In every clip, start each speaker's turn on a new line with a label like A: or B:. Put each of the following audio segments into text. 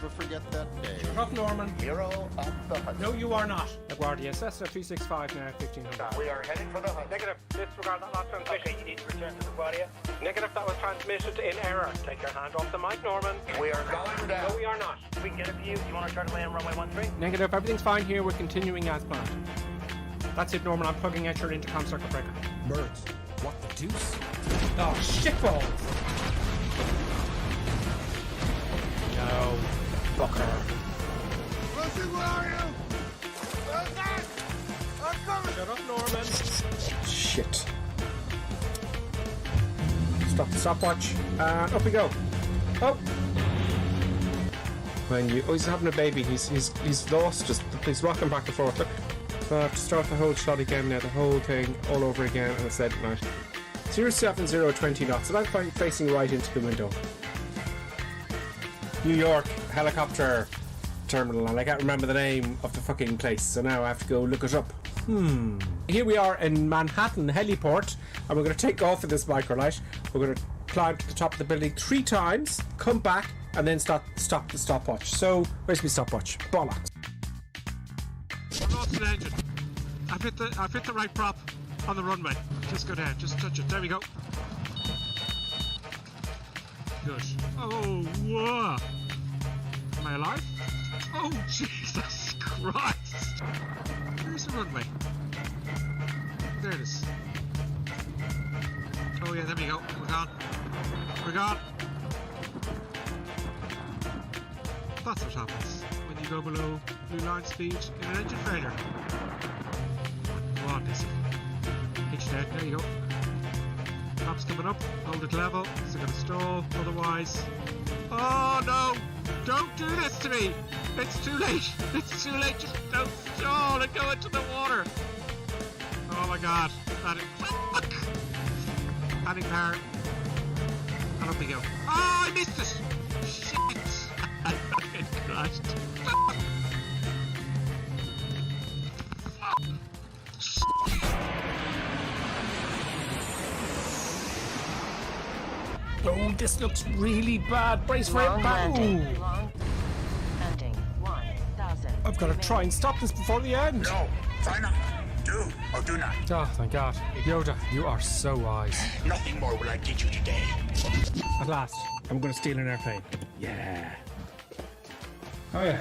A: never forget that day.
B: Shut up, Norman.
C: Hero of the hunt.
B: No, you are not. LaGuardia, Cessna 365 now, 1500.
C: We are heading for the hunt.
B: Negative. Disregard that last transmission.
C: Okay, you need to return to LaGuardia.
B: Negative, that was transmitted in error. Take your hand off the mic, Norman.
C: We are going down.
B: No, we are not.
C: We can get a view. You want to try to land runway 13?
B: Negative, everything's fine here. We're continuing as planned. That's it, Norman. I'm plugging out your intercom circuit breaker.
D: Birds. What the deuce?
B: Oh, shitballs! No. Fucker.
A: Wilson, where are you? Wilson! I'm coming!
B: Shut up, Norman.
D: Shit. Stop the stopwatch. And up we go. Oh! When you... Oh, he's having a baby. He's lost. He's rocking back and forth. Look. So I have to start the whole shot again now. The whole thing all over again. And it's dead night. 07020 knots. And I'm facing right into the window. New York helicopter terminal, and I can't remember the name of the fucking place, so now I have to go look it up. Here we are in Manhattan Heliport, and we're going to take off in this microlight. We're going to climb to the top of the building 3 times, come back, and then stop the stopwatch. So, where's my stopwatch? Bollocks.
B: I've lost an engine. I've hit the right prop on the runway. Just go down, just touch it. There we go. Good. Oh, whoa. Am I alive? Oh, Jesus Christ. Where's the runway? There it is. Oh, yeah, there we go. We're gone. We're gone. That's what happens when you go below blue line speed in an engine failure. Go on, Dizzy. Hitch down. There you go. Top's coming up, hold it level, so gonna stall, otherwise... Oh no! Don't do this to me! It's too late! It's too late! Just don't stall and go into the water! Oh my god! Fuck! Adding power. And up we go. Oh, I missed it! Shit! I fucking crashed. Fuck! Oh, this looks really bad. Brace for impact. I've got to try and stop this before the end.
C: No, try not. Do or do not.
B: Oh, thank God. Yoda, you are so wise.
C: Nothing more will I teach you today.
B: At last, I'm going to steal an airplane. Yeah. Oh, yeah.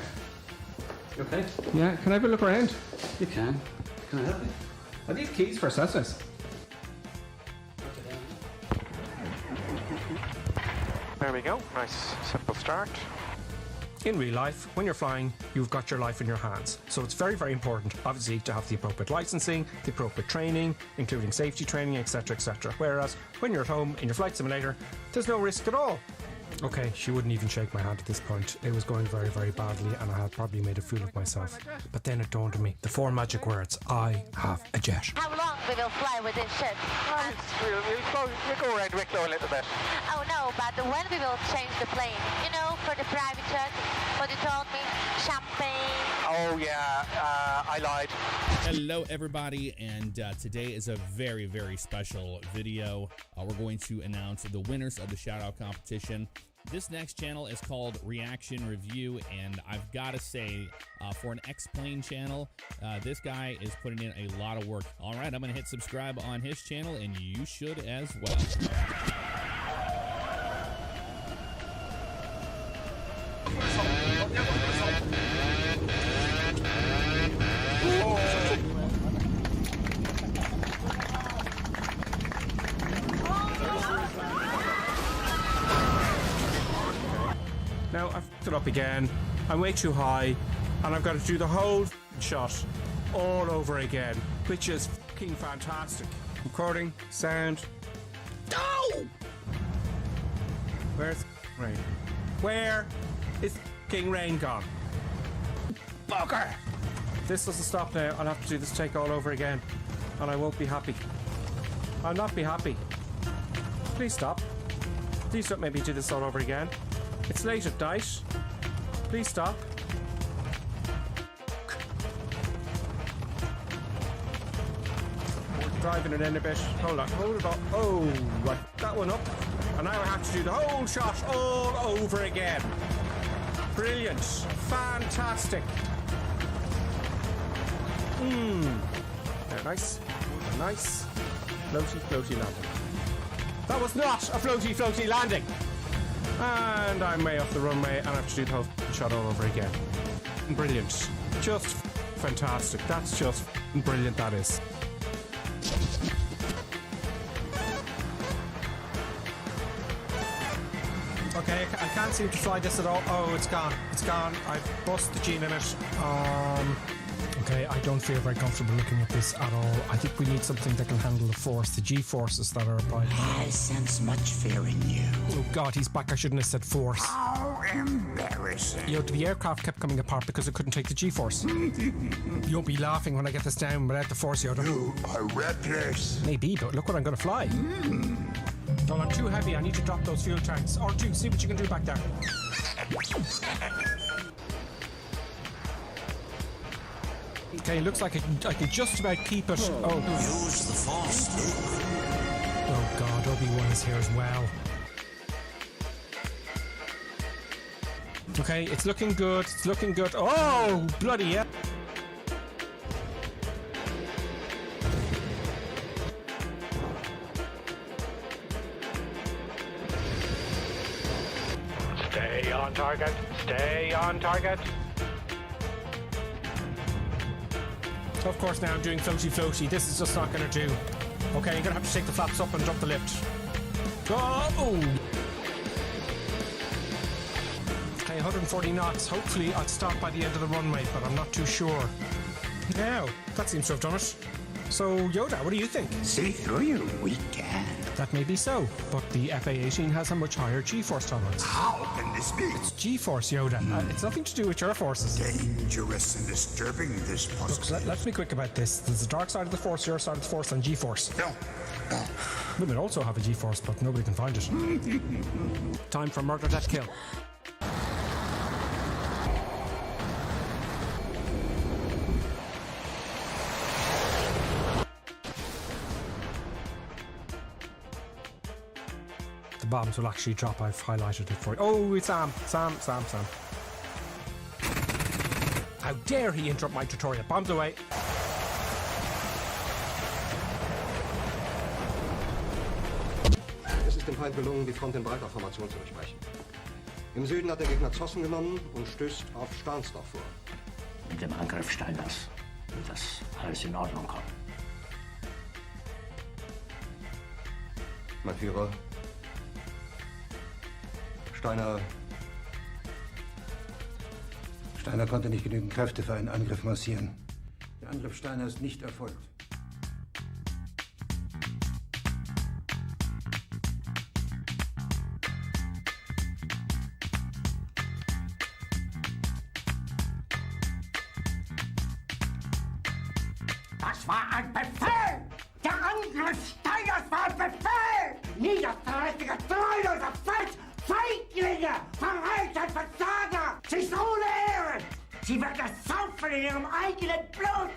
E: You okay?
B: Yeah, can I have a look around?
E: You can. Can I help you?
B: I need keys for Cessnas. There we go, nice simple start. In real life, when you're flying, you've got your life in your hands. So it's very, very important, obviously, to have the appropriate licensing, the appropriate training, including safety training, etc., etc. Whereas, when you're at home in your flight simulator, there's no risk at all. Okay, she wouldn't even shake my hand at this point. It was going very, very badly, and I had probably made a fool of myself. But then it dawned on me, the 4 magic words, I have a jet.
F: How long will you fly with this ship?
C: We'll go around Wicklow a little bit.
F: Oh no, but when we will change the plane? You know, for the private jet, what you told me, champagne.
C: Oh yeah, I lied.
G: Hello everybody, and today is a very, very special video. We're going to announce the winners of the shout-out competition. This next channel is called Reaction Review, and I've got to say, for an X-Plane channel, this guy is putting in a lot of work. All right, I'm going to hit subscribe on his channel, and you should as well.
B: Now, I've fucked it up again. I'm way too high, and I've got to do the whole shot all over again, which is fucking fantastic. Recording, sound. No! Where's rain? Where is fucking rain gone? Bugger! If this doesn't stop now, I'll have to do this take all over again, and I won't be happy. I'll not be happy. Please stop. Please don't make me do this all over again. It's late at night. Please stop. We're driving it in a bit. Hold on, hold it up. Oh, right, that one up. And now I have to do the whole shot all over again.
D: Brilliant. Fantastic. Very nice. Very nice. Floaty, floaty landing. That was not a floaty, floaty landing. And I'm way off the runway and I have to do the whole shot all over again. Brilliant. Just fantastic. That's just brilliant, that is. Okay, I can't seem to fly this at all. Oh, it's gone. It's gone. I've bust the G limit. Okay, I don't feel very comfortable looking at this at all. I think we need something that can handle the force, the G forces that are applied.
H: I sense much fear in you.
D: Oh God, he's back. I shouldn't have said force.
H: How embarrassing.
D: You know, the aircraft kept coming apart because it couldn't take the G force. You won't be laughing when I get this down without the force, Yoda.
H: You are reckless.
D: Maybe, but look what I'm going to fly. Well, I'm too heavy. I need to drop those fuel tanks. R2, see what you can do back there. Okay, looks like I can just about keep it. Oh.
H: Use the force, Luke.
D: Oh God, Obi-Wan is here as well. Okay, it's looking good. It's looking good. Oh, bloody yeah. Stay on target. Stay on target. Of course, now I'm doing floaty floaty. This is just not going to do. Okay, you're going to have to take the flaps up and drop the lift. Oh! Okay, 140 knots. Hopefully I'll stop by the end of the runway, but I'm not too sure. Now, that seems to have done it. So, Yoda, what do you think?
H: See through you, we can.
D: That may be so, but the FA-18 has a much higher G-force tolerance.
H: How can this be?
D: It's G-force, Yoda. It's nothing to do with your forces.
H: Dangerous and disturbing, this
D: Look,
H: possibility.
D: let's be quick about this. There's the dark side of the force, your side of the force, and G-force.
H: No.
D: We might also have a G-force, but nobody can find it. Time for murder, death, kill. The bombs will actually drop. I've highlighted it for you. Oh, it's Sam. Sam. How dare he interrupt my tutorial? Bombs away.
I: Es ist dem Feind gelungen, die Front in breiter Formation zu durchbrechen. Im Süden hat der Gegner Zossen genommen und stößt auf Stahnsdorf vor.
J: Mit dem Angriff Steiners wird das alles in Ordnung kommen.
I: Mein Führer, Steiner konnte nicht genügend Kräfte für einen Angriff massieren. Der Angriff Steiner ist nicht erfolgt.
H: Das war ein Befehl! Der Angriff Steiners war ein Befehl! Niederträchtige, treuloser Feld! Feiglinge! Verräter, Versager! Sie ist ohne Ehre! Sie wird ersaufen in ihrem eigenen Blut!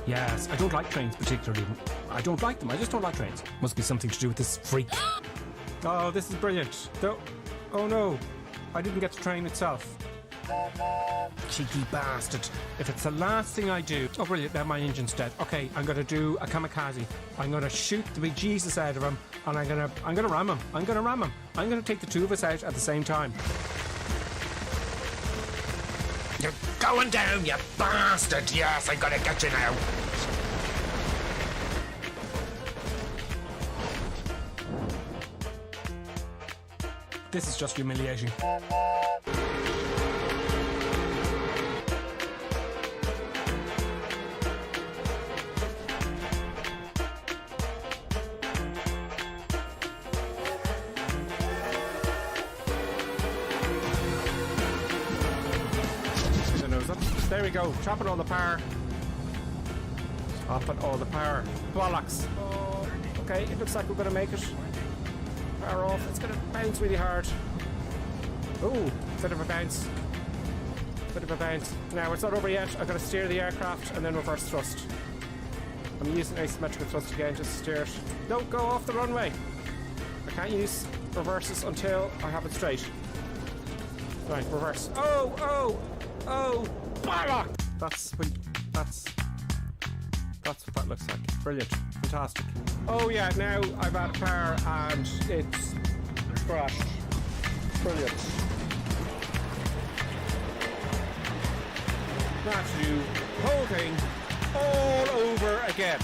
D: Yes, I don't like trains particularly. I don't like them. I just don't like trains. Must be something to do with this freak. Oh, this is brilliant. Oh no, I didn't get the train itself. Cheeky bastard. If it's the last thing I do... Oh, brilliant, now my engine's dead. Okay, I'm going to do a kamikaze. I'm going to shoot the big Jesus out of him, and I'm going to ram him. I'm going to take the two of us out at the same time.
H: You're going down, you bastard! Yes, I'm gonna get you now!
D: This is just humiliating. There we go, chopping all the power. Chopping all the power. Bollocks. Oh, okay, it looks like we're gonna make it. Power off, it's gonna bounce really hard. Oh, bit of a bounce. Bit of a bounce. Now it's not over yet. I've got to steer the aircraft and then reverse thrust. I'm using asymmetrical thrust again just to steer it. Don't go off the runway. I can't use reverses until I have it straight. Right, reverse. Oh! Bollock! That's what that looks like. Brilliant. Fantastic. Oh yeah, now I've had a power and it's crashed. Brilliant. Now I have to do the whole thing all over again.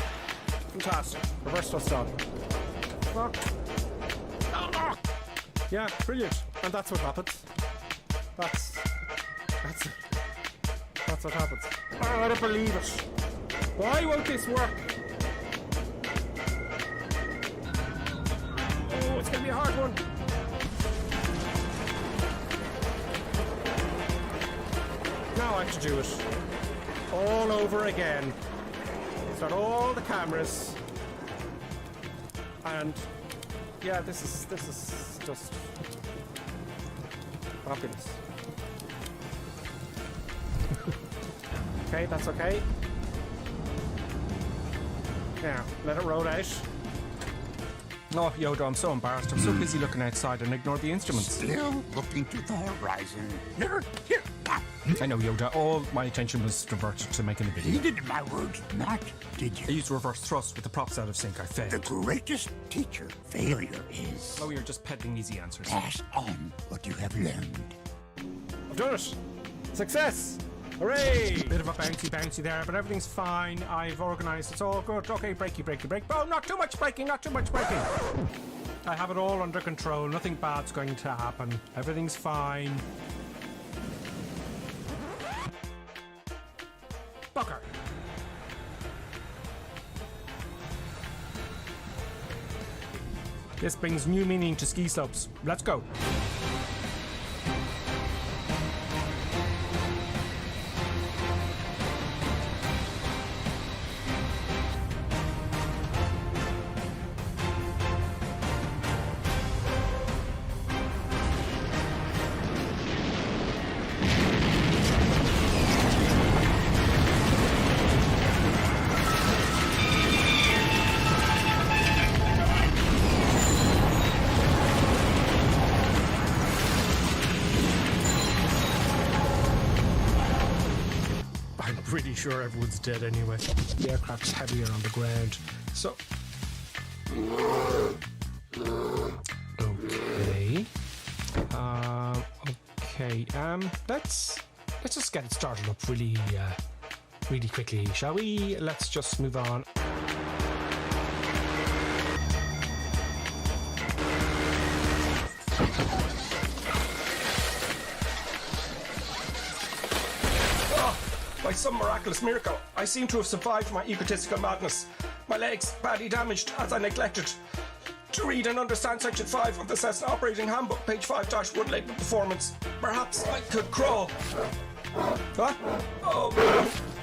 D: Fantastic. Reverse thrust on. Yeah, brilliant. And that's what happens. That's what happens. Oh, I don't believe it. Why won't this work? Oh, it's gonna be a hard one. Now I have to do it all over again. Start all the cameras. And yeah, this is just fabulous. Okay, that's okay. Now, let it roll out. Oh, Yoda, I'm so embarrassed. I'm so busy looking outside and ignore the instruments.
C: Still looking to the horizon. Never here.
D: I know, Yoda. All my attention was diverted to making the video.
C: Heeded my words not, did
D: I
C: you?
D: used reverse thrust with the props out of sync. I failed.
C: The greatest teacher failure is
D: Oh, you're just peddling easy answers.
C: pass on what you have learned.
D: I've done it! Success! Hooray! Bit of a bouncy there, but everything's fine. I've organised. It's all good. Okay, brakey. Oh, not too much braking, not too much braking. I have it all under control. Nothing bad's going to happen. Everything's fine. Bucker. This brings new meaning to ski slopes. Let's go. Pretty sure everyone's dead anyway. The aircraft's heavier on the ground, so okay. Let's just get it started up really quickly, shall we? Let's just move on. By some miraculous miracle, I seem to have survived my egotistical madness. My legs badly damaged as I neglected to read and understand Section 5 of the Cessna Operating Handbook, page 5-1, labeled Performance. Perhaps I could crawl. What? Oh,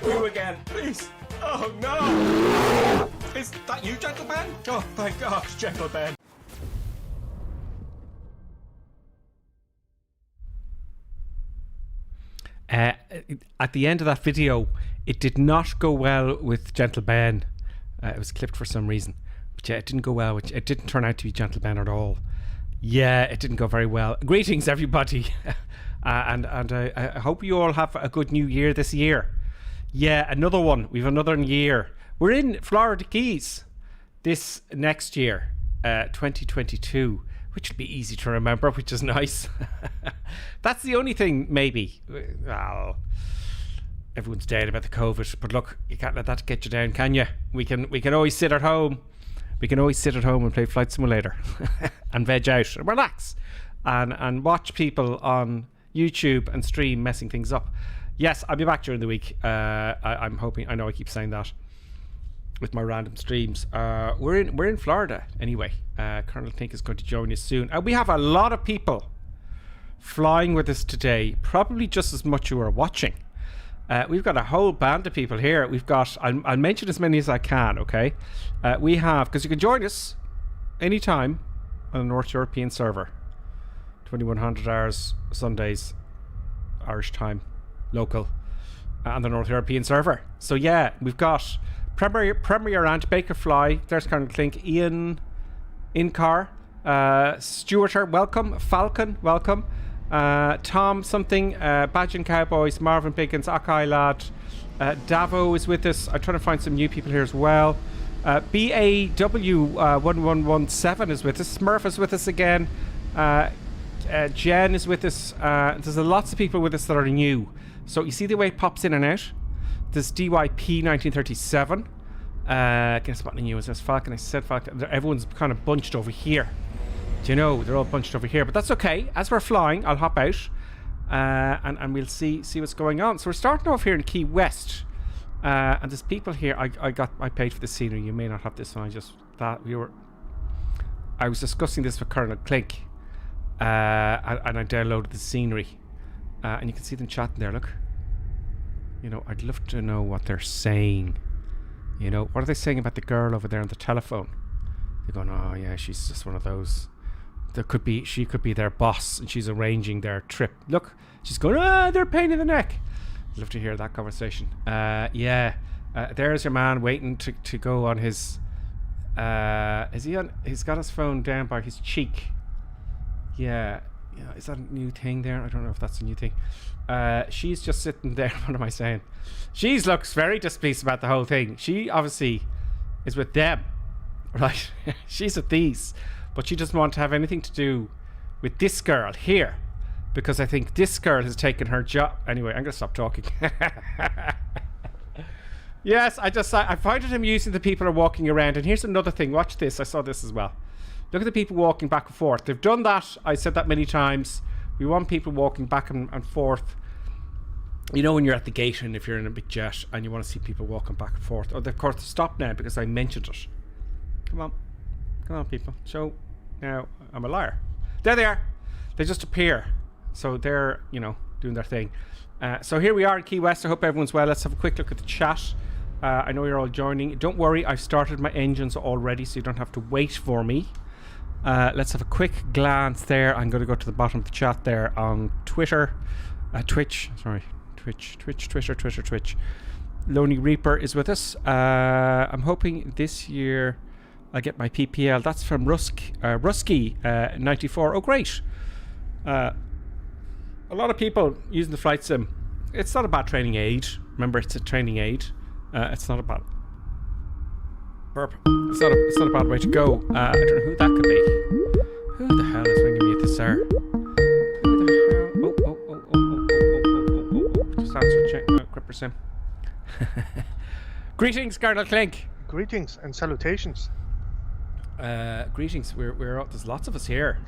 D: you again, please. Oh no! Is that you, Gentle Ben? Oh, thank God, Gentle Ben. At the end of that video, it did not go well with Gentle Ben. It was clipped for some reason. But yeah, it didn't go well. It didn't turn out to be Gentle Ben at all. Yeah, it didn't go very well. Greetings, everybody. and I hope you all have a good new year this year. Yeah, another one. We've another year. We're in Florida Keys this next year, 2022. Which would be easy to remember, which is nice. That's the only thing, maybe. Well, everyone's dead about the COVID, but look, you can't let that get you down, can you? We can always sit at home. We can always sit at home and play Flight Simulator and veg out and relax and watch people on YouTube and stream messing things up. Yes, I'll be back during the week. I'm hoping. I know I keep saying that with my random streams. We're in Florida anyway. Colonel Klink is going to join us soon. We have a lot of people flying with us today, probably just as much who are watching. We've got a whole band of people here. We've got, I'll mention as many as I can, okay? We have, because you can join us anytime on the North European server, 2100 hours Sundays Irish time local on the North European server. So yeah, we've got Premier Ant, Baker Fly, there's Colonel Klink, Ian Incar, Stuarter, welcome, Falcon, welcome, Tom something, Badge and Cowboys, Marvin Biggins, Akai Lad, Davo is with us. I'm trying to find some new people here as well. BAW1117 is with us. Smurf is with us again. Jen is with us. There's lots of people with us that are new. So you see the way it pops in and out? There's DYP 1937. Guess what the new is? There's Falcon. I said Falcon. Everyone's kind of bunched over here. Do you know? They're all bunched over here. But that's okay. As we're flying, I'll hop out. And we'll see what's going on. So we're starting off here in Key West. And there's people here. I paid for the scenery. You may not have this one. I was discussing this with Colonel Klink. And I downloaded the scenery. And you can see them chatting there, look. You know, I'd love to know what they're saying. You know, what are they saying about the girl over there on the telephone? They're going, oh yeah, she's just one of those. She could be their boss and she's arranging their trip. Look, she's going, they're a pain in the neck. I'd love to hear that conversation. There's your man waiting to go on his... is he on... He's got his phone down by his cheek. Yeah, is that a new thing there? I don't know if that's a new thing. She's just sitting there. What am I saying? She looks very displeased about the whole thing. She obviously is with them, right? She's with these, but she doesn't want to have anything to do with this girl here, because I think this girl has taken her job. Anyway, I'm gonna stop talking. Yes, I find it amusing that people are walking around. And here's another thing. Watch this. I saw this as well. Look at the people walking back and forth. They've done that. I said that many times. We want people walking back and forth. You know, when you're at the gate and if you're in a big jet and you want to see people walking back and forth. Oh, of course, stop now because I mentioned it. Come on, people. So now I'm a liar. There they are. They just appear. So they're, you know, doing their thing. So here we are in Key West. I hope everyone's well. Let's have a quick look at the chat. I know you're all joining. Don't worry, I've started my engines already, so you don't have to wait for me. Let's have a quick glance there. I'm going to go to the bottom of the chat there on Twitter. Twitch. Lonely Reaper is with us. I'm hoping this year I get my PPL. That's from Rusky 94. Oh, great. A lot of people using the flight sim. It's not a bad training aid. Remember, it's a training aid. It's not a bad burp. It's not a bad way to go. I don't know who that could be. Who the hell is ringing me at this hour? Who the hell? Oh. Just answer Gripper Sim. Greetings, Colonel Klink.
K: Greetings and salutations.
D: Greetings. We're there's lots of us here.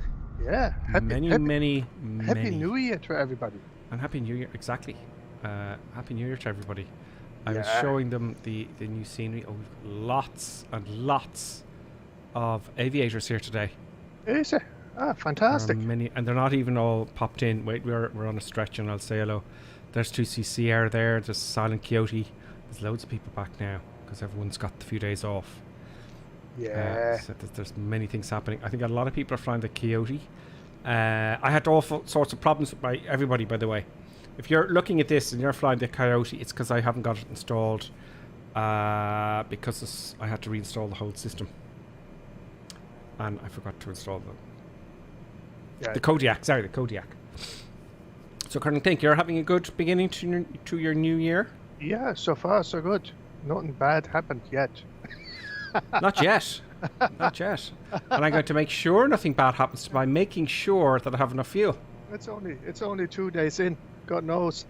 K: Yeah.
D: Happy
K: New Year to everybody.
D: And Happy New Year, exactly. Happy New Year to everybody. I was showing them the new scenery. Oh, lots and lots of aviators here today.
K: Is it? Ah, fantastic.
D: Many, and they're not even all popped in. Wait, we're on a stretch and I'll say hello. There's 2CC Air there. There's Silent Coyote. There's loads of people back now because everyone's got a few days off.
K: Yeah.
D: So there's many things happening. I think a lot of people are flying the Coyote. I had all sorts of problems with everybody, by the way. If you're looking at this and you're flying the Coyote, it's because I haven't got it installed. Because I had to reinstall the whole system. And I forgot to install the Kodiak. Sorry, the Kodiak. So, Colonel Klink, you're having a good beginning to your new year?
K: Yeah, so far so good. Nothing bad happened yet.
D: Not yet. Not yet. And I'm going to make sure nothing bad happens by making sure that I have enough fuel.
K: It's only 2 days in. God knows.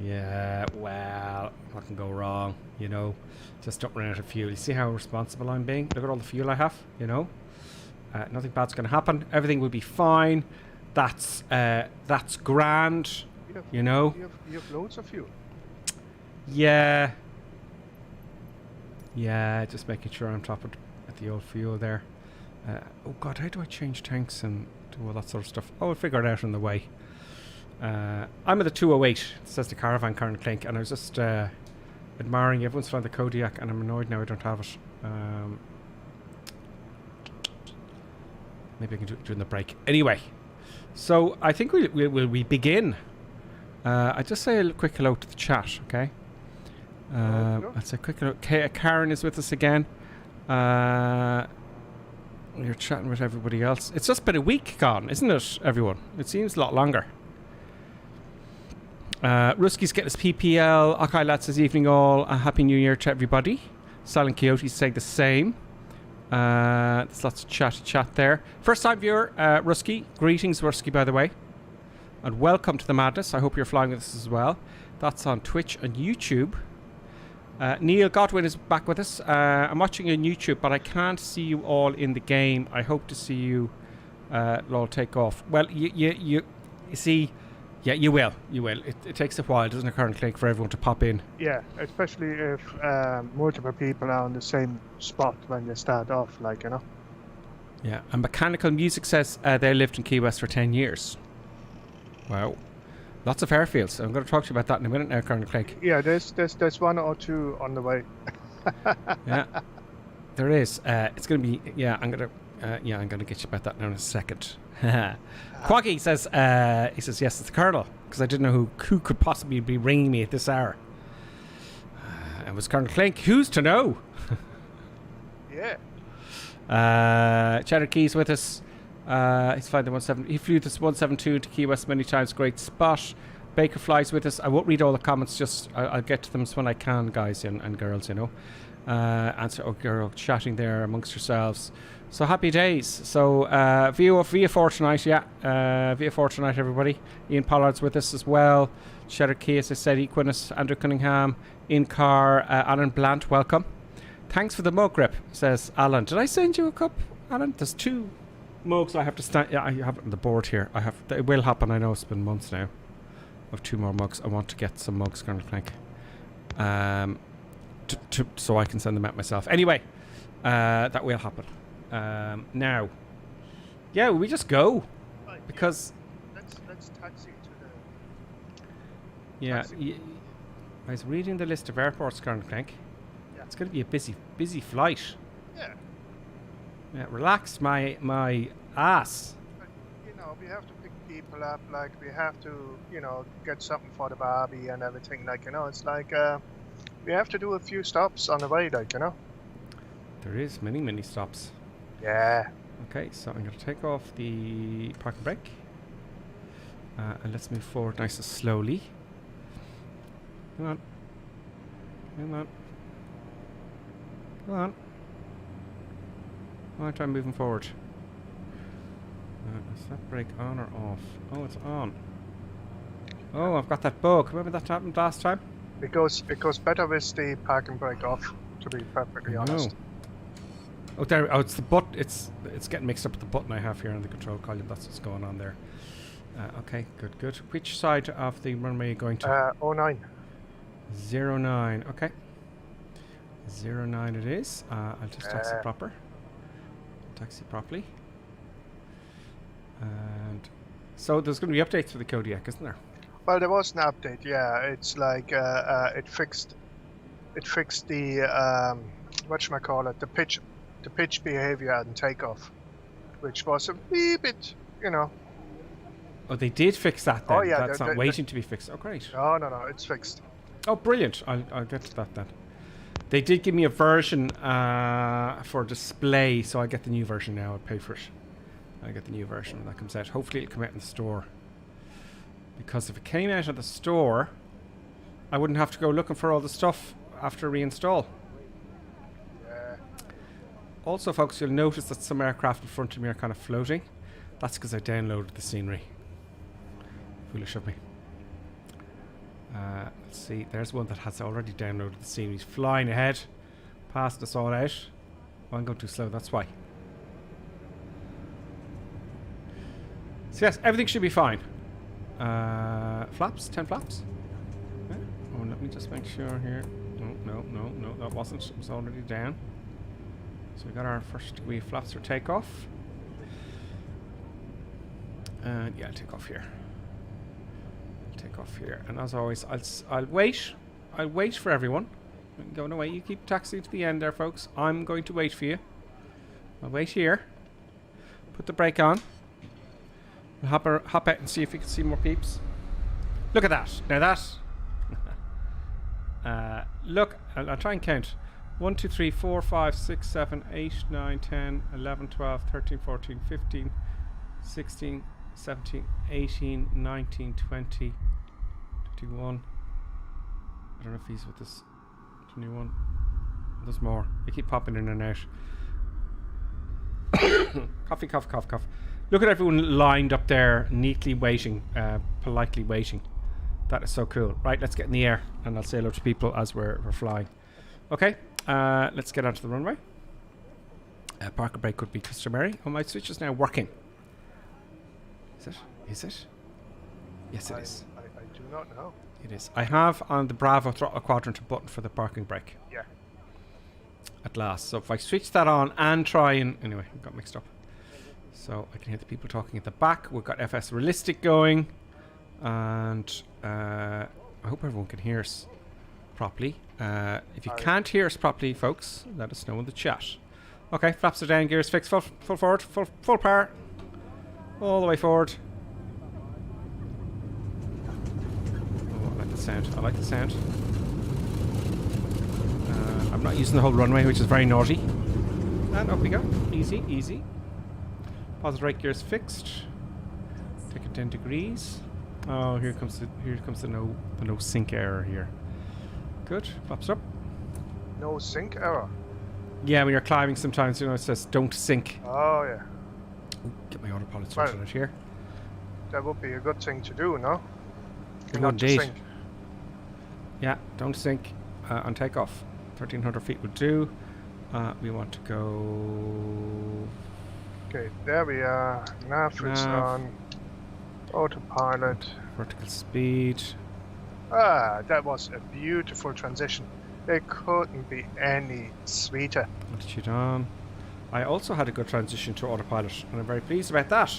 D: Yeah, well, what can go wrong, you know? Just don't run out of fuel. You see how responsible I'm being? Look at all the fuel I have, you know? Nothing bad's going to happen. Everything will be fine. That's grand, you know?
K: You have loads of fuel.
D: Yeah. Yeah, just making sure I'm top of the old fuel there. Oh God, how do I change tanks and do all that sort of stuff? Oh, I'll figure it out on the way. I'm at the 208, says the Caravan, Colonel Klink, and I was just admiring everyone's flying the Kodiak, and I'm annoyed now I don't have it. Maybe I can do it during the break. Anyway, so I think we begin I just say a quick hello to the chat, okay?
K: Sure.
D: I'll say a quick hello. Karen is with us again. You're chatting with everybody else. It's just been a week gone, isn't it, everyone? It seems a lot longer. Ruski's getting his PPL. Okay, lads, says evening all. Happy New Year to everybody. Silent Coyote's saying the same. There's lots of chat there. First time viewer, Rusky. Greetings, Rusky, by the way. And welcome to the madness. I hope you're flying with us as well. That's on Twitch and YouTube. Neil Godwin is back with us. I'm watching on YouTube, but I can't see you all in the game. I hope to see you all take off. Well, you see... Yeah, you will. You will. It takes a while, doesn't it, currently, for everyone to pop in?
K: Yeah, especially if multiple people are on the same spot when they start off, like, you know.
D: Yeah, and Mechanical Music says they lived in Key West for 10 years. Wow. Lots of airfields. I'm going to talk to you about that in a minute now, Colonel Klink.
K: Yeah, there's one or two on the way.
D: Yeah, there is. It's going to be... Yeah, I'm going to get you about that now in a second. Quaggy says, yes, it's the Colonel, because I didn't know who could possibly be ringing me at this hour. It was Colonel Klink. Who's to know?
K: Yeah.
D: Cheddar Key's with us. He's flying the 172. He flew this 172 to Key West many times. Great spot. Baker flies with us. I won't read all the comments. Just I'll get to them when I can, guys and girls. You know. Answer. Oh, girl, chatting there amongst yourselves. So happy days. So via Fortnite, yeah. Via Fortnite, everybody. Ian Pollard's with us as well. Cheddar Key, as I said. Equinus, Andrew Cunningham, in car. Alan Blant, welcome. Thanks for the mug grip, says Alan. Did I send you a cup, Alan? There's 2 mugs I have to stand. Yeah, I have it on the board here. It will happen. I know it's been months now. I have 2 more mugs. I want to get some mugs, Colonel Klink. So I can send them out myself. Anyway, that will happen. Now, yeah, we just go because
K: let's taxi to the.
D: Yeah, I was reading the list of airports, Colonel Klink. Yeah. It's going to be a busy flight.
K: Yeah.
D: Yeah, relax my ass.
K: But, you know, we have to pick people up. Like we have to, you know, get something for the Barbie and everything. Like, you know, it's like we have to do a few stops on the way. Like, you know.
D: There is many stops.
K: Yeah.
D: Okay, so I'm going to take off the parking brake. And let's move forward nice and slowly. Come on. Come on. Come on. Come on, try moving forward. Is that brake on or off? Oh, it's on. Oh, I've got that bug. Remember that happened last time?
K: It goes better with the parking brake off, to be perfectly honest.
D: Oh, there. Oh, it's the button. It's getting mixed up with the button I have here on the control column. That's what's going on there. Okay, good. Which side of the runway are you going to?
K: 09.
D: 09. Okay. 09 it is. I'll just taxi proper. Taxi properly. And so there's going to be updates for the Kodiak, isn't there?
K: Well, there was an update. Yeah, it's like it fixed the whatchamacallit, the pitch behavior and takeoff, which was a wee bit, you know.
D: Oh, they did fix that then?
K: Oh, yeah.
D: That's not waiting to be fixed. Oh, great.
K: No, it's fixed.
D: Oh, brilliant. I'll get to that then. They did give me a version for display, so I get the new version now. I'll pay for it. I get the new version when that comes out. Hopefully it'll come out in the store. Because if it came out of the store, I wouldn't have to go looking for all the stuff after reinstall.
K: Yeah.
D: Also, folks, you'll notice that some aircraft in front of me are kind of floating. That's because I downloaded the scenery. Foolish of me. Let's see. There's one that has already downloaded the scenery. He's flying ahead, past us all out. Oh, I'm going too slow. That's why. So yes, everything should be fine. Flaps, 10 flaps. Okay. Oh, let me just make sure here. No, that wasn't. It was already down. So we got our first wee flaps for takeoff. And yeah, I'll take off here. And as always, I'll wait. I'll wait for everyone. I'm going away. You keep taxiing to the end there, folks. I'm going to wait for you. I'll wait here. Put the brake on. We'll hop out and see if we can see more peeps. Look at that. Now that. Look, I'll try and count. 1, 2, 3, 4, 5, 6, 7, 8, 9, 10, 11, 12, 13, 14, 15, 16, 17, 18, 19, 20, 21. I don't know if he's with us. 21. There's more. They keep popping in and out. Coffee, cough, cough, cough. Look at everyone lined up there, neatly waiting, politely waiting. That is so cool. Right, let's get in the air, and I'll say hello to people as we're flying. Okay, let's get onto the runway. Parking brake could be customary. Oh, my switch is now working. Is it? Is it? Yes, it is.
K: I do not know.
D: It is. I have on the Bravo throttle quadrant a button for the parking brake.
K: Yeah.
D: At last. So if I switch that on and try and... Anyway, I got mixed up. So I can hear the people talking at the back. We've got FS Realistic going. And I hope everyone can hear us properly. If you can't hear us properly, folks, let us know in the chat. Okay, flaps are down, gears fixed, full forward, full power. All the way forward. Oh, I like the sound. I like the sound. I'm not using the whole runway, which is very naughty. And up we go. Easy, easy. Positive right gears fixed. Take it 10 degrees. Oh, here comes the no sync error here. Good. Flaps up.
K: No sync error.
D: Yeah, when you're climbing, sometimes it says don't sync.
K: Oh yeah.
D: Ooh, get my autopilot sorted out here.
K: That would be a good thing to do, no?
D: Good
K: Not to
D: indeed.
K: sync.
D: Yeah, don't sync on takeoff. 1,300 feet would do. We want to go.
K: Okay, there we are. Nav is on. Autopilot.
D: Vertical speed.
K: Ah, that was a beautiful transition. It couldn't be any sweeter.
D: Altitude on. I also had a good transition to autopilot, and I'm very pleased about that.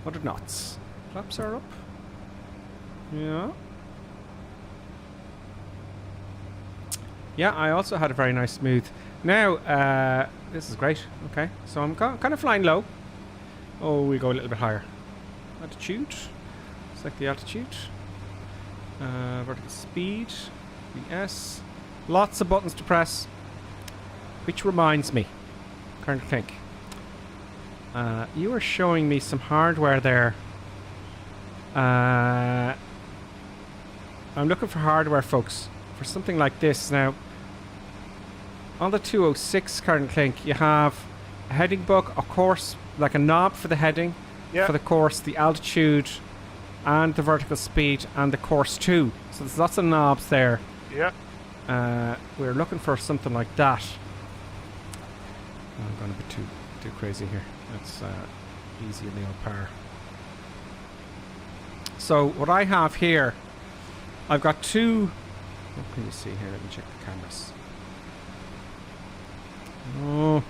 D: 100 knots. Flaps are up. Yeah. Yeah, I also had a very nice smooth. Now, this is great. Okay, so I'm kind of flying low. Oh, we go a little bit higher. Altitude. Select the altitude. Vertical speed. VS. Lots of buttons to press. Which reminds me, Colonel Klink, you were showing me some hardware there. I'm looking for hardware, folks, for something like this. Now, on the 206 Colonel Klink, you have a heading book, of course, like a knob for the heading, for the course, the altitude, and the vertical speed, and the course 2. So there's lots of knobs there.
K: Yeah.
D: We're looking for something like that. I'm going a bit too crazy here. It's easy in the old power. So what I have here, I've got two. What can you see here? Let me check the cameras. Oh,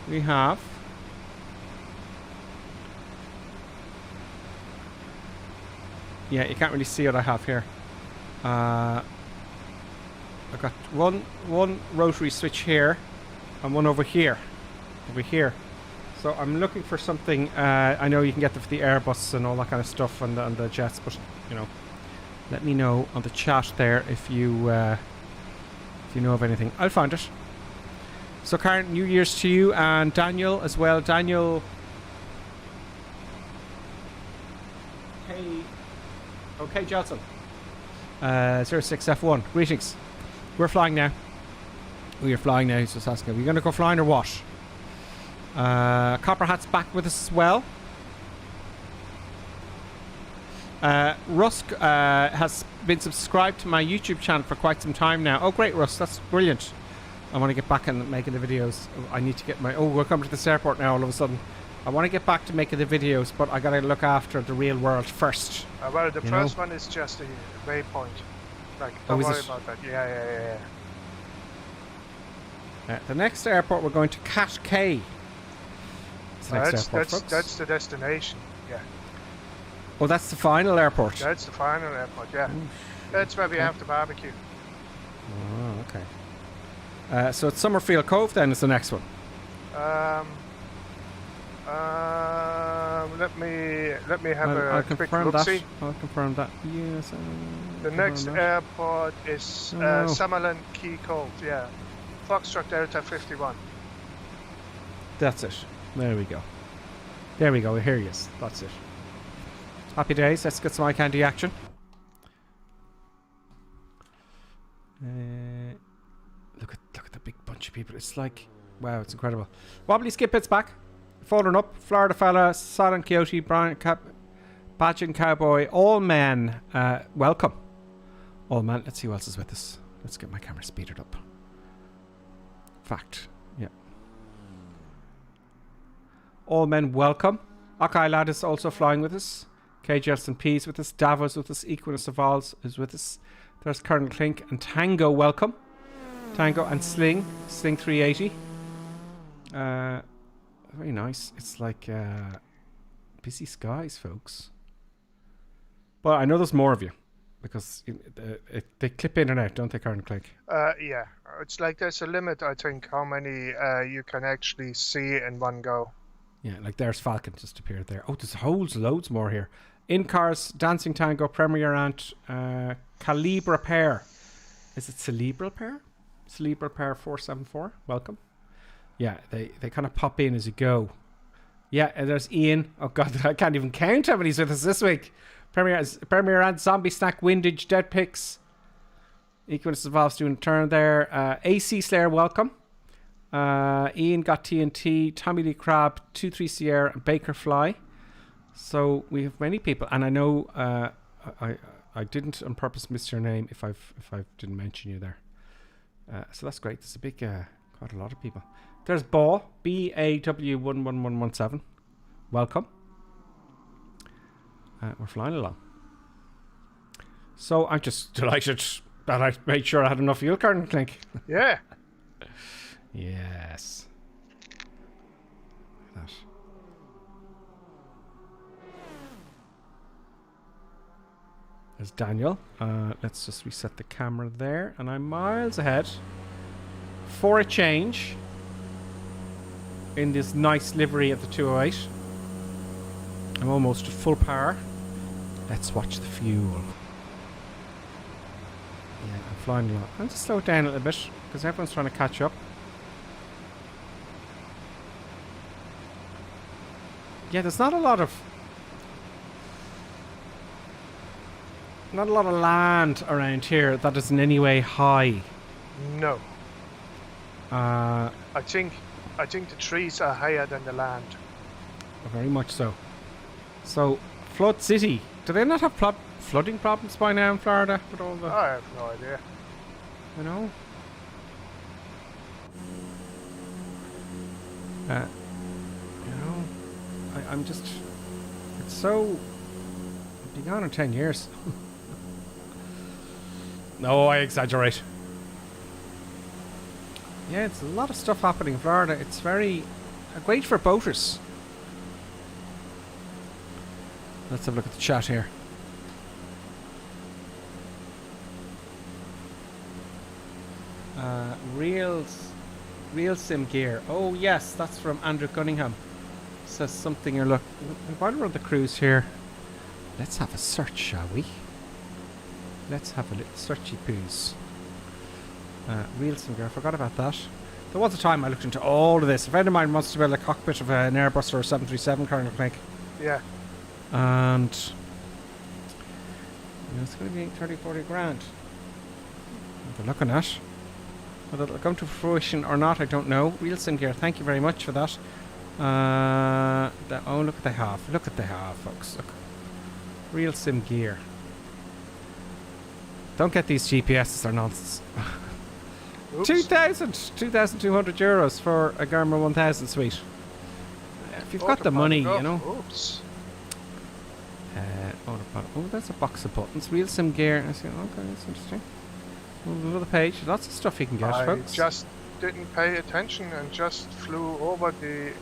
D: we have. Yeah, you can't really see what I have here. I've got one rotary switch here and one over here. So I'm looking for something. I know you can get them for the Airbus and all that kind of stuff and the jets, but let me know on the chat there if you know of anything. I'll find it. So Karen, New Year's to you, and Daniel as well. Daniel. Hey. Okay, Johnson. 06F1. Greetings. We're flying now. We are flying now. He's just asking, are we going to go flying or what? Copper Hat's back with us as well. Rusk has been subscribed to my YouTube channel for quite some time now. Oh, great, Rusk. That's brilliant. I want to get back and making the videos. I need to get my... Oh, we're coming to this airport now all of a sudden. I want to get back to making the videos, but I got to look after the real world first.
K: Well, the first one is just a waypoint. Like, don't worry about that. Yeah.
D: The next airport, we're going to Cat K.
K: That's the destination. Yeah.
D: Oh, that's the final airport.
K: That's the final airport. Yeah. That's where we have the barbecue.
D: Oh, okay. So it's Summerfield Cove then is the next one.
K: let me have
D: I'll
K: a quick
D: confirm that.
K: look-see.
D: I'll confirm that. Yes.
K: The next airport is
D: no.
K: Summerland Key Cove. Yeah, Foxtrot Delta 51.
D: That's it. There we go. There we go. Here he is. That's it. Happy days. Let's get some eye candy action. Look at the big bunch of people. It's like, wow, it's incredible. Wobbly Skip It's back. Fallen Up, Florida Fella, Silent Coyote, Brian Badging Cowboy, all men. Welcome. All men. Let's see who else is with us. Let's get my camera speeded up. Fact. Yeah. All men, welcome. Okai Lad is also flying with us. KGS and P's with us. Davos with us. Equinus of Alls is with us. There's Colonel Klink and Tango, welcome. Tango and Sling 380. Very nice. It's like busy skies, folks. But I know there's more of you because they clip in and out, don't they, Colonel Klink?
K: Yeah, it's like there's a limit, I think, how many you can actually see in one go.
D: Yeah, like there's Falcon just appeared there. Oh, there's loads more here. In Cars, Dancing Tango, Premier Ant, Calibra Pair. Is it Cerebral Pair? Cerebral Pair 474. Welcome. Yeah, they kind of pop in as you go. Yeah, and there's Ian. Oh God, I can't even count how many's with us this week. Premier Ant, Zombie Snack, Windage, Dead Picks. Equinus Evolves doing a turn there. AC Slayer, welcome. Ian got TNT, Tommy Lee Crab, 23 Sierra, and Baker Fly. So we have many people, and I know I didn't on purpose miss your name if I didn't mention you there. So that's great. There's a big, quite a lot of people. There's BAW, BAW11117. Welcome. We're flying along. So I'm just delighted that I made sure I had enough fuel, Colonel Klink.
K: Yeah.
D: Yes. Look at that. There's Daniel. Let's just reset the camera there. And I'm miles ahead for a change in this nice livery of the 208. I'm almost at full power. Let's watch the fuel. Yeah, I'm flying along. I'll just slow it down a little bit because everyone's trying to catch up. Yeah, there's not a lot of land around here that is in any way high.
K: No. I think the trees are higher than the land.
D: Very much so. So, Flood City. Do they not have flooding problems by now in Florida? With all the...
K: I have no idea.
D: You know? I'm just... It's so... I've been gone in 10 years. No, I exaggerate. Yeah, it's a lot of stuff happening in Florida. It's very... great for boaters. Let's have a look at the chat here. Real Sim Gear. Oh yes, that's from Andrew Cunningham. Says something you're looking... While we're on the cruise here, let's have a search, shall we? Let's have a little searchy poos. Real Sim Gear, I forgot about that. There was a time I looked into all of this. A friend of mine wants to build a cockpit of an Airbus or a 737, Colonel Klink.
K: Yeah.
D: And it's going to be 30-40 grand. What they're looking at. Whether it'll come to fruition or not, I don't know. Real Sim Gear, thank you very much for that. Oh, look what they have. Look what they have, folks. Look. Real Sim Gear. Don't get these GPSs, they're nonsense. 2,200 euros for a Garmin 1000 suite. If you've got the money, you know.
K: Oops.
D: Oh, that's a box of buttons. Real Sim Gear. I see. Okay, that's interesting. Another page. Lots of stuff you can get, folks.
K: I just didn't pay attention and just flew over the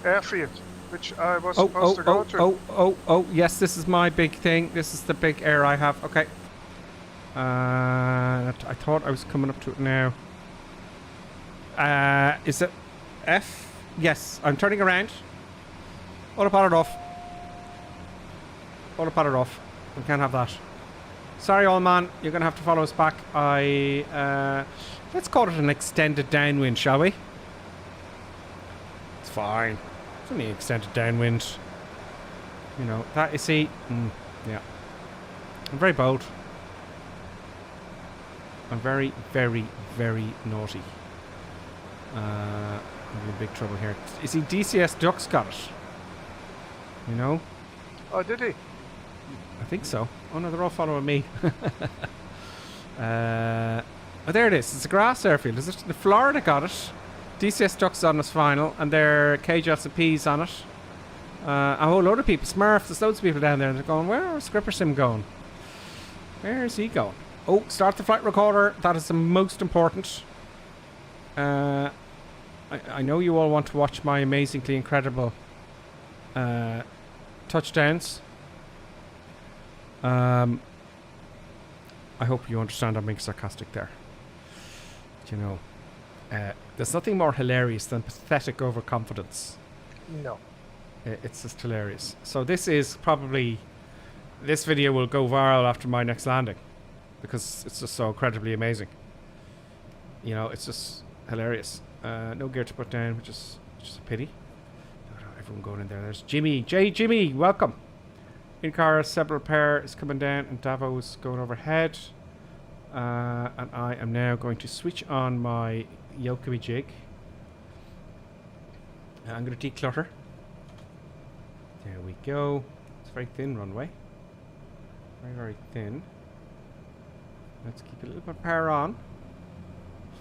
K: airfield, which I was supposed to go to.
D: Oh, yes, this is my big thing. This is the big air I have. Okay. I thought I was coming up to it now. Is it F? Yes, I'm turning around.
B: Autopilot off. Autopilot off. We can't have that. Sorry, old man. You're going to have to follow us back. Let's call it an extended downwind, shall we? It's fine. It's only extended downwind. You know, that you see. Yeah. I'm very bold. I'm very, very, very naughty. I'm in big trouble here. You see, DCS Duck's got it. You know?
K: Oh, did he?
B: I think so. Oh no, they're all following me. Oh, there it is. It's a grass airfield. Is it? The Florida got it. DCS Duck's on its final, and their KJLCP's on it. A whole load of people. Smurf, there's loads of people down there, and they're going, where is Gripper Sim going? Where is he going? Oh, start the flight recorder. That is the most important. I know you all want to watch my amazingly incredible touchdowns. I hope you understand I'm being sarcastic there. You know, there's nothing more hilarious than pathetic overconfidence.
K: No.
B: It's just hilarious. So this is probably... This video will go viral after my next landing. Because it's just so incredibly amazing. You know, it's just hilarious. No gear to put down, which is a pity. Everyone going in there. There's Jimmy. Jimmy, welcome. In-car several pair is coming down and Davo is going overhead. And I am now going to switch on my Yokomi jig. I'm going to declutter. There we go. It's a very thin runway. Very, very thin. Let's keep a little bit of power on.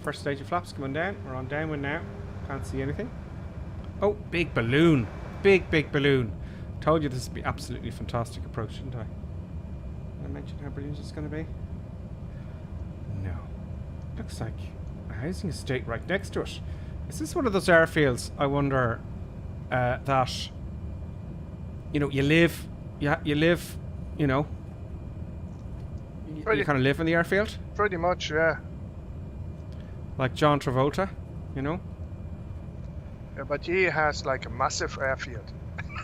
B: First stage of flaps coming down. We're on downwind now. Can't see anything. Oh, big balloon. Big balloon. Told you this would be absolutely fantastic approach, didn't I? Did I mention how brilliant it's going to be? No. Looks like a housing estate right next to it. Is this one of those airfields, I wonder, that, you know, you live, you know, you kind of live in the airfield?
K: Pretty much, yeah.
B: Like John Travolta, you know?
K: Yeah, but he has like a massive airfield.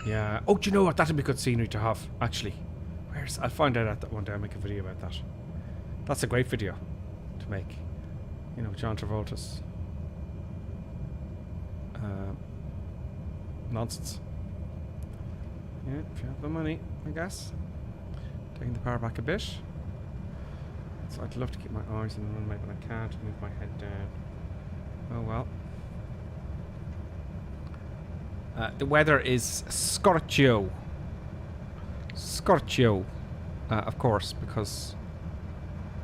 B: Yeah. Oh, do you know what? That'd be good scenery to have, actually. I'll find out that one day. I'll make a video about that. That's a great video to make. You know, John Travolta's nonsense. Yeah, if you have the money, I guess. Taking the power back a bit. So I'd love to keep my eyes on the runway, but I can't move my head down. Oh well. The weather is scorcho. Scorcho. Of course, because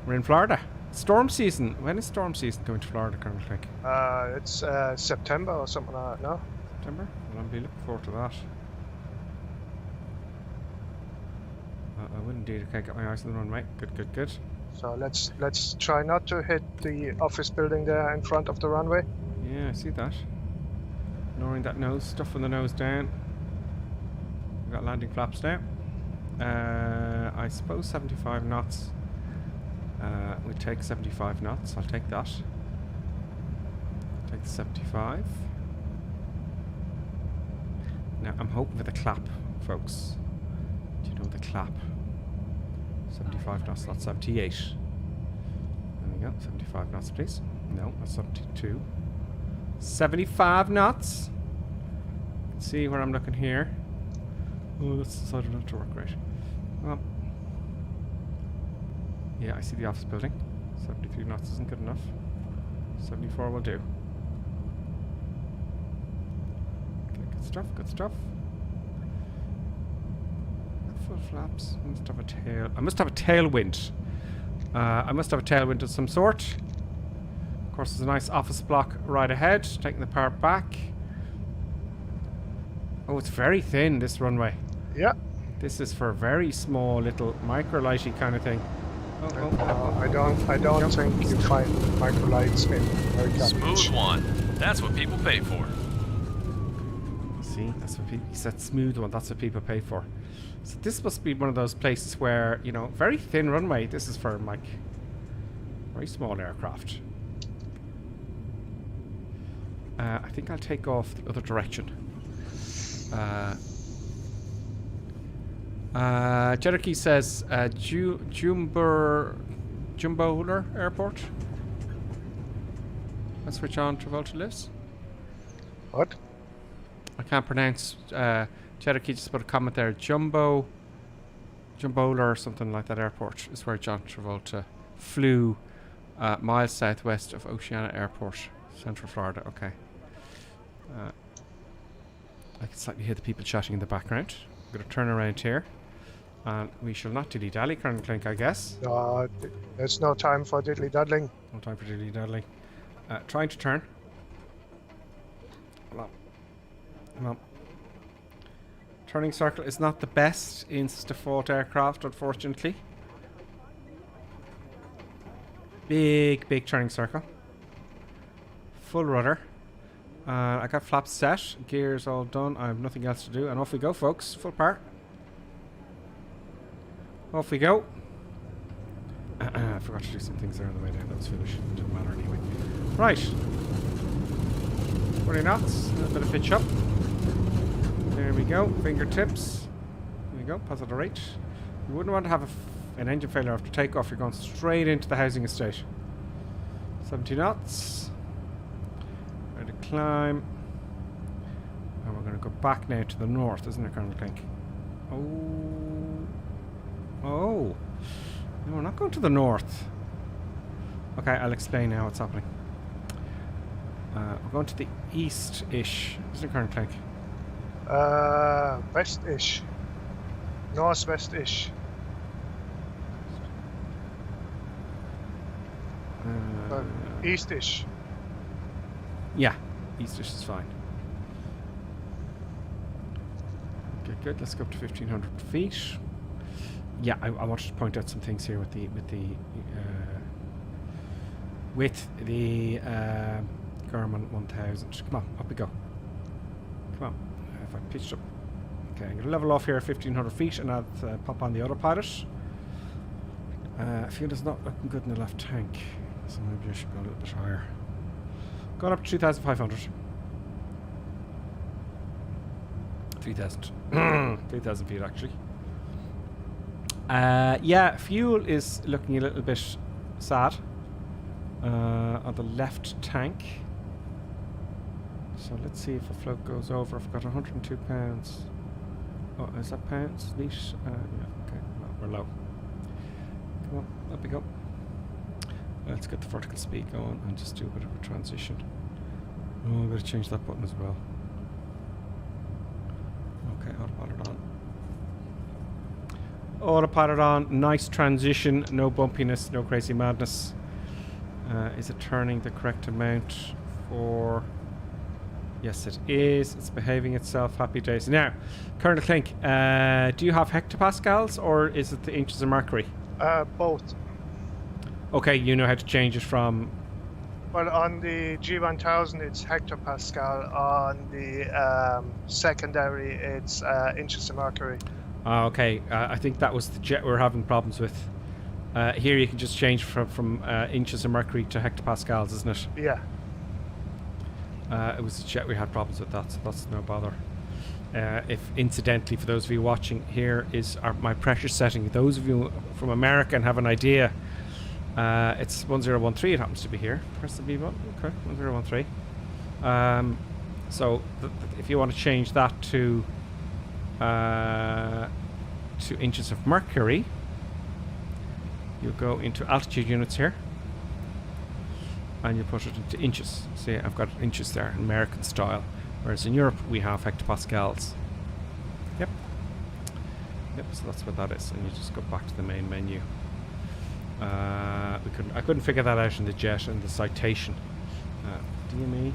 B: we're in Florida. Storm season. When is storm season going to Florida, Colonel Klink?
K: It's September or something like that, no?
B: September? Well, I'll be looking forward to that. I would indeed. Okay, get my eyes on the runway. Good.
K: So let's try not to hit the office building there in front of the runway.
B: Yeah, I see that. Ignoring that nose, stuffing the nose down. We've got landing flaps now. I suppose 75 knots. We'll take 75 knots. I'll take that. Take the 75. Now I'm hoping for the clap, folks. Do you know the clap? 75 knots, not 78. There we go. 75 knots, please. No, that's 72. 75 knots. See where I'm looking here. Oh, that's decided not to work right. Well, yeah, I see the office building. 73 knots isn't good enough. 74 will do. Okay, good stuff. Full flaps. I must have a tail. I must have a tailwind. I must have a tailwind of some sort. Of course, there's a nice office block right ahead. Taking the power back. Oh, it's very thin, this runway.
K: Yeah.
B: This is for a very small little micro-lighty kind of thing.
K: I don't think you find microlights in America.
L: Smooth one. That's what people pay for.
B: See, that's what people. He said smooth one. That's what people pay for. So this must be one of those places where, you know, very thin runway. This is for like very small aircraft. I think I'll take off the other direction.
D: Cherokee says Jumboler Airport. That's where John Travolta lives.
K: What?
D: I can't pronounce. Cherokee just put a comment there. Jumboler or something like that airport is where John Travolta flew miles southwest of Oceana Airport, Central Florida. Okay. I can slightly hear the people chatting in the background. I'm going to turn around here. And we shall not dilly-dally, Colonel Klink, I guess.
K: No, there's no time for diddly-daddling.
D: No time for dilly-daddling. Trying to turn. Come on. Come on. Turning circle is not the best in default aircraft, unfortunately. Big turning circle. Full rudder. I got flaps set. Gears all done. I have nothing else to do. And off we go, folks. Full part. Off we go. I forgot to do some things there on the way down. That was foolish. It didn't matter anyway. Right. 40 knots. A little bit of pitch up. There we go. Fingertips. There we go. Positive rate. You wouldn't want to have an engine failure after takeoff. You're going straight into the housing estate. 70 knots. Ready to climb. And we're going to go back now to the north, isn't it, Colonel Klink? Oh. No, we're not going to the north. Okay, I'll explain now what's happening. We're going to the east-ish, isn't it, Colonel Klink?
K: West-ish. Northwest-ish. East-ish.
D: Yeah, east-ish is fine. Okay, good. Let's go up to 1,500 feet. Yeah, I wanted to point out some things here with the Garmin 1000. Come on, up we go. Come on. If I pitched up. Okay, I'm going to level off here at 1,500 feet and I'll pop on the autopilot. Fuel is not looking good in the left tank, so maybe I should go a little bit higher. Going up to 2,500. 3,000. 3,000 feet actually. Yeah, fuel is looking a little bit sad on the left tank. So let's see if the float goes over. I've got 102 pounds. Oh, is that pounds? Litre? Yeah, okay. Well, we're low. Come on, up we go. Let's get the vertical speed going and just do a bit of a transition. Oh, I'm going to change that button as well. Okay, autopilot on. Autopilot on. Nice transition. No bumpiness. No crazy madness. Is it turning the correct amount for... Yes, it is. It's behaving itself. Happy days. Now, Colonel Klink, do you have hectopascals or is it the inches of mercury?
K: Both.
D: Okay, you know how to change it from...
K: Well, on the G1000 it's hectopascal. On the secondary it's inches of mercury.
D: Okay, I think that was the jet we were having problems with. Here you can just change from inches of mercury to hectopascals, isn't it?
K: Yeah.
D: It was the jet we had problems with that, so that's no bother. If incidentally, for those of you watching, here is my pressure setting. Those of you from America and have an idea, it's 1013. It happens to be here. Press the B button. Okay, 1013. So if you want to change that to inches of mercury, you go into altitude units here. And you put it into inches. See, I've got inches there, American style. Whereas in Europe, we have hectopascals. Yep. Yep, so that's what that is. And you just go back to the main menu. I couldn't figure that out in the jet and the citation. DME.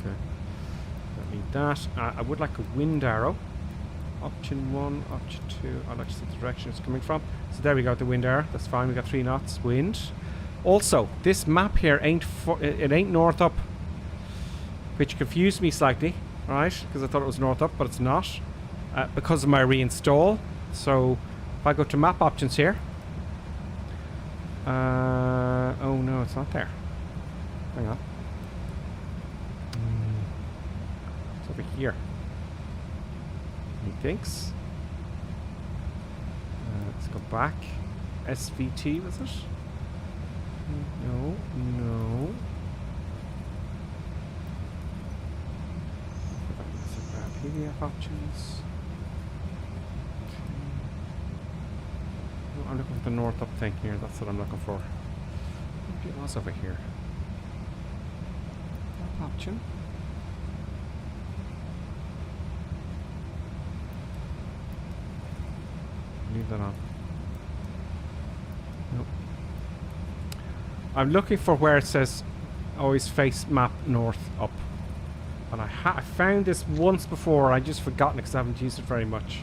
D: Okay. Don't need that. I would like a wind arrow. Option 1, option 2. I'd like to see the direction it's coming from. So there we go, the wind arrow. That's fine. We got 3 knots wind. Also, this map here ain't north up, which confused me slightly, right? Because I thought it was north up, but it's not, because of my reinstall. So, if I go to map options here, oh no, it's not there. Hang on, it's over here. He thinks. Let's go back. SVT, was it? No, no. PDF options. I'm looking for the north up thing here. That's what I'm looking for. Maybe it was over here. Map option. Leave that on. Nope. I'm looking for where it says always face map north up. And I found this once before. I just forgotten it because I haven't used it very much.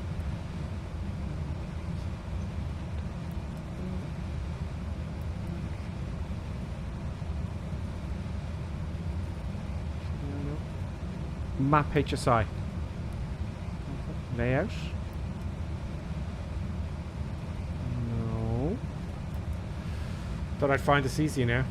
D: Map HSI. Layout. No. Thought I'd find this easy now.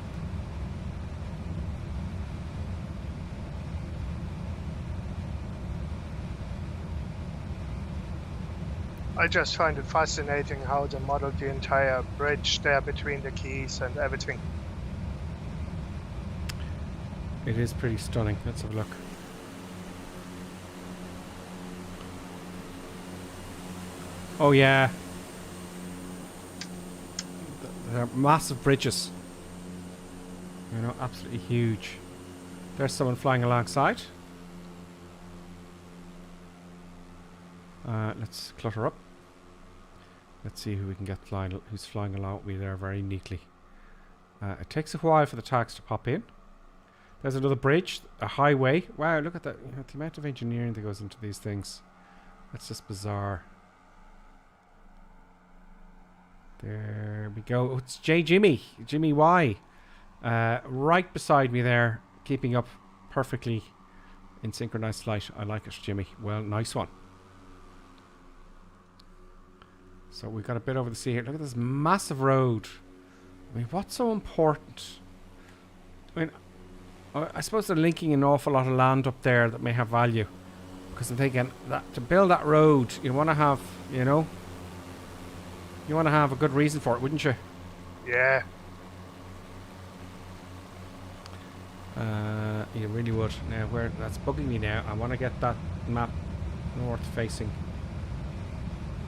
K: I just find it fascinating how they modeled the entire bridge there between the keys and everything.
D: It is pretty stunning. Let's have a look. Oh yeah. They're massive bridges. You know, absolutely huge. There's someone flying alongside. Let's clutter up. Let's see who we can get flying. Who's flying along with me there very neatly. It takes a while for the tags to pop in. There's another bridge, a highway. Wow, look at that! You know, the amount of engineering that goes into these things. That's just bizarre. There we go. Oh, it's Jimmy Y, right beside me there, keeping up perfectly in synchronized flight. I like it, Jimmy. Well, nice one. So we've got a bit over the sea here. Look at this massive road. I mean, what's so important? I mean, I suppose they're linking an awful lot of land up there that may have value. Because I'm thinking that to build that road, you want to have, you know, you want to have a good reason for it, wouldn't you?
K: Yeah.
D: You really would. Now, where that's bugging me now. I want to get that map north facing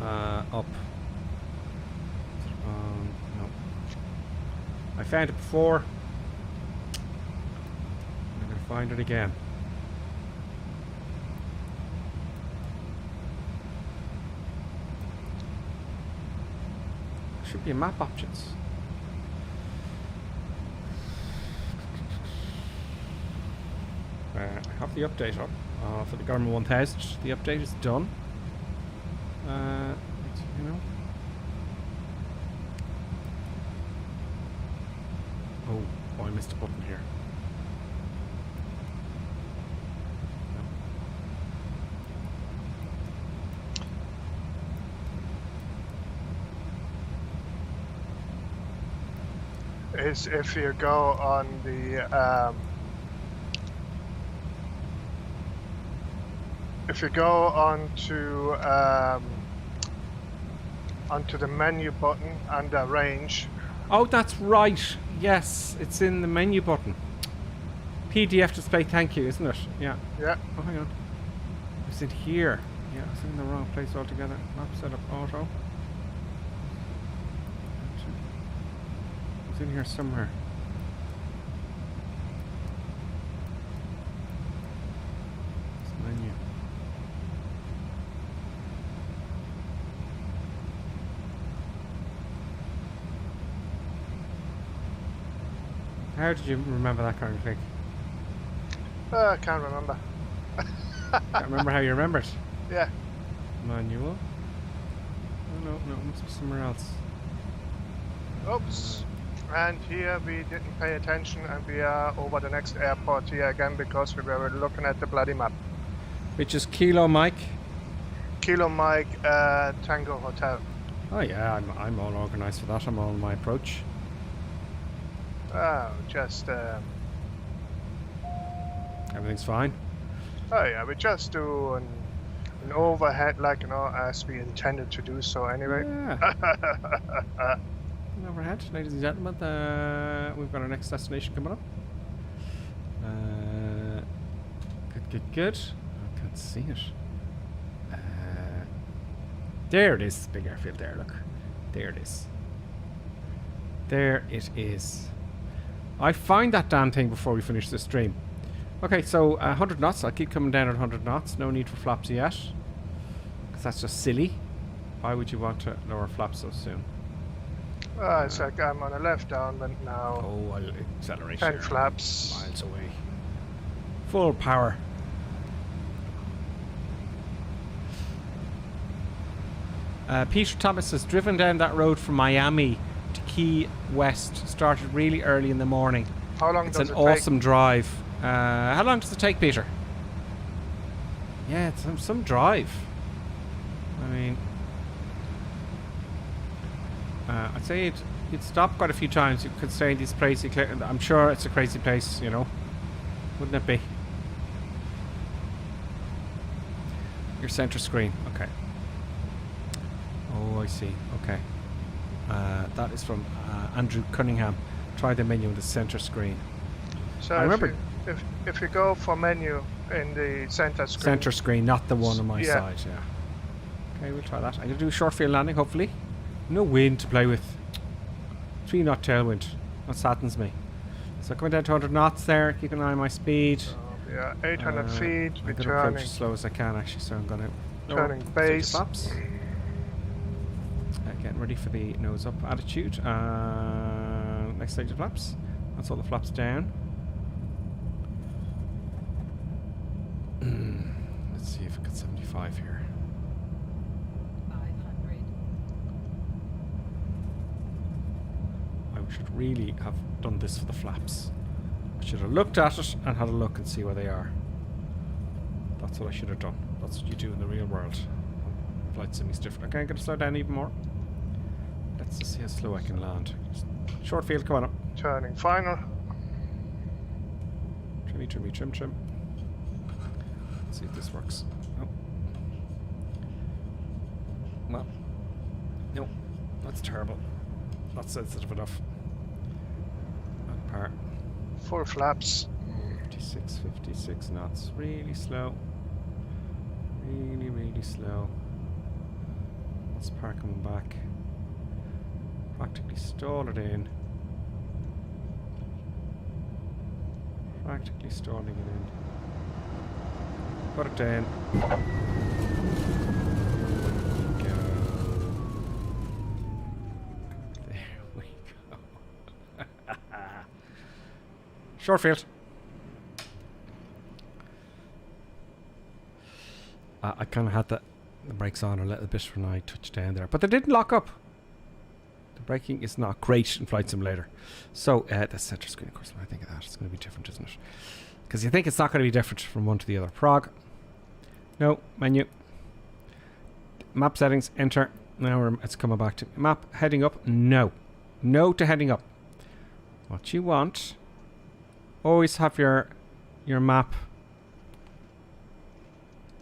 D: up. No. I found it before. I'm going to find it again. Should be in map options. I have the update up for the Garmin 1000. The update is done. You know. Oh, I missed a button here.
K: Is if you go on the if you go onto the menu button under range.
D: Oh, that's right. Yes, it's in the menu button. PDF display, thank you, isn't it? Yeah.
K: Yeah.
D: Oh, hang on. It's in here. Yeah, it's in the wrong place altogether. Map setup auto. It's in here somewhere. It's menu. How did you remember that kind of thing?
K: I can't remember.
D: Can't remember how you remember it?
K: Yeah.
D: Manual. Oh, no, it must be somewhere else.
K: Oops. And here we didn't pay attention and we are over the next airport here again because we were looking at the bloody map.
D: Which is Kilo Mike?
K: Kilo Mike Tango Hotel.
D: Oh yeah, I'm all organised for that. I'm on my approach.
K: Oh, just
D: everything's fine.
K: Oh yeah, we're just doing an overhead, like, you know, as we intended to do so anyway.
D: Yeah. Overhead, ladies and gentlemen, we've got our next destination coming up. Good. I can't see it. There it is, big airfield there, look. There it is. There it is. I find that damn thing before we finish this stream. Okay, so 100 knots. I'll keep coming down at 100 knots. No need for flaps yet. Because that's just silly. Why would you want to lower flaps so soon?
K: It's like I'm on a left downwind now.
D: Oh, I'll accelerate
K: 10
D: here.
K: flaps.
D: Miles away. Full power. Peter Thomas has driven down that road from Miami to Key West. Started really early in the morning.
K: How long
D: it's
K: does
D: an
K: it take?
D: awesome drive. How long does it take, Peter? Yeah, it's some drive. I mean, I'd say you'd stop quite a few times. You could stay in these crazy. I'm sure it's a crazy place, you know. Wouldn't it be? Your center screen, okay. Oh, I see. Okay. That is from Andrew Cunningham. Try the menu on the center screen.
K: So
D: I remember
K: if you go for menu in the center screen.
D: Center screen, not the one on my side. Yeah. Okay, we'll try that. I'm gonna do a short field landing, hopefully. No wind to play with. 3 knot tailwind. That saddens me. So coming down to 100 knots there. Keep an eye on my speed.
K: Yeah, 800 feet.
D: I'm
K: We're
D: gonna
K: turning.
D: approach as slow as I can actually. So I'm gonna
K: Turning base.
D: Flaps. Getting ready for the nose up attitude. Next stage of flaps. That's all the flaps down. Let's see if I got 75 here.
M: 500.
D: I should really have done this for the flaps. I should have looked at it and had a look and see where they are. That's what I should have done. That's what you do in the real world. Flight sim's different. Okay, I'm going to slow down even more. Let's just see how slow I can land. Short field, come on up.
K: Turning final.
D: Trim. Let's see if this works. Oh. Well. No. That's terrible. Not sensitive enough. Not par.
K: 4 flaps.
D: 56 knots. Really slow. Really slow. Let's park coming back. Practically stall it in. Practically stalling it in. Put it down. Go. There we go. Short field. I kind of had the brakes on a little bit when I touched down there, but they didn't lock up. The braking is not great in Flight Simulator. So the center screen, of course, when I think of that, it's going to be different, isn't it? Because you think it's not going to be different from one to the other. Prog. No. Menu. Map settings. Enter. Now it's coming back to map. Heading up. No. No to heading up. What you want. Always have your map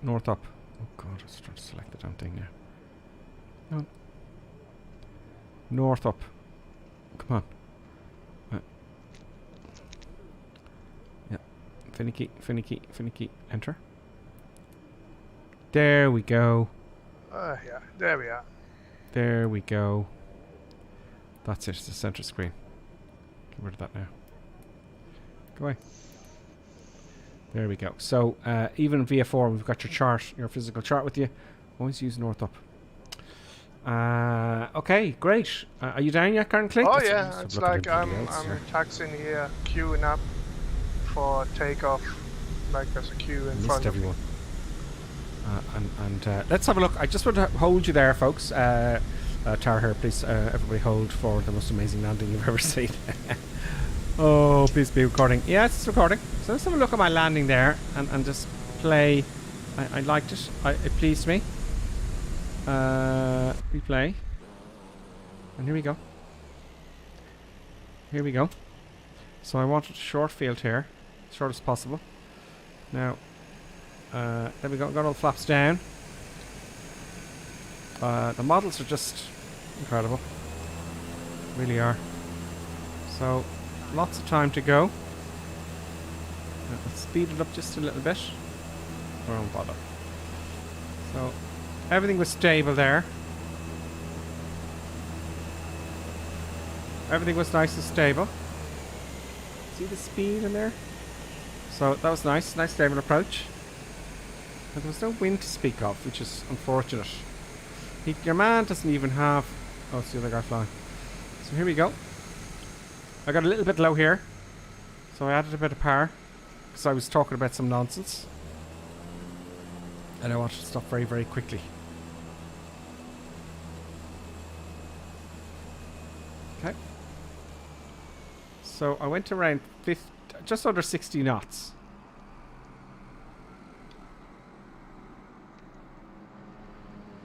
D: north up. Oh god, I was trying to select the damn thing now. No. North up. Come on. Yeah. Finicky. Enter. There we go.
K: Yeah, there we are.
D: There we go. That's it, it's the center screen. Get rid of that now. Go away. There we go. So, even VF4, we've got your chart, your physical chart with you. Always use north up. Okay, great. Are you down yet, Karen Klink?
K: Oh yeah, it's like I'm taxiing here, queuing up for takeoff. Like there's a queue in front of me.
D: Let's have a look. I just want to hold you there, folks. Tara, please, everybody hold for the most amazing landing you've ever seen. Oh, please be recording. Yeah, it's recording. So let's have a look at my landing there and just play. I liked it. It pleased me. Replay. And here we go. Here we go. So I wanted a short field here. As short as possible. Now, there we go. Got all the flaps down. The models are just incredible. Really are. So, lots of time to go. Let's speed it up just a little bit. Or won't bother. So, everything was stable there. Everything was nice and stable. See the speed in there? So that was nice. Nice stable approach. But there was no wind to speak of, which is unfortunate. Your man doesn't even have... Oh, it's the other guy flying. So here we go. I got a little bit low here. So I added a bit of power. Because I was talking about some nonsense. And I wanted to stop very, very quickly. Okay. So I went to around just under 60 knots.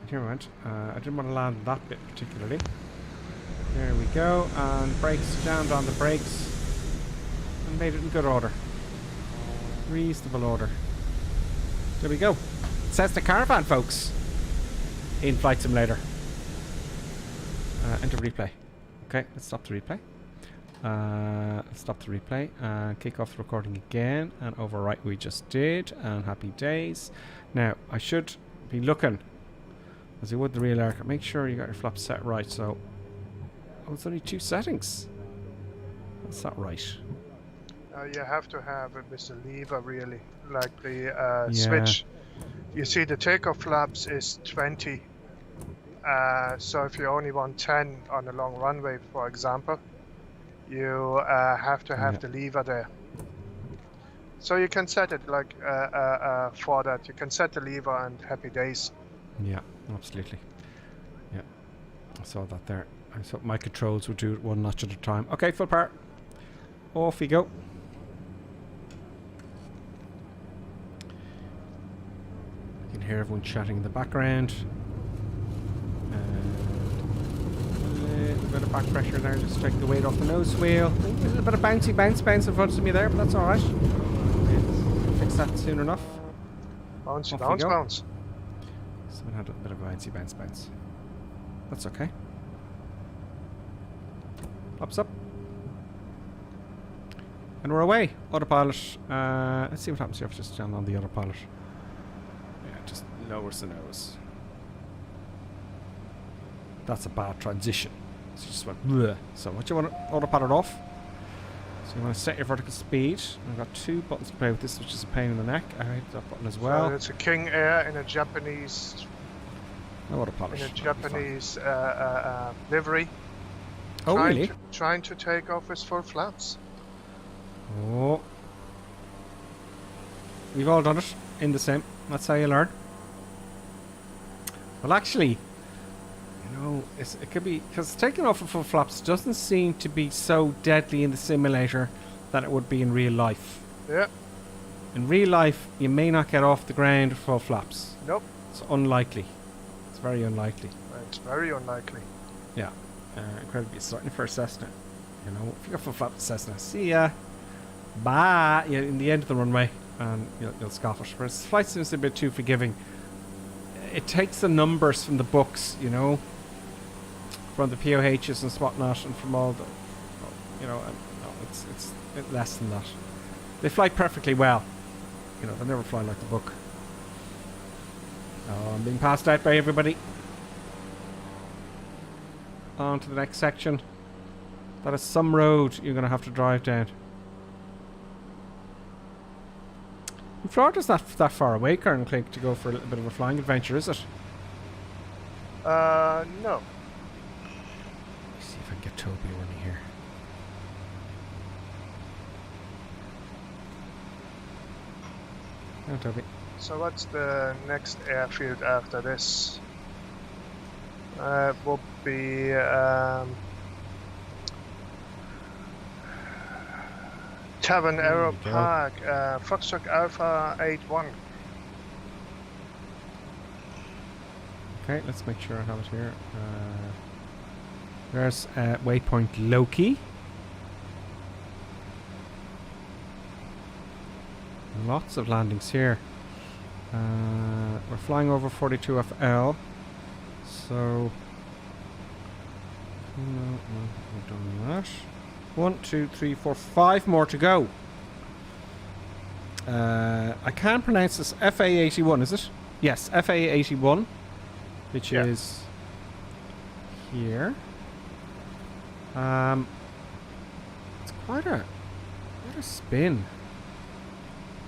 D: And here we went. I didn't want to land that bit particularly. There we go. And brakes, jammed on the brakes. And made it in good order. Reasonable order. There we go. It says the caravan, folks. In Flight Simulator. Enter replay. Okay, let's stop the replay. Stop the replay and kick off the recording again and overwrite we just did, and happy days. Now I should be looking as you would the real aircraft. Make sure you got your flaps set right. So it's only 2 settings. That's not right.
K: You have to have it with the lever really, like the switch. You see the takeoff flaps is 20. So if you only want 10 on a long runway, for example, you have to have the lever there. So you can set it like for that. You can set the lever and happy days.
D: Yeah, absolutely. Yeah, I saw that there. I thought my controls would do it 1 notch at a time. Okay, full power. Off we go. You can hear everyone chatting in the background. Bit of back pressure there, just take the weight off the nose wheel. A little bit of bounce in front of me there, but that's alright. Fix that soon enough.
K: Bounce.
D: Someone had a bit of a bounce. That's okay. Pops up. And we're away. Autopilot. Let's see what happens here if I just stand on the autopilot. Yeah, just lowers the nose. That's a bad transition. So you just went bleh. So what you want to autopilot off. So you want to set your vertical speed. I've got 2 buttons to play with this, which is a pain in the neck. I hate that button as well.
K: So it's a King Air in a Japanese.
D: No autopilot.
K: In a Japanese livery.
D: Oh really?
K: Trying to take off with full flaps.
D: Oh. We've all done it in the same. That's how you learn. Well, actually. No, it could be because taking off of full flaps doesn't seem to be so deadly in the simulator that it would be in real life.
K: Yeah.
D: In real life, you may not get off the ground with full flaps.
K: Nope.
D: It's unlikely. It's very unlikely.
K: It's very unlikely.
D: Yeah. Incredibly starting for a Cessna. You know, if you got full flaps Cessna, see ya. Bye. Yeah, in the end of the runway, and you'll scoff it. Whereas flight sim is a bit too forgiving. It takes the numbers from the books, you know. From the POHs and whatnot, and from all the, you know, no, it's less than that. They fly perfectly well, you know. They never fly like the book. Oh, I'm being passed out by everybody. On to the next section. That is some road you're going to have to drive down. Florida's not that far away, Colonel Klink, to go for a little bit of a flying adventure, is it?
K: No.
D: Let's see if I can get Toby running here. Oh, Toby.
K: So what's the next airfield after this? Will be Travernaero Park, Foxtrot Alpha 81.
D: Okay, let's make sure I have it here. There's waypoint Loki. Lots of landings here. We're flying over 42 FL. So, no, we've done that. 1, 2, 3, 4, 5 more to go. I can't pronounce this. FA81, is it? Yes, FA81, which is here. It's quite a spin.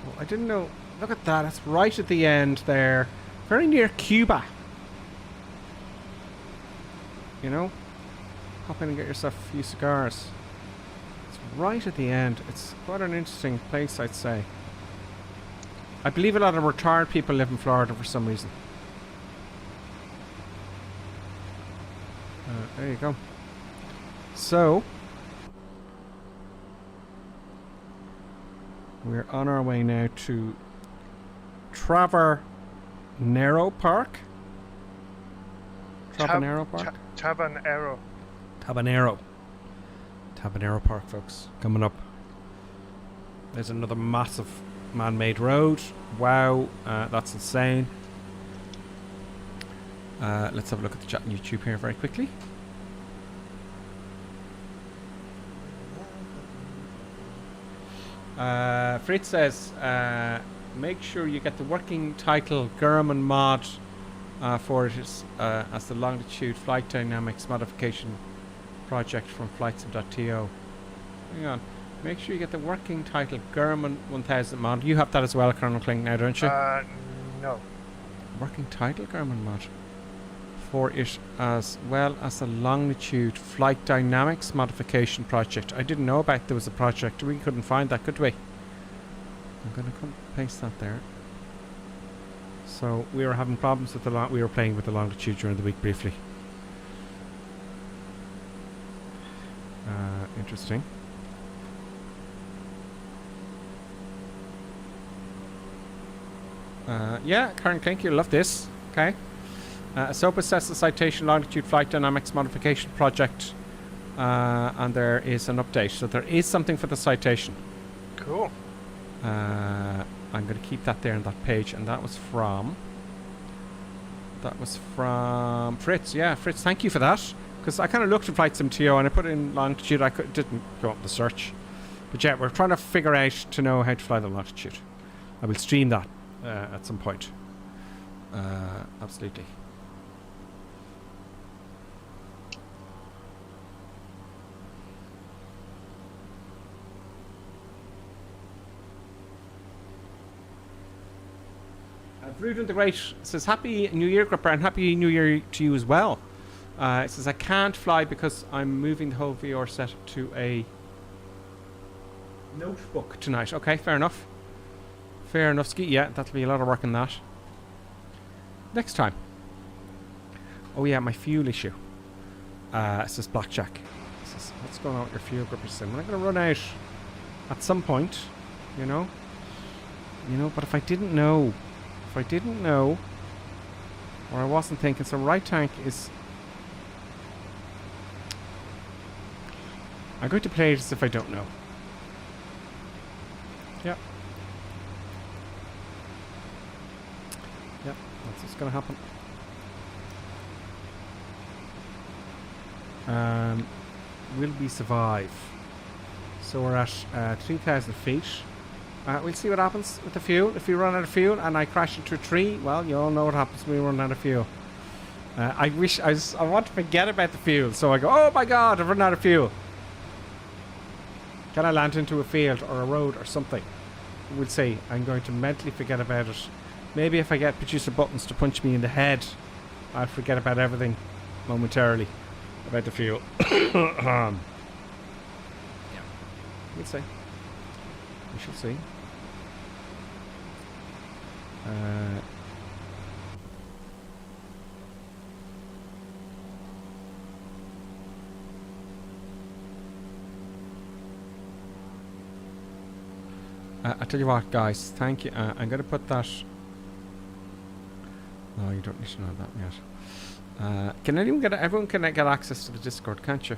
D: Oh, I didn't know. Look at that. It's right at the end there. Very near Cuba. You know? Hop in and get yourself a few cigars. It's right at the end. It's quite an interesting place, I'd say. I believe a lot of retired people live in Florida for some reason. There you go. So, we're on our way now to Travernaero Park. Travernaero Park?
K: Travernaero.
D: Travernaero Park, folks. Coming up. There's another massive man-made road. Wow, that's insane. Let's have a look at the chat on YouTube here very quickly. Fritz says, make sure you get the working title German mod for it as the longitude flight dynamics modification project from flightsim.to. Hang on. Make sure you get the working title German 1000 mod. You have that as well, Colonel Klink, now, don't you?
K: No.
D: Working title German mod for it as well as the longitude flight dynamics modification project. I didn't know about there was a project. We couldn't find that, could we? I'm going to come paste that there. So we were having problems with we were playing with the longitude during the week briefly. Interesting. Yeah, Karen Klink, you'll love this. Okay. SOPA says the citation longitude flight dynamics modification project, and there is an update. So there is something for the citation.
K: Cool.
D: I'm going to keep that there on that page, and that was from Fritz. Yeah, Fritz, thank you for that. Because I kind of looked at flightsim.to and I put in longitude. I didn't go up the search, but yeah, we're trying to figure out to know how to fly the longitude. I will stream that at some point. Absolutely. Rudin the Great says, Happy New Year, Gripper, and Happy New Year to you as well. It says, I can't fly because I'm moving the whole VR set to a notebook tonight. Okay, fair enough. Fair enough, Ski. Yeah, that'll be a lot of work in that. Next time. Oh yeah, my fuel issue. It says Blackjack. It says, what's going on with your fuel, Gripper? I'm going to run out at some point, you know. But if I didn't know, or I wasn't thinking, so right tank is... I'm going to play it as if I don't know. Yep. Yep, that's what's going to happen. Will we survive? So we're at 3,000 feet. We'll see what happens with the fuel. If we run out of fuel and I crash into a tree, well, you all know what happens when we run out of fuel. I want to forget about the fuel, so I go, oh my god, I've run out of fuel. Can I land into a field or a road or something? We'll see. I'm going to mentally forget about it. Maybe if I get producer buttons to punch me in the head, I'll forget about everything momentarily about the fuel. Yeah. We'll see. We shall see. I tell you what, guys, thank you. I'm going to put that... No, you don't need to know that yet. Can anyone get... Everyone can get access to the Discord, can't you?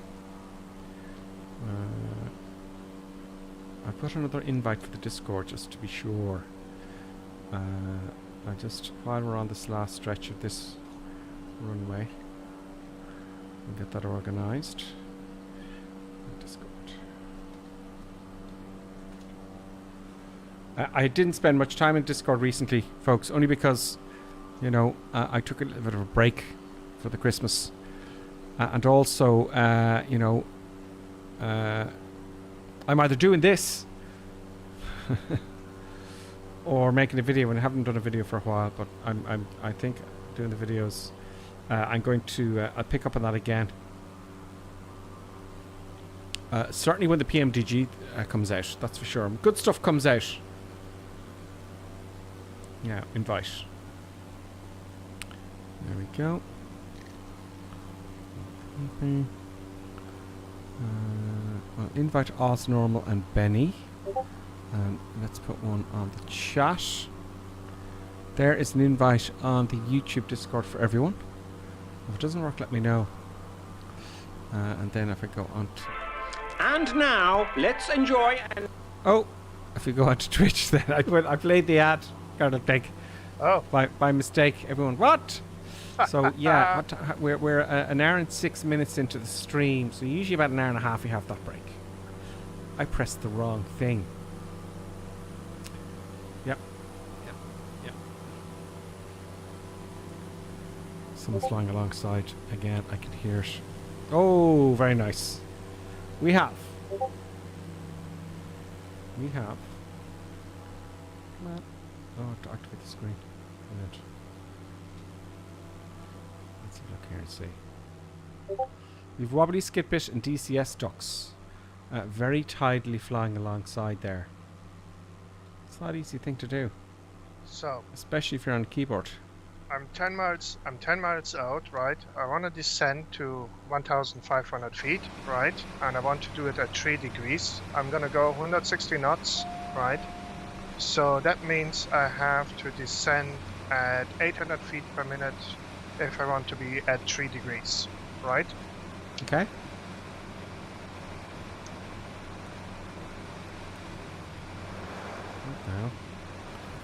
D: I put another invite for the Discord just to be sure. I just... While we're on this last stretch of this runway... We'll get that organised. Discord. I didn't spend much time in Discord recently, folks, only because, you know, I took a little bit of a break for the Christmas. And also, you know, I'm either doing this or making a video, and I haven't done a video for a while, but I think doing the videos, I'm going to I'll pick up on that again. Certainly when the PMDG comes out, that's for sure. Good stuff comes out. Yeah, invite. There we go. Well, invite Oz, Normal and Benny. And let's put one on the chat. There is an invite on the YouTube Discord for everyone. If it doesn't work, let me know. And then if I go on to...
H: And now, let's enjoy and...
D: Oh, if we go on to Twitch then. I played the ad. Got it big.
K: Oh.
D: By mistake. Everyone, what? So yeah, we're an hour and 6 minutes into the stream. So usually about an hour and a half we have that break. I pressed the wrong thing. Yep. Someone's flying alongside again. I can hear it. Oh, very nice. We have. Come on. Oh, to activate the screen. Brilliant. Let's have a look here and see. We've wobbly skitbit and DCS ducks. Very tidily flying alongside there. It's not an easy thing to do.
K: So,
D: especially if you're on the keyboard.
K: I'm 10 miles out, right? I want to descend to 1,500 feet, right? And I want to do it at 3 degrees. I'm gonna go 160 knots, right? So that means I have to descend at 800 feet per minute if I want to be at 3 degrees, right?
D: Okay. What the hell?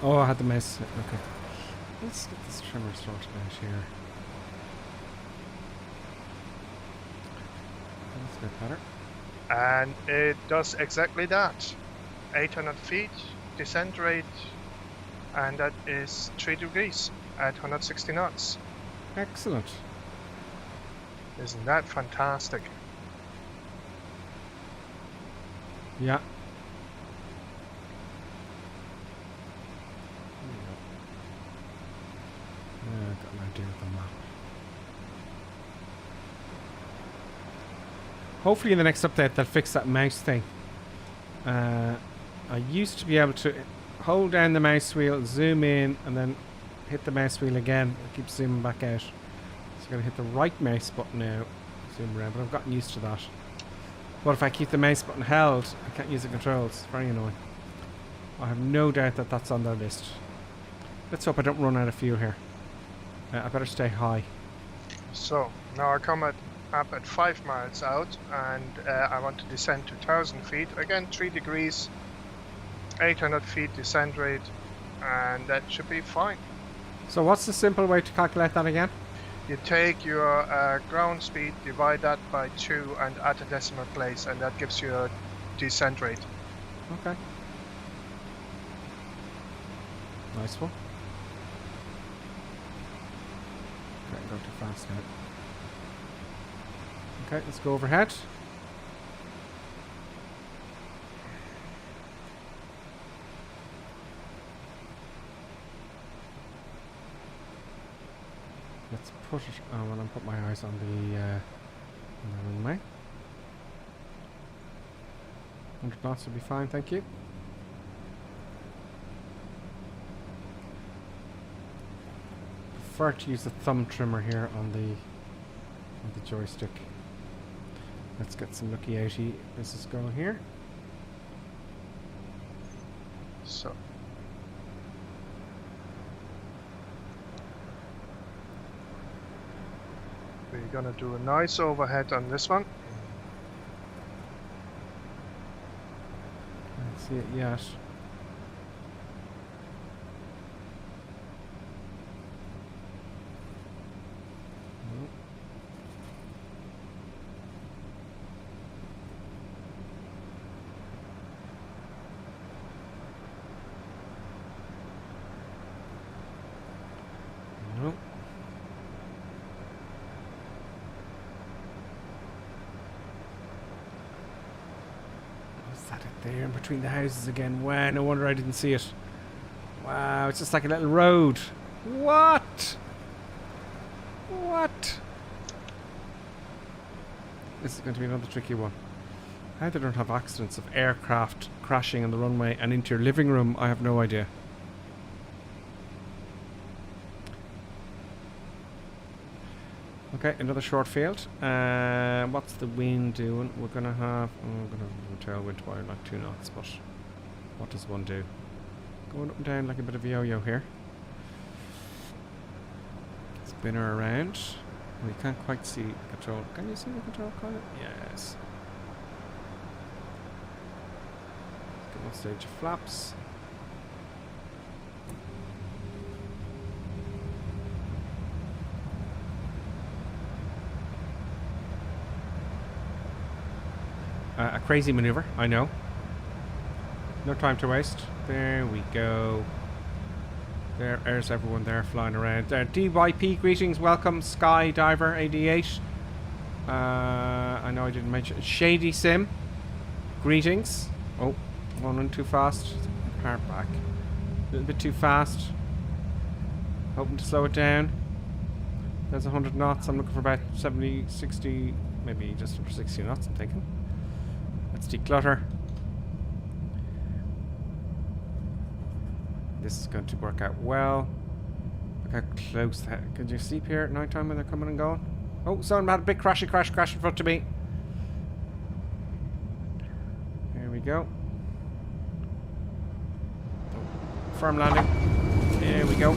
D: Oh, I had the mouse. Okay. Let's get this trimmer sorted out here. That's a bit better.
K: And it does exactly that. 800 feet, descent rate, and that is 3 degrees at 160 knots.
D: Excellent.
K: Isn't that fantastic?
D: Yeah. I've got an idea of the map. Hopefully in the next update they'll fix that mouse thing. I used to be able to hold down the mouse wheel, zoom in, and then hit the mouse wheel again. I keep zooming back out. So I'm going to hit the right mouse button now, zoom around, but I've gotten used to that. But if I keep the mouse button held, I can't use the controls. It's very annoying. I have no doubt that that's on their list. Let's hope I don't run out of fuel here. I better stay high.
K: So now I come up at 5 miles out, and I want to descend to 1,000 feet. Again, 3 degrees, 800 feet descent rate, and that should be fine.
D: So what's the simple way to calculate that again?
K: You take your ground speed, divide that by 2, and add a decimal place, and that gives you a descent rate.
D: Okay. Nice one. Okay, go too fast now. Okay, let's go overhead. Let's put it. Oh, well, I'm put my eyes on the runway. 100 knots will be fine, thank you. Prefer to use the thumb trimmer here on the joystick. Let's get some looky outy business going here.
K: So we're gonna do a nice overhead on this one.
D: Can't see it yet. They're in between the houses again. Wow, no wonder I didn't see it. Wow, it's just like a little road. What? What? This is going to be another tricky one. How they don't have accidents of aircraft crashing on the runway and into your living room, I have no idea. Okay, another short field. What's the wind doing? We're gonna have a tailwind to like 2 knots, but what does one do? Going up and down like a bit of a yo-yo here. Spin her around. We can't quite see the control. Can you see the control column? Yes. Get one stage of flaps. A crazy maneuver, I know. No time to waste. There we go. There's everyone there flying around. DYP, greetings, welcome. Skydiver 88. I know I didn't mention. Shady Sim, greetings. Oh, going too fast. Part back. A little bit too fast. Hoping to slow it down. There's 100 knots. I'm looking for about 70, 60, maybe just for 60 knots, I'm thinking. Let's declutter. This is going to work out well. Look how close that. Can you sleep here at night time when they're coming and going? Oh, someone had a big crash in front of me. Here we go. Oh, firm landing. Here we go.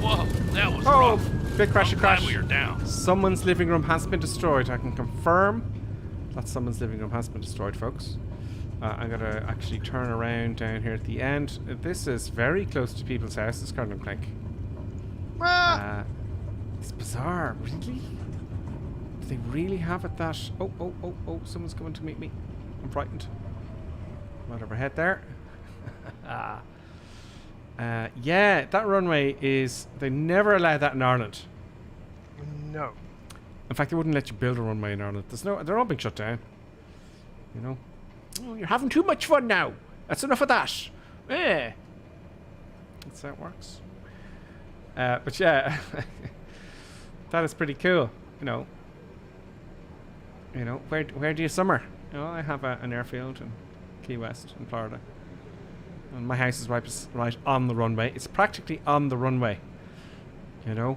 L: Whoa, that was
D: oh,
L: rough.
D: Big crash.
L: We are down.
D: Someone's living room has been destroyed. I can confirm that someone's living room has been destroyed, folks. I'm going to actually turn around down here at the end. This is very close to people's houses, Colonel Klink. It's bizarre. Really? Do they really have it that... Oh, someone's coming to meet me. I'm frightened. Right overhead there. Yeah, that runway is... They never allow that in Ireland.
K: No.
D: In fact, they wouldn't let you build a runway in Ireland. They're all being shut down. You know? Oh, you're having too much fun now. That's enough of that. Eh. That's how it works. But yeah, that is pretty cool. You know, where do you summer? You know, I have an airfield in Key West in Florida, and my house is right on the runway. It's practically on the runway. You know,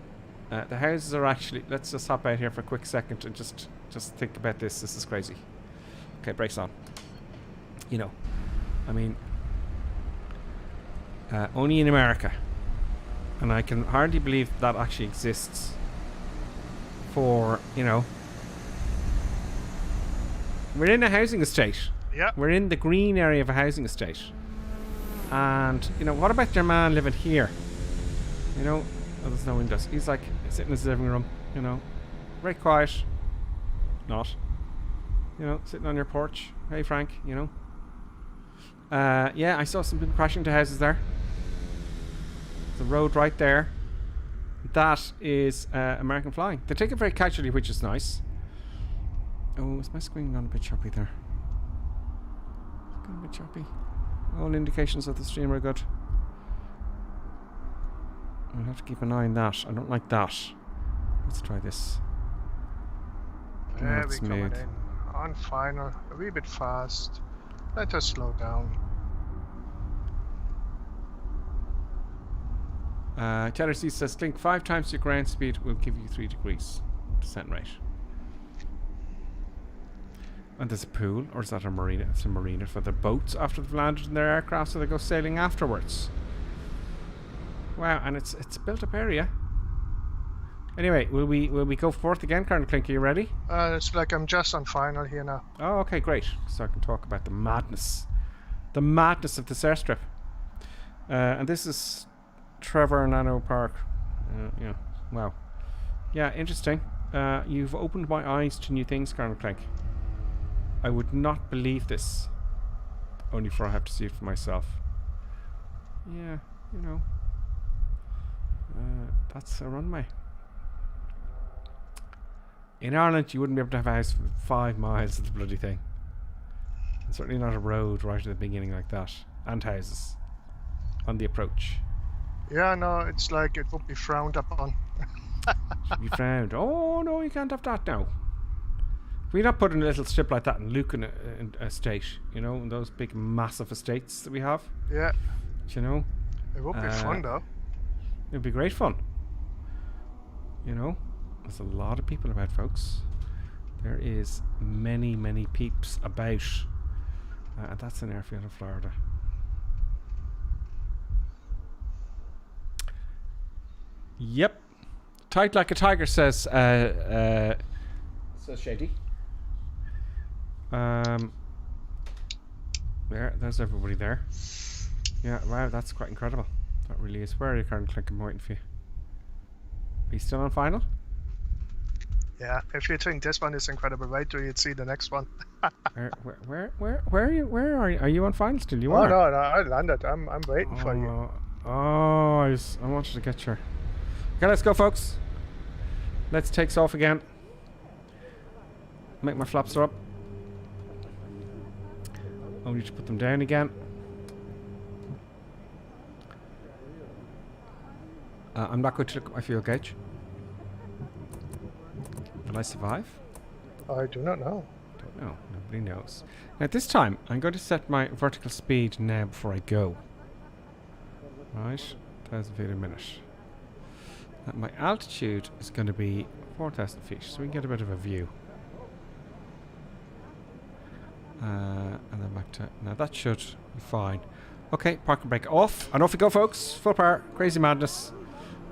D: the houses are actually. Let's just hop out here for a quick second and just think about this. This is crazy. Okay, brakes on. You know, I mean, only in America, and I can hardly believe that actually exists for, you know, we're in a housing estate.
K: Yeah.
D: We're in the green area of a housing estate. And, you know, what about your man living here? You know, oh, there's no windows. He's like sitting in his living room, you know, very quiet. Not. You know, sitting on your porch. Hey, Frank, you know. Yeah, I saw some people crashing into houses there. The road right there. That is American flying. They take it very casually, which is nice. Oh, is my screen gone a bit choppy there? It's gone a bit choppy. All indications of the stream are good. I'll have to keep an eye on that. I don't like that. Let's try this.
K: There we coming in. On final. A wee bit fast. Let us slow down.
D: Cheddar C says, Klink, 5 times your ground speed will give you 3 degrees descent rate. And there's a pool, or is that a marina? It's a marina for the boats after they've landed in their aircraft, so they go sailing afterwards. Wow, and it's a built-up area. Anyway, will we go forth again, Colonel Klink? Are you ready?
K: It's like I'm just on final here now.
D: Oh, okay, great. So I can talk about the madness of this airstrip. And this is Travernaero Park. Yeah, wow. Yeah, interesting. You've opened my eyes to new things, Colonel Klink. I would not believe this, only for I have to see it for myself. Yeah, you know, that's a runway. In Ireland, you wouldn't be able to have a house for 5 miles of the bloody thing. And certainly not a road right at the beginning like that. And houses. On the approach.
K: Yeah, no, it's like it would be frowned upon.
D: Should be frowned. Oh, no, you can't have that now. We're not putting a little strip like that in Lucan estate, you know, in those big massive estates that we have.
K: Yeah.
D: You know?
K: It would be fun though.
D: It would be great fun. You know? There's a lot of people about, folks. There is many, many peeps about. And that's an airfield in Florida. Yep. Tight like a tiger, says Shady. There's everybody there. Yeah, wow, that's quite incredible. That really is. Where are you, Karen Klink? I'm waiting for you. Are you still on final?
K: Yeah, if you think this one is incredible, wait till you see the next one.
D: where are you? Where are you? Are you on final still? You are?
K: No, I landed. I'm waiting for you.
D: Oh, I wanted to get your. Okay, let's go, folks. Let's take off again. Make my flaps up. I need to put them down again. I'm not going to look at my fuel gauge. Will I survive?
K: I do not know.
D: Don't know. Nobody knows. Now this time, I'm going to set my vertical speed now before I go. Right, 1,000 feet a minute. My altitude is going to be 4,000 feet, so we can get a bit of a view. And then back to... Now that should be fine. Okay, park and brake off. And off we go, folks. Full power. Crazy madness.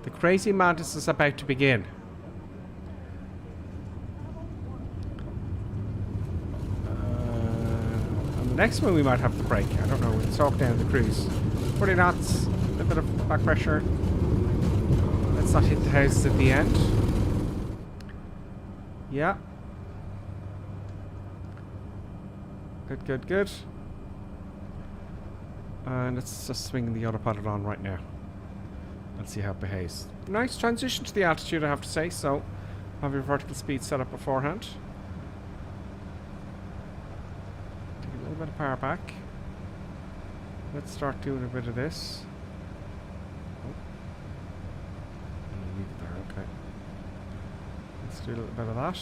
D: The crazy madness is about to begin. And the next one we might have to brake. I don't know. We'll talk down the cruise. 40 knots. A little bit of back pressure. Let's not hit the house at the end. Yeah. Good, good, good. And let's just swing the autopilot on right now. Let's see how it behaves. Nice transition to the altitude, I have to say. So, have your vertical speed set up beforehand. Take a little bit of power back. Let's start doing a bit of this. Oh. Leave it there, okay. Let's do a little bit of that.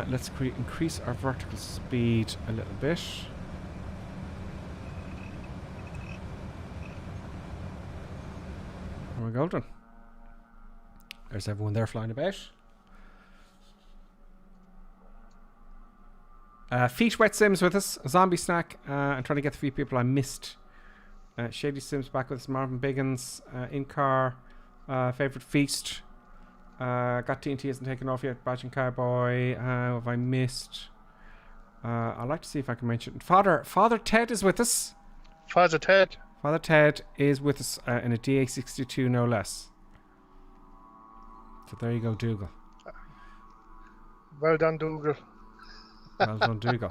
D: Let's increase our vertical speed a little bit. And we're golden. There's everyone there flying about. Feet Wet Sims with us. Zombie Snack. I'm trying to get the few people I missed. Shady Sims back with us. Marvin Biggins. In car. Favorite Feast. Got TNT hasn't taken off yet. Badge and Cowboy. Have I missed? I'd like to see if I can mention Father Ted is with us.
K: Father Ted.
D: Father Ted is with us in a DA62, no less. So there you go, Dougal.
K: Well done, Dougal.
D: Well done, Dougal.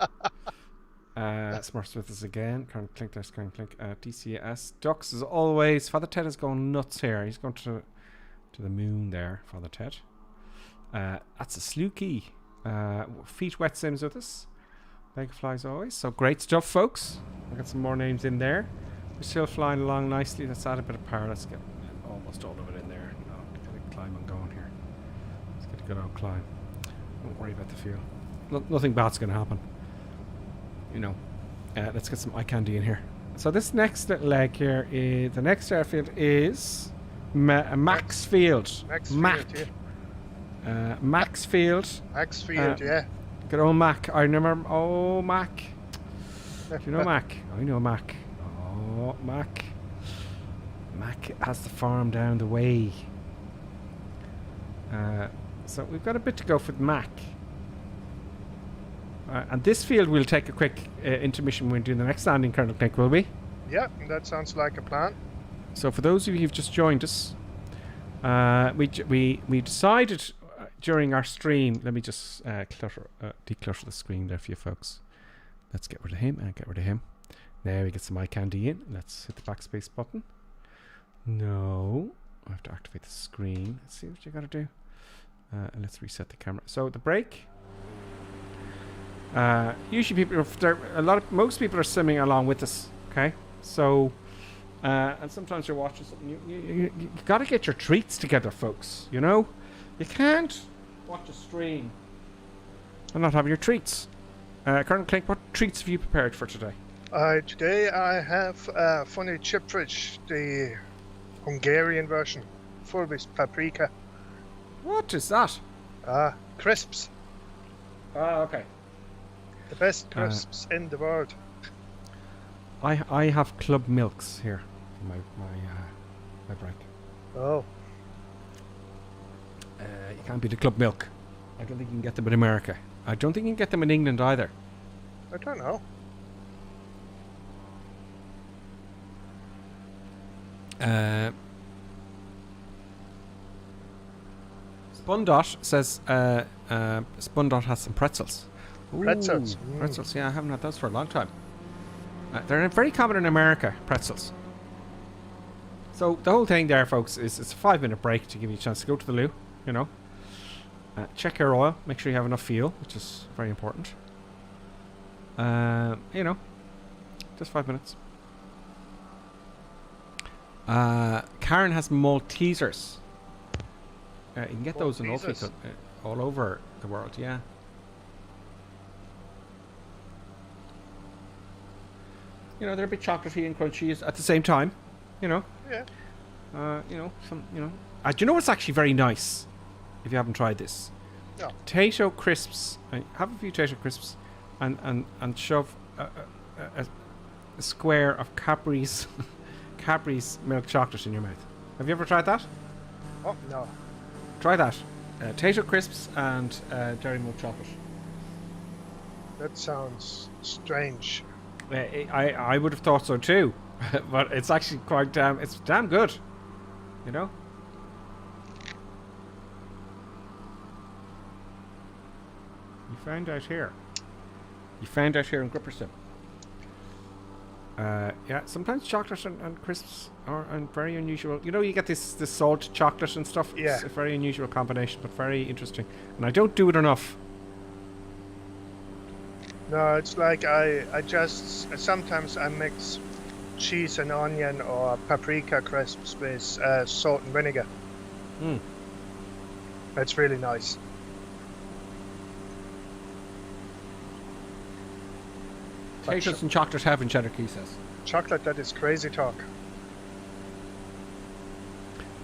D: Smurfs with us again. Klink, there's Klink. DCS. Ducks as always. Father Ted is going nuts here. He's going to the moon there, Father Ted. That's a Slooky. Feet Wet Sims with us. Big flies always. So great stuff, folks. I've got some more names in there. We're still flying along nicely. Let's add a bit of power. Let's get almost all of it in there. Get a climb on going here. Let's get a good old climb. Don't worry about the fuel. Nothing bad's going to happen. You know. Let's get some eye candy in here. So this next little leg here is... The next airfield is... Max Field. Max Field.
K: Max Field, yeah.
D: Good old Mac. I remember. Oh, Mac. Do you know Mac? I know Mac. Oh, Mac. Mac has the farm down the way. So we've got a bit to go for Mac. And this field we'll take a quick intermission when we're doing the next landing, Colonel Klink, will we?
K: Yeah, that sounds like a plan.
D: So for those of you who've just joined us, we decided during our stream. Let me just declutter the screen there for you folks. Let's get rid of him and get rid of him. Now we get some eye candy in. Let's hit the backspace button. No. I have to activate the screen. Let's see what you gotta do. Let's reset the camera. So the brake. Usually most people are swimming along with us. Okay, so and sometimes you're watching something. You gotta get your treats together, folks. You know, you can't watch a stream and not have your treats. Colonel Klink, what treats have you prepared for today?
K: Today I have funny chip fish, the Hungarian version, full with paprika.
D: What is that?
K: Crisps.
D: Okay.
K: The best crisps in the world.
D: I have club milks here for my break.
K: Oh.
D: You can't beat a club milk. I don't think you can get them in America. I don't think you can get them in England either.
K: I don't know.
D: Spundot says Spundot has some pretzels. Ooh,
K: pretzels.
D: Pretzels, yeah, I haven't had those for a long time. They're very common in America, pretzels. So the whole thing there, folks, is it's a 5-minute break to give you a chance to go to the loo, you know. Check your oil, make sure you have enough fuel, which is very important. You know, just 5 minutes. Karen has Maltesers. You can get those in all over the world, yeah. You know, they're a bit chocolatey and crunchy at the same time. You know.
K: Yeah.
D: You know, some. You know. Do you know what's actually very nice? If you haven't tried this,
K: no.
D: Potato crisps. Have a few potato crisps, and shove a square of Cadbury's milk chocolate in your mouth. Have you ever tried that?
K: Oh no.
D: Try that. Potato crisps and dairy milk chocolate.
K: That sounds strange.
D: I would have thought so too, but it's actually quite it's damn good, you know. You found out here in Gripperson. Yeah, sometimes chocolate and crisps are very unusual. You know, you get this salt chocolate and stuff.
K: Yeah.
D: It's a very unusual combination, but very interesting. And I don't do it enough.
K: No, it's like I just sometimes I mix cheese and onion or paprika crisps with salt and vinegar. It's really nice.
D: Potatoes and chocolate heaven, Cheddar Key says.
K: Chocolate, that is crazy talk.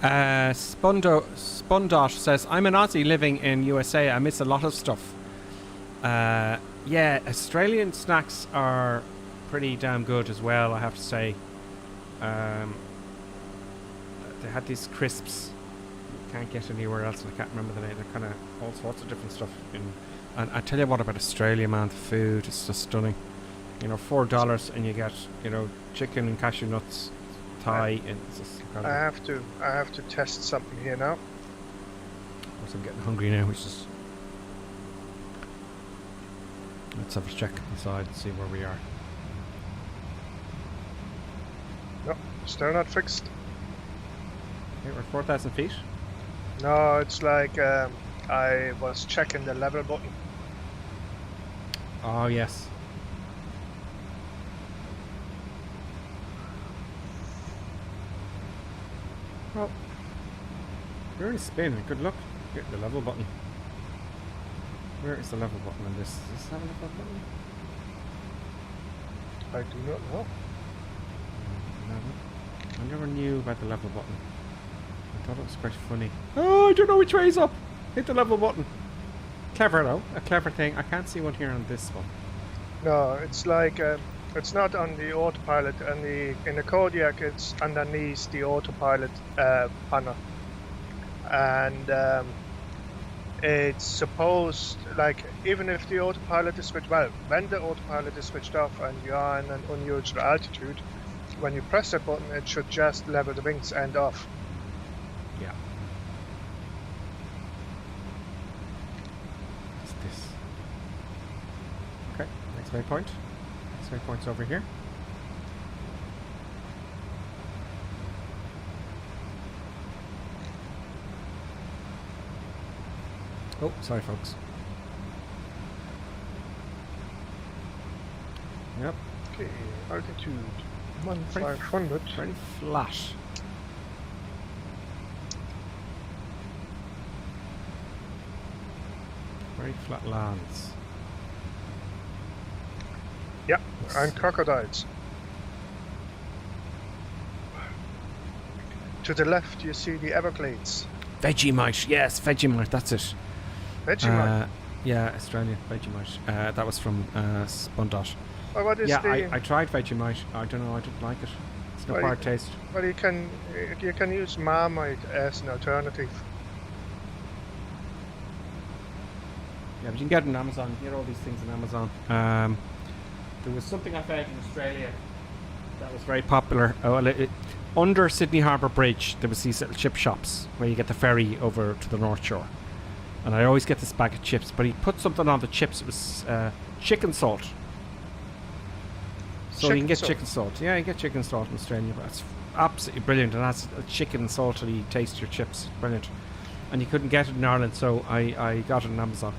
D: Spundot says, I'm an Aussie living in USA. I miss a lot of stuff. Yeah, Australian snacks are pretty damn good as well, I have to say. They had these crisps you can't get anywhere else, and I can't remember the name. They're kind of all sorts of different stuff. And I tell you what about Australia, man, the food is just stunning. You know, $4 and you get, you know, chicken and cashew nuts, Thai, and it's just incredible.
K: I have to test something here now.
D: Of course, I'm getting hungry now, which is. Let's have a check inside and see where we are.
K: No, still not fixed.
D: Okay, we're 4,000 feet.
K: No, it's like I was checking the level button.
D: Oh, yes. Well, we're in spin. Good luck. Get the level button. Where is the level button on this? Does this have a level button?
K: I do not know.
D: I never knew about the level button. I thought it was quite funny. Oh, I don't know which way is up. Hit the level button. Clever though. A clever thing. I can't see one here on this one.
K: No, it's like it's not on the autopilot. In the Kodiak, it's underneath the autopilot panel, and it's supposed, like, even if the autopilot is switched, well, when the autopilot is switched off and you are in an unusual altitude, when you press that button, it should just level the wings and off.
D: Yeah. What's this? Okay, next waypoint. Next waypoint's over here. Oh, sorry, folks. Yep.
K: Okay, altitude 1500.
D: Very flat. Very flat lands.
K: Yeah, and crocodiles. To the left, you see the Everglades.
D: Vegemite, yes, Vegemite, that's it.
K: Vegemite?
D: Yeah, Australian Vegemite. That was from Spundot.
K: Well, what is
D: yeah,
K: the...
D: I tried Vegemite. I don't know, I didn't like it. It's not hard taste.
K: Well, you can use Marmite as an alternative.
D: Yeah, but you can get it on Amazon. You can get all these things on Amazon. There was something I found in Australia that was very popular. Under Sydney Harbour Bridge, there was these little chip shops where you get the ferry over to the North Shore. And I always get this bag of chips, but he put something on the chips. It was chicken salt. So you can get chicken salt. Yeah, you get chicken salt in Australia. But it's absolutely brilliant. And that's a chicken salty taste to your chips. Brilliant. And you couldn't get it in Ireland, so I got it on Amazon.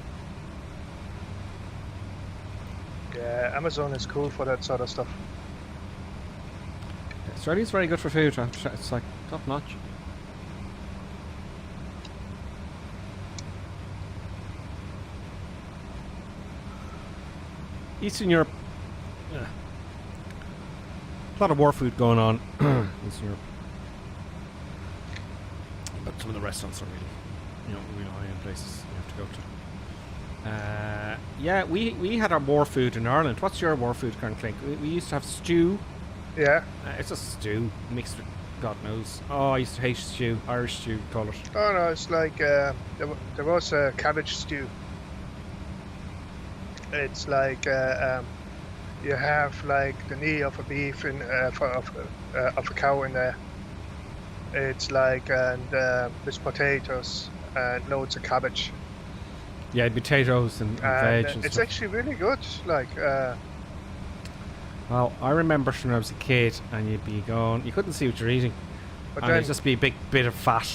K: Yeah, Amazon is cool for that sort of stuff.
D: Australia's very good for food. It's like top notch. Eastern Europe. A lot of war food going on. Eastern Europe. But some of the restaurants are really, real high-end places you have to go to. Yeah, we had our war food in Ireland. What's your war food, Colonel Klink? We used to have stew.
K: Yeah.
D: It's a stew mixed with God knows. Oh, I used to hate stew. Irish stew, call it.
K: Oh no, it's like there was a cabbage stew. It's like you have like the knee of a beef of a cow in there. It's like with potatoes and loads of cabbage.
D: Yeah, potatoes and veg and
K: it's
D: stuff.
K: actually really good. Like.
D: Well, I remember when I was a kid, and you'd be going, you couldn't see what you're eating,
K: but
D: and it'd just be a big bit of fat.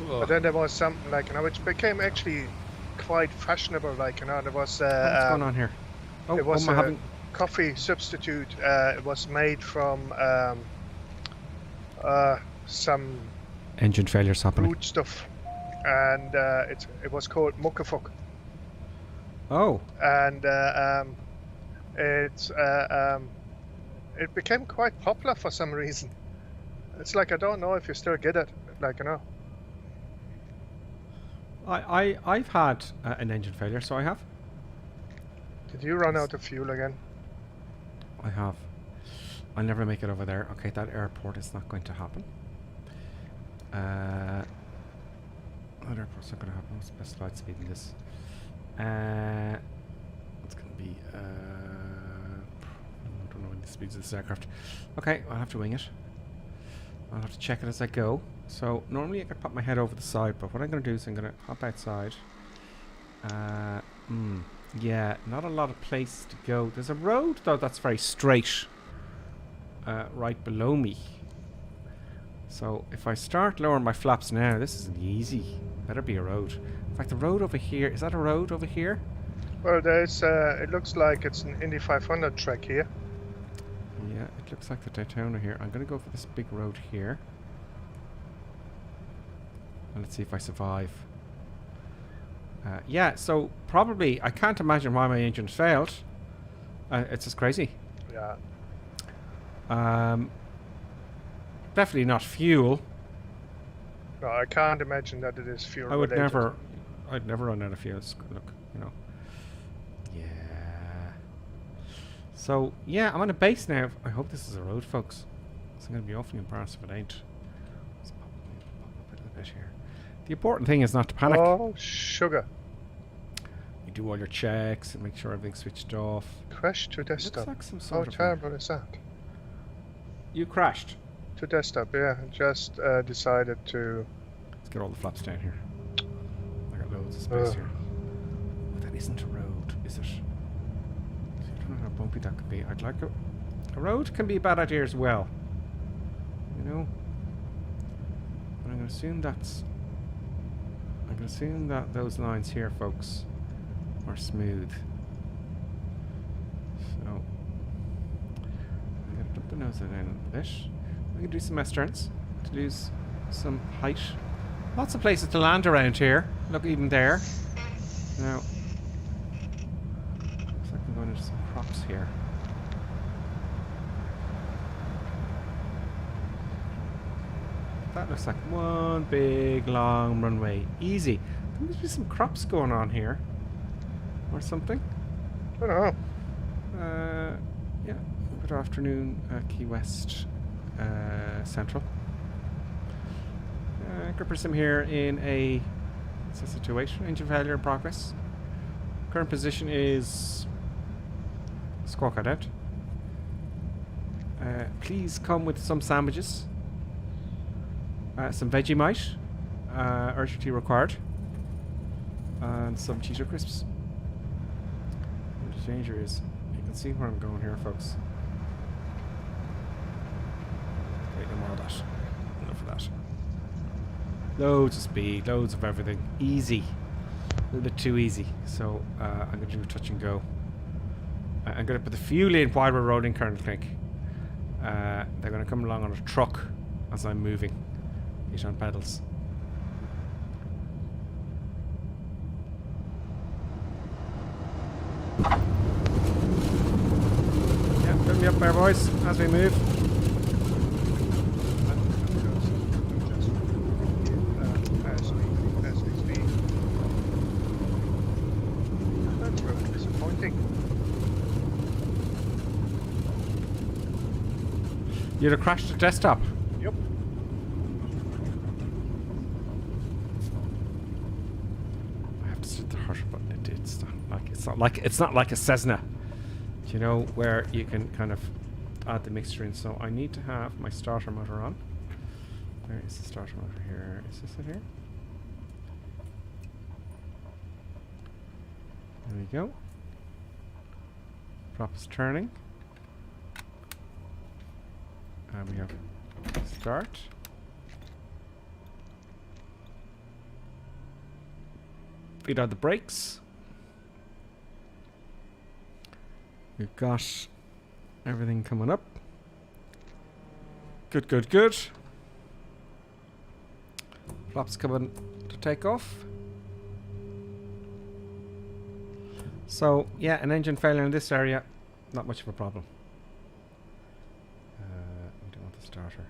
K: But then there was something like, which became actually quite fashionable. Like, there was.
D: What's going on here? Oh,
K: it was
D: having
K: coffee substitute. It was made from some
D: engine failures happening.
K: Food stuff, and it was called muckafuck.
D: Oh.
K: And it became quite popular for some reason. It's like, I don't know if you still get it. Like,
D: I've had an engine failure, so I have.
K: Did you run out of fuel again?
D: I have. I'll never make it over there. Okay, that airport is not going to happen. That airport's not going to happen. What's the best flight speed in this? It's going to be... I don't know the speeds of this aircraft. Okay, I'll have to wing it. I'll have to check it as I go. So, normally I could pop my head over the side, but what I'm going to do is I'm going to hop outside. Yeah, not a lot of place to go. There's a road, though, that's very straight. Right below me. So, if I start lowering my flaps now, this isn't easy. Better be a road. In fact, the road over here, is that a road over here?
K: Well, there's, it looks like it's an Indy 500 track here.
D: Yeah, it looks like the Daytona here. I'm going to go for this big road here. And let's see if I survive. Yeah, so probably, I can't imagine why my engine failed. It's just crazy.
K: Yeah.
D: Definitely not fuel.
K: No, I can't imagine that it is fuel related.
D: I'd never run out of fuel. Look, Yeah. So, yeah, I'm on a base now. I hope this is a road, folks. So I'm going to be awfully embarrassed if it ain't. Let's pop up a little bit here. The important thing is not to panic.
K: Oh, sugar.
D: You do all your checks and make sure everything's switched off.
K: Crash to desktop.
D: Looks like some sort of
K: terrible is that?
D: You crashed?
K: To desktop, yeah. Just decided to...
D: Let's get all the flaps down here. I got loads of space here. Oh, that isn't a road, is it? I don't know how bumpy that could be. I'd like a road can be a bad idea as well. But I'm going to assume that's... I can assume that those lines here, folks, are smooth. So I'm gonna put the nose down a bit. We can do some S-turns to lose some height. Lots of places to land around here. Look, even there. Now, looks like I'm going into some crops here. That looks like one big long runway. Easy. There must be some crops going on here. Or something.
K: I don't know.
D: Yeah. Good afternoon, Key West Central. Gripper Sim here in a situation. Engine failure in progress. Current position is squawk out. Please come with some sandwiches. Some Vegemite, urgently required, and some Cheeto crisps. And the danger is, you can see where I'm going here, folks. Wait, no more of that. Enough of that. Loads of speed, loads of everything. Easy. A little bit too easy. So I'm going to do a touch and go. I'm going to put the fuel in while we're rolling, Colonel Klink. They're going to come along on a truck as I'm moving. Feet on pedals. Yeah, fill me up there, boys, as we move.
K: That's really disappointing.
D: You'd have crashed the desktop.
K: Yep.
D: It's not like a Cessna, you know, where you can kind of add the mixture in. So I need to have my starter motor on. Where is the starter motor here? Is this it here? There we go. Prop is turning. And we have start. Feed out the brakes. We've got everything coming up. Good, good, good. Flaps coming to take off. So, yeah, an engine failure in this area, not much of a problem. We don't want the starter.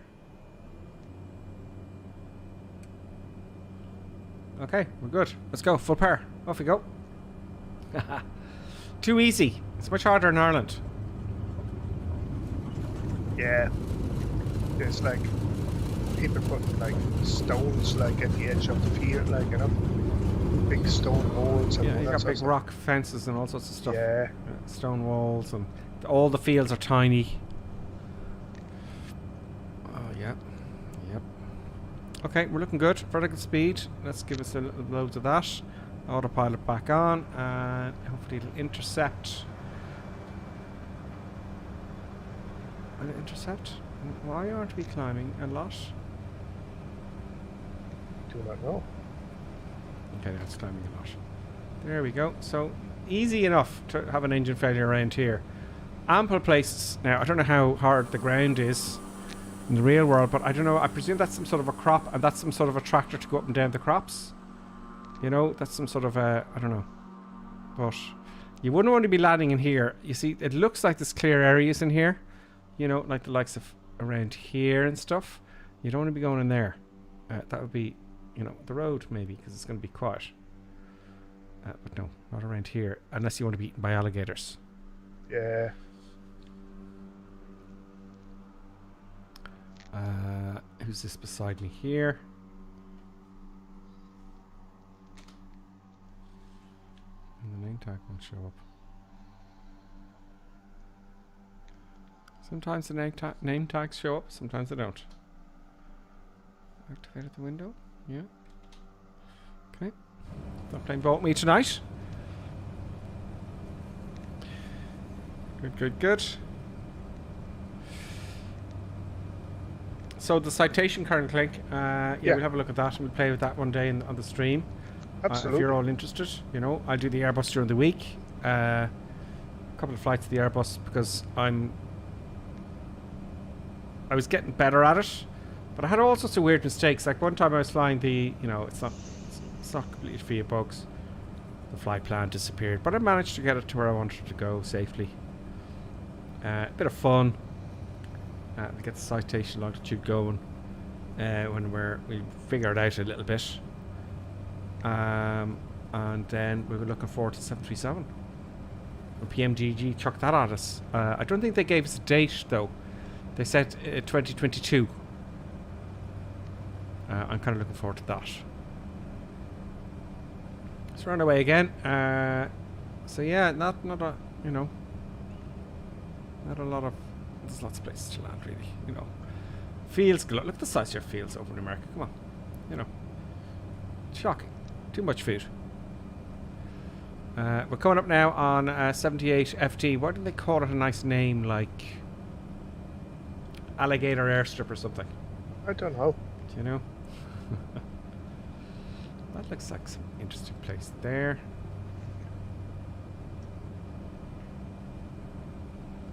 D: Okay, we're good. Let's go, full power. Off we go. Too easy. It's much harder in Ireland.
K: Yeah. There's like people putting like stones like at the edge of the field, like, you know, big stone walls. And
D: Yeah, you
K: all
D: got
K: that
D: big
K: sort of
D: rock fences and all sorts of stuff.
K: Yeah.
D: Stone walls, and all the fields are tiny. Oh yeah. Yep. Okay, we're looking good. Vertical speed. Let's give us a little load of that. Autopilot back on, and hopefully it'll intercept. Will it intercept? Why aren't we climbing a lot?
K: Do not know.
D: Okay, that's climbing a lot. There we go. So easy enough to have an engine failure around here. Ample places. Now I don't know how hard the ground is in the real world, but I don't know. I presume that's some sort of a crop, and that's some sort of a tractor to go up and down the crops. You know, that's some sort of a, I don't know. But you wouldn't want to be landing in here. You see, it looks like there's clear areas in here. You know, like the likes of around here and stuff. You don't want to be going in there. That would be, you know, the road maybe, because it's going to be quiet. But no, not around here, unless you want to be eaten by alligators.
K: Yeah.
D: Who's this beside me here? And the name tag won't show up. Sometimes the name tags show up, sometimes they don't. Activated the window. Yeah. Okay. Not playing ball with me tonight. Good, good, good. So the citation current Klink, yeah, we'll have a look at that and we'll play with that one day on the stream.
K: Absolutely.
D: If you're all interested, you know, I do the Airbus during the week. A couple of flights to the Airbus because I was getting better at it, but I had all sorts of weird mistakes. Like one time I was flying the, you know, it's not completely free of bugs. The flight plan disappeared, but I managed to get it to where I wanted it to go safely. A bit of fun. We get the citation longitude going when we figure it out a little bit. And then we were looking forward to 737. When PMGG chucked that at us. I don't think they gave us a date though. They said 2022. I'm kind of looking forward to that. So we're on our way again. So yeah, not a, you know, not a lot of. There's lots of places to land, really. You know, fields. Look at the size of your fields over in America. Come on, you know, shocking. Too much food. We're coming up now on 78 FT. Why didn't they call it a nice name like Alligator Airstrip or something?
K: I don't know.
D: Do you know? That looks like some interesting place there.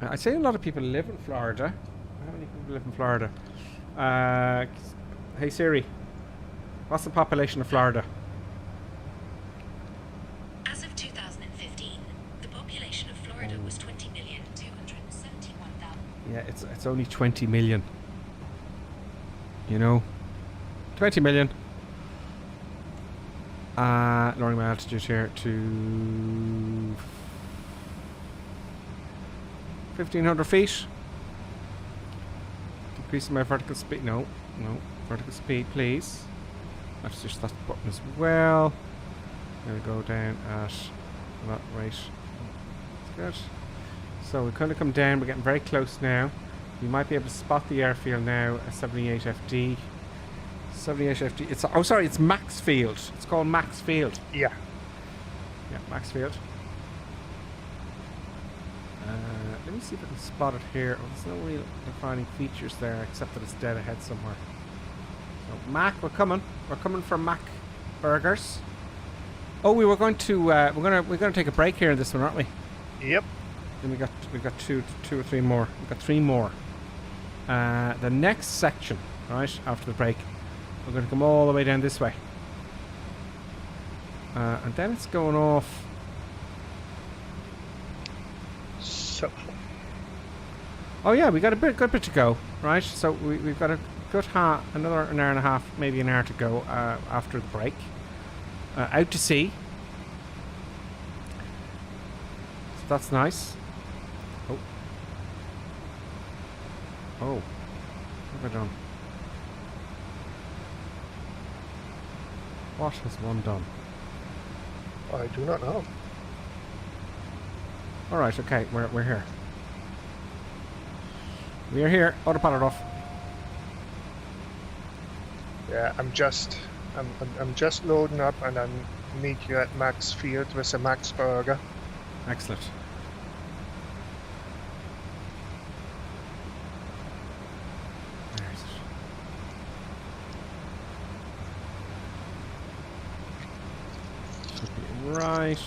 D: I say a lot of people live in Florida. How many people live in Florida? Hey Siri, what's the population of Florida?
M: As of 2015, the population of Florida was 20,271,000.
D: Yeah, it's only 20 million. You know, 20 million. Lowering my altitude here to 1,500 feet. Decreasing my vertical speed. No, vertical speed, please. Let's just that button as well. Gonna go down at that rate. That's good. So we're going to come down. We're getting very close now. You might be able to spot the airfield now at 78 FD. 78 FD. It's it's Maxfield. It's called Maxfield.
K: Yeah.
D: Yeah, Maxfield. Let me see if I can spot it here. Oh, there's no real defining features there except that it's dead ahead somewhere. So Mac, we're coming. We're coming for Mac Burgers. Oh, we were going to we're gonna take a break here in this one, aren't we?
K: Yep.
D: Then we got two or three more. We've got three more. The next section, right after the break, we're going to come all the way down this way, and then it's going off.
K: So.
D: Oh yeah, we got a good bit to go, right? So we've got a good another an hour and a half, maybe an hour to go after the break. Out to sea. So that's nice. Oh, what have I done? What has one done?
K: I do not know.
D: Alright, okay, we're here. We are here. Autopilot off.
K: Yeah, I'm just loading up, and I'll meet you at Max Field with a Max Burger.
D: Excellent. Where is it? Should be right.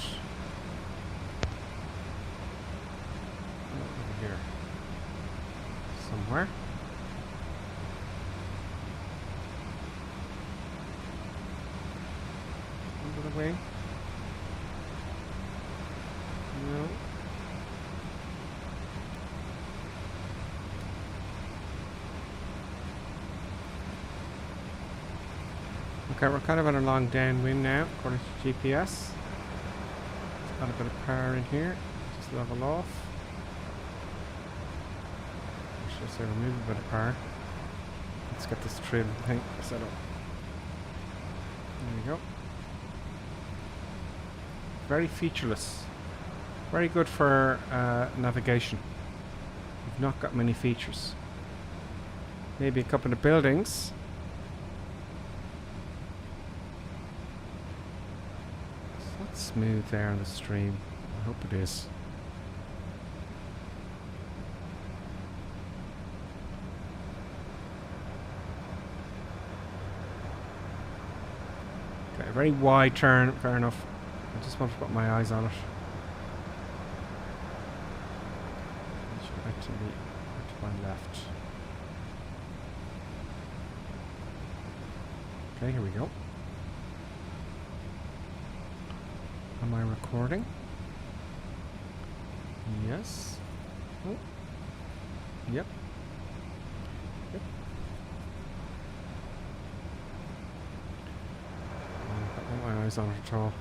D: Over here. Somewhere. Under the wing. No. Okay, we're kind of on a long downwind now, according to GPS. Got a bit of power in here. Just level off. I should say remove a bit of power. Let's get this trim thing set up. There we go. Very featureless. Very good for navigation. We've not got many features. Maybe a couple of buildings. Is that smooth there on the stream? I hope it is. Okay, very wide turn, fair enough. I just want to put my eyes on it. Right to my left. Okay, here we go. Am I recording? Yes. Oh. Yep. Yep. I don't want my eyes on it at all.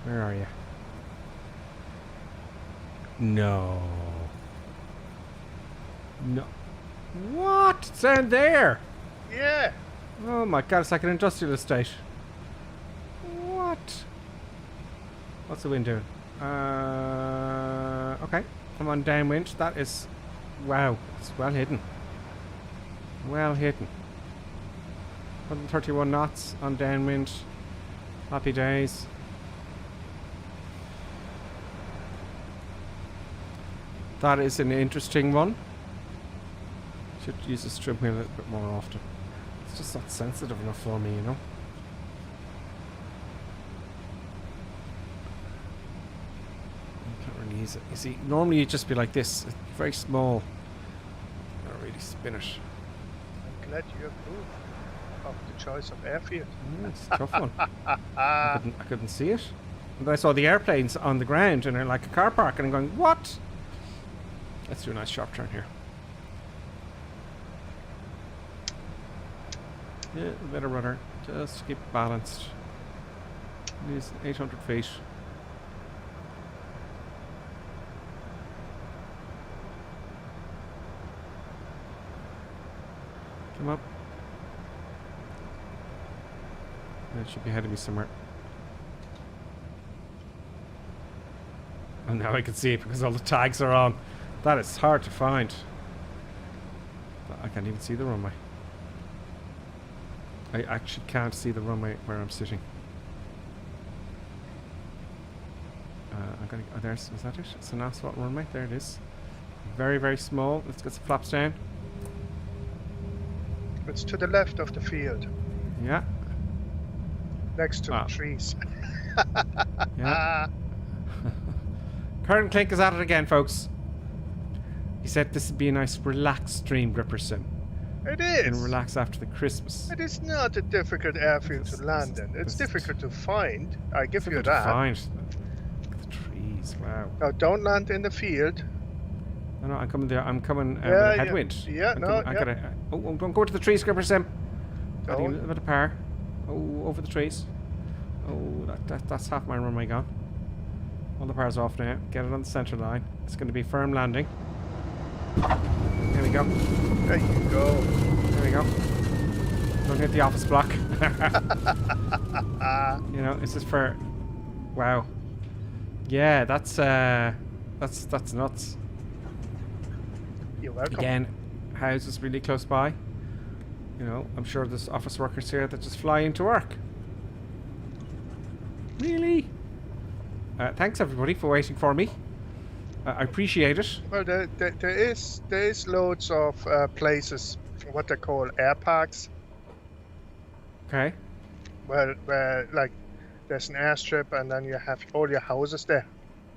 D: Where are you? No. No. What? It's down there.
K: Yeah.
D: Oh my god, it's like an industrial estate. What? What's the wind doing? Okay. I'm on downwind. That is... Wow. It's well hidden. Well hidden. 131 knots on downwind. Happy days. That is an interesting one. Should use the trim wheel a little bit more often. It's just not sensitive enough for me, you know. You can't really use it. You see, normally you'd just be like this. It's very small. You don't really spin it.
K: I'm glad you approved of the choice of airfield.
D: It's a tough one. I couldn't see it. And then I saw the airplanes on the ground and they're like a car park and I'm going, what? Let's do a nice sharp turn here. Yeah, a bit of rudder. Just keep it balanced. These 800 feet. Come up. It should be ahead of me somewhere. And now I can see it because all the tags are on. That is hard to find. I can't even see the runway. I actually can't see the runway where I'm sitting. I'm gonna. Oh, there's. Is that it? It's an asphalt runway. There it is. Very, very small. Let's get some flaps down.
K: It's to the left of the field.
D: Yeah.
K: Next to the trees.
D: Yeah. Current Klink is at it again, folks. He said this would be a nice relaxed stream gripper sim.
K: It is.
D: And relax after the Christmas.
K: It is not a difficult airfield to land in. It's difficult to find. I give you that.
D: Find. Look at the trees. Wow.
K: Now don't land in the field.
D: No, I'm coming there. I'm coming with a headwind.
K: Yeah,
D: I gotta. Oh, don't go to the trees, gripper sim. Adding a little bit of power. Oh, over the trees. Oh, that's half my runway gone. All the power's off now. Get it on the center line. It's going to be firm landing. There we go.
K: There you go.
D: There we go. Don't hit the office block. You know, this is for... Wow. Yeah, that's nuts.
K: You're welcome.
D: Again, houses really close by. You know, I'm sure there's office workers here that just fly into work. Really? Thanks everybody for waiting for me. I appreciate it.
K: Well, there is loads of places, what they call air parks.
D: Okay.
K: Where like there's an airstrip and then you have all your houses there.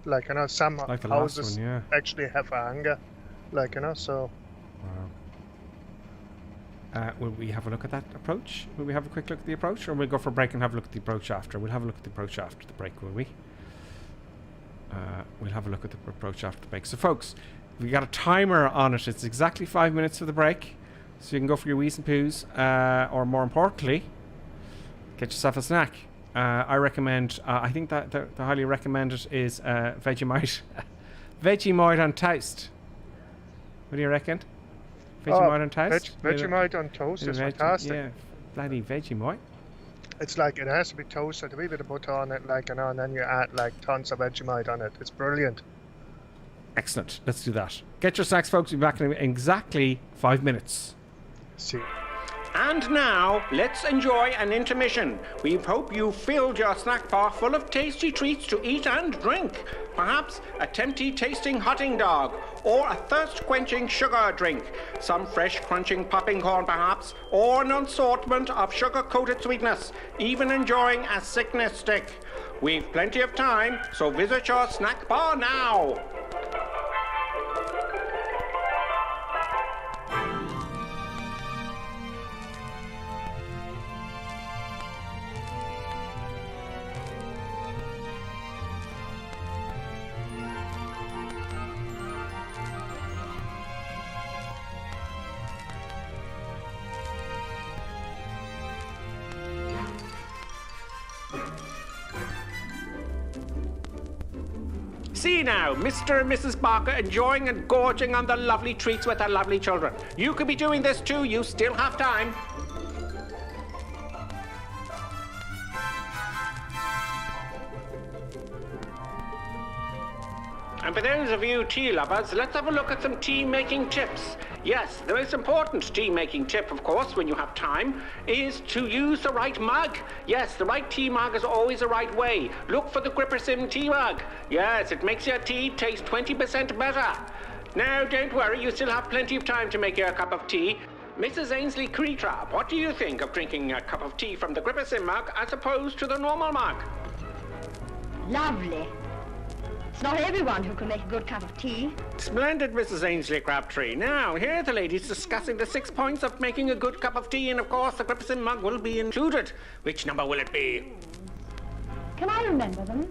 K: Like, you know, some
D: like the
K: houses
D: last one, yeah.
K: actually have a hangar. Like, you know, so.
D: Wow. Will we have a look at that approach? Will we have a quick look at the approach? Or we'll go for a break and have a look at the approach after? We'll have a look at the approach after the break, will we? We'll have a look at the approach after the break. So, folks, we got a timer on it. It's exactly 5 minutes for the break. So you can go for your wheeze and poos. Or more importantly, get yourself a snack. I recommend, I think that the highly recommended is Vegemite. Vegemite on toast. What do you reckon? Vegemite on toast?
K: Vegemite on toast is fantastic.
D: Yeah, bloody Vegemite.
K: It's like, it has to be toasted, a wee bit of butter on it, like, you know, and then you add like tons of Vegemite on it. It's brilliant.
D: Excellent. Let's do that. Get your snacks, folks. We'll be back in exactly 5 minutes.
K: See.
D: And now, let's enjoy an intermission. We hope you filled your snack bar full of tasty treats to eat and drink. Perhaps a tempting tasting hotting dog, or a thirst-quenching sugar drink. Some fresh crunching popping corn perhaps, or an assortment of sugar-coated sweetness. Even enjoying a sickness stick. We've plenty of time, so visit your snack bar now. See now, Mr. and Mrs. Barker enjoying and gorging on the lovely treats with their lovely children. You could be doing this too, you still have time. And for those of you tea lovers, let's have a look at some tea-making tips. Yes, the most important tea-making tip, of course, when you have time, is to use the right mug. Yes, the right tea mug is always the right way. Look for the Grippersim tea mug. Yes, it makes your tea taste 20% better. Now, don't worry, you still have plenty of time to make your cup of tea. Mrs. Ainsley Creetrap, what do you think of drinking a cup of tea from the Grippersim mug as opposed to the normal mug?
N: Lovely. It's not everyone who can make a good cup of tea.
D: Splendid, Mrs. Ainsley Crabtree. Now, here are the ladies discussing the 6 points of making a good cup of tea, and of course the Grippersim mug will be included. Which number will it be?
N: Can I remember them?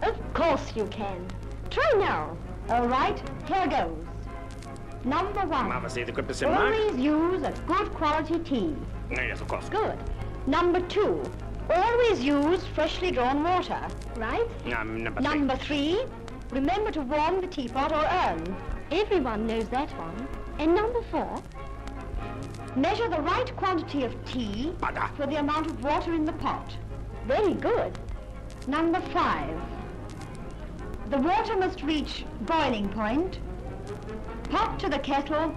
N: Of course you can. Try now. All right, here goes. Number 1.
D: Obviously the Grippersim mug.
N: Always use a good quality tea.
D: Yes, of course.
N: Good. Number 2. Always use freshly drawn water, right?
D: Number
N: 3. Remember to warm the teapot or urn. Everyone knows that one. And number 4. Measure the right quantity of tea for the amount of water in the pot. Very good. Number 5. The water must reach boiling point. Pot to the kettle,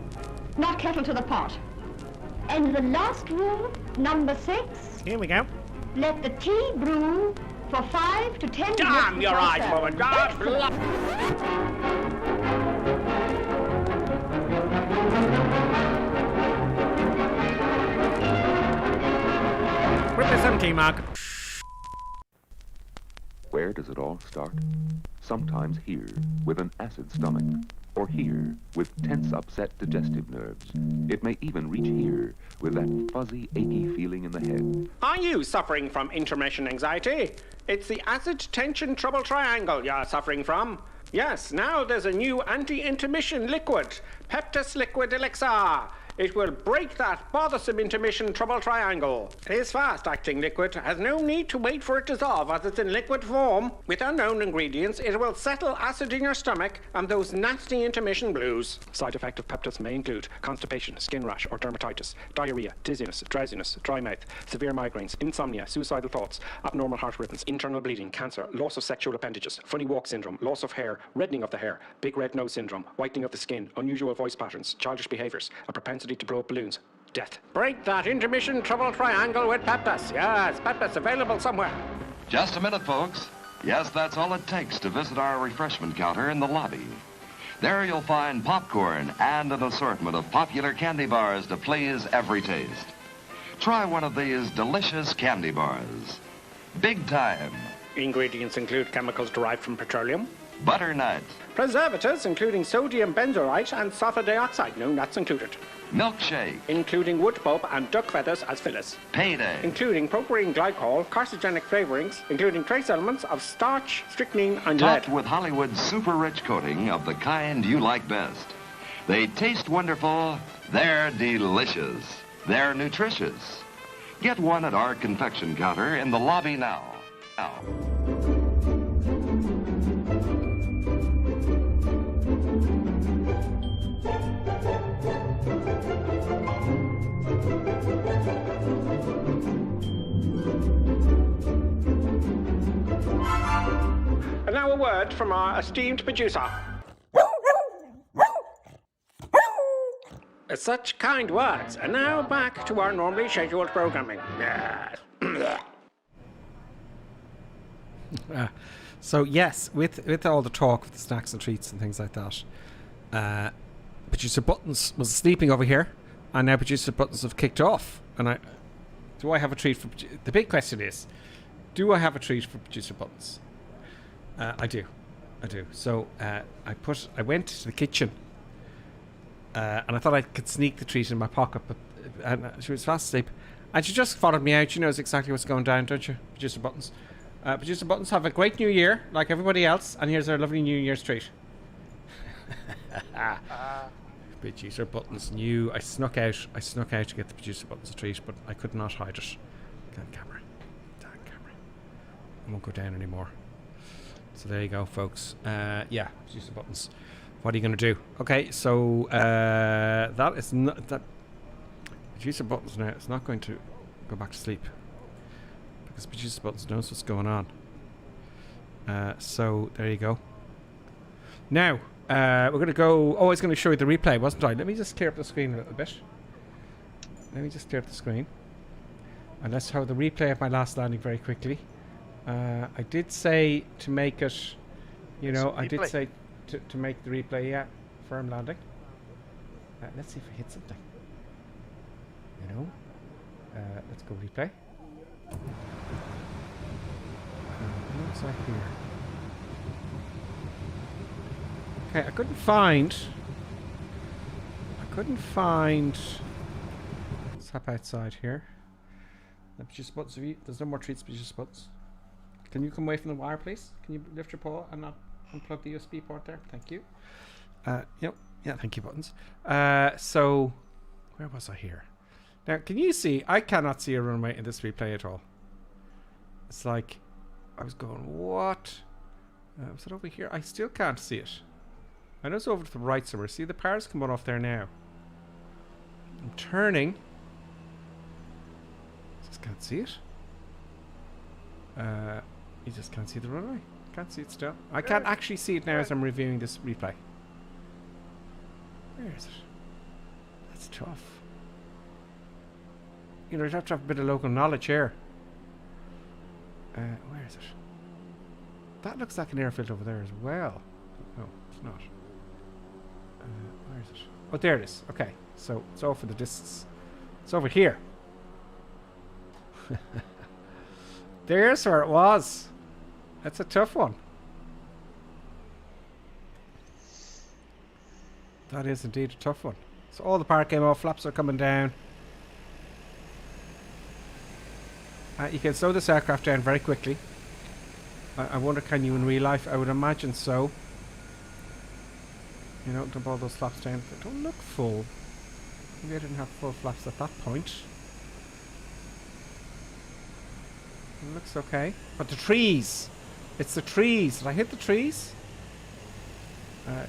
N: not kettle to the pot. And the last rule, number 6.
D: Here we go.
N: Let the tea brew for 5 to 10 minutes.
D: Damn your eyes,
N: before
D: woman!
N: serving.
D: God, Grippersim tea mug.
O: Where does it all start? Sometimes here, with an acid stomach, or here, with tense, upset digestive nerves. It may even reach here, with that fuzzy, achy feeling in the head.
D: Are you suffering from intermission anxiety? It's the acid tension trouble triangle you're suffering from. Yes, now there's a new anti-intermission liquid, Peptus Liquid Elixir. It will break that bothersome intermission trouble triangle. It is fast-acting liquid, has no need to wait for it to dissolve as it's in liquid form. With unknown ingredients, it will settle acid in your stomach and those nasty intermission blues. Side effect of Peptus may include constipation, skin rash or dermatitis, diarrhea, dizziness, drowsiness, dry mouth, severe migraines, insomnia, suicidal thoughts, abnormal heart rhythms, internal bleeding, cancer, loss of sexual appendages, funny walk syndrome, loss of hair, reddening of the hair, big red nose syndrome, whitening of the skin, unusual voice patterns, childish behaviors, a propensity to blow up balloons, death. Break that intermission trouble triangle with Peptus. Yes, Peptus available somewhere.
P: Just a minute, folks. Yes, that's all it takes to visit our refreshment counter in the lobby. There you'll find popcorn and an assortment of popular candy bars to please every taste. Try one of these delicious candy bars. Big time.
D: Ingredients include chemicals derived from petroleum,
P: butternut,
D: preservatives including sodium benzoate and sulfur dioxide, no nuts included,
P: milkshake,
D: including wood pulp and duck feathers as fillers,
P: payday,
D: including propylene glycol, carcinogenic flavorings, including trace elements of starch, strychnine and
P: topped
D: lead,
P: with Hollywood's super rich coating of the kind you like best. They taste wonderful, they're delicious, they're nutritious. Get one at our confection counter in the lobby now.
D: And now a word from our esteemed producer. Such kind words. And now back to our normally scheduled programming. Yes. So yes, with all the talk with the snacks and treats and things like that, Producer Buttons was sleeping over here, and now Producer Buttons have kicked off. And do I have a treat for? The big question is, do I have a treat for Producer Buttons? I do. So I went to the kitchen, and I thought I could sneak the treat in my pocket, but she was fast asleep, and she just followed me out. She knows exactly what's going down, don't you, Producer Buttons? Producer Buttons, have a great New Year, like everybody else, and here's our lovely New Year's treat. Producer Buttons knew. I snuck out to get the Producer Buttons a treat, but I could not hide it. Damn camera. I won't go down anymore. So there you go, folks. Yeah, Producer Buttons. What are you going to do? Okay, so that is not that. Producer Buttons now is not going to go back to sleep because Producer Buttons knows what's going on. So there you go. Now we're going to go. Oh, I was going to show you the replay, wasn't I? Let me just clear up the screen a little bit. And let's have the replay of my last landing very quickly. I did say to make it, I did say to make the replay, yeah, firm landing. Let's see if I hit something. Let's go replay. What's like here? Okay, I couldn't find. Let's hop outside here. Producer Buttons, there's no more treats, Producer Buttons. Can you come away from the wire, please? Can you lift your paw and not unplug the USB port there? Thank you. Yep. Yeah, thank you, Buttons. So, where was I here? Now, can you see? I cannot see a runway in this replay at all. It's like, I was going, what? Was it over here? I still can't see it. I know it's over to the right somewhere. See the power's coming off there now. I'm turning. Just can't see it. You just can't see the runway. Can't see it still. I can't actually see it now as I'm reviewing this replay. Where is it? That's tough. You'd have to have a bit of local knowledge here. Where is it? That looks like an airfield over there as well. No, it's not. Where is it? Oh, there it is. Okay, so it's off in the distance. It's over here. There's where it was. That's a tough one. That is indeed a tough one. So all the power came off, flaps are coming down. You can slow this aircraft down very quickly. I wonder, can you in real life? I would imagine so. Dump all those flaps down. They don't look full. Maybe I didn't have full flaps at that point. It looks okay. But the trees! It's the trees. Did I hit the trees?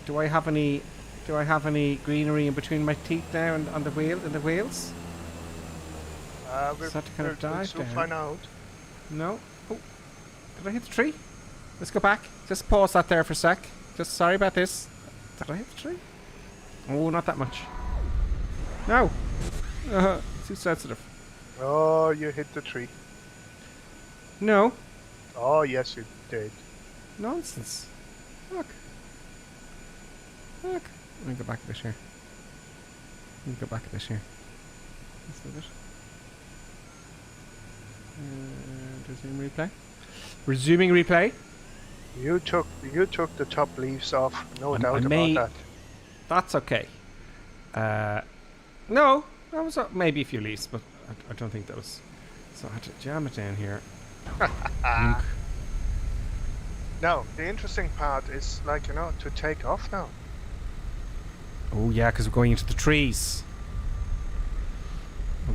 D: Do I have any greenery in between my teeth now and on the wheel in the wheels? Is that to kind of dive down?
K: Find out.
D: No. Oh, did I hit the tree? Let's go back. Just pause that there for a sec. Just sorry about this. Did I hit the tree? Oh, not that much. No. Too sensitive.
K: Oh, you hit the tree.
D: No.
K: Oh, yes, you did.
D: Nonsense. Look. Let me go back a bit here. That's a bit. Resume replay. Resuming replay.
K: You took the top leaves off. No doubt about that.
D: That's okay. No, that was maybe a few leaves, but I don't think that was. So I had to jam it down here.
K: Now, the interesting part is, to take off now.
D: Oh yeah, because we're going into the trees.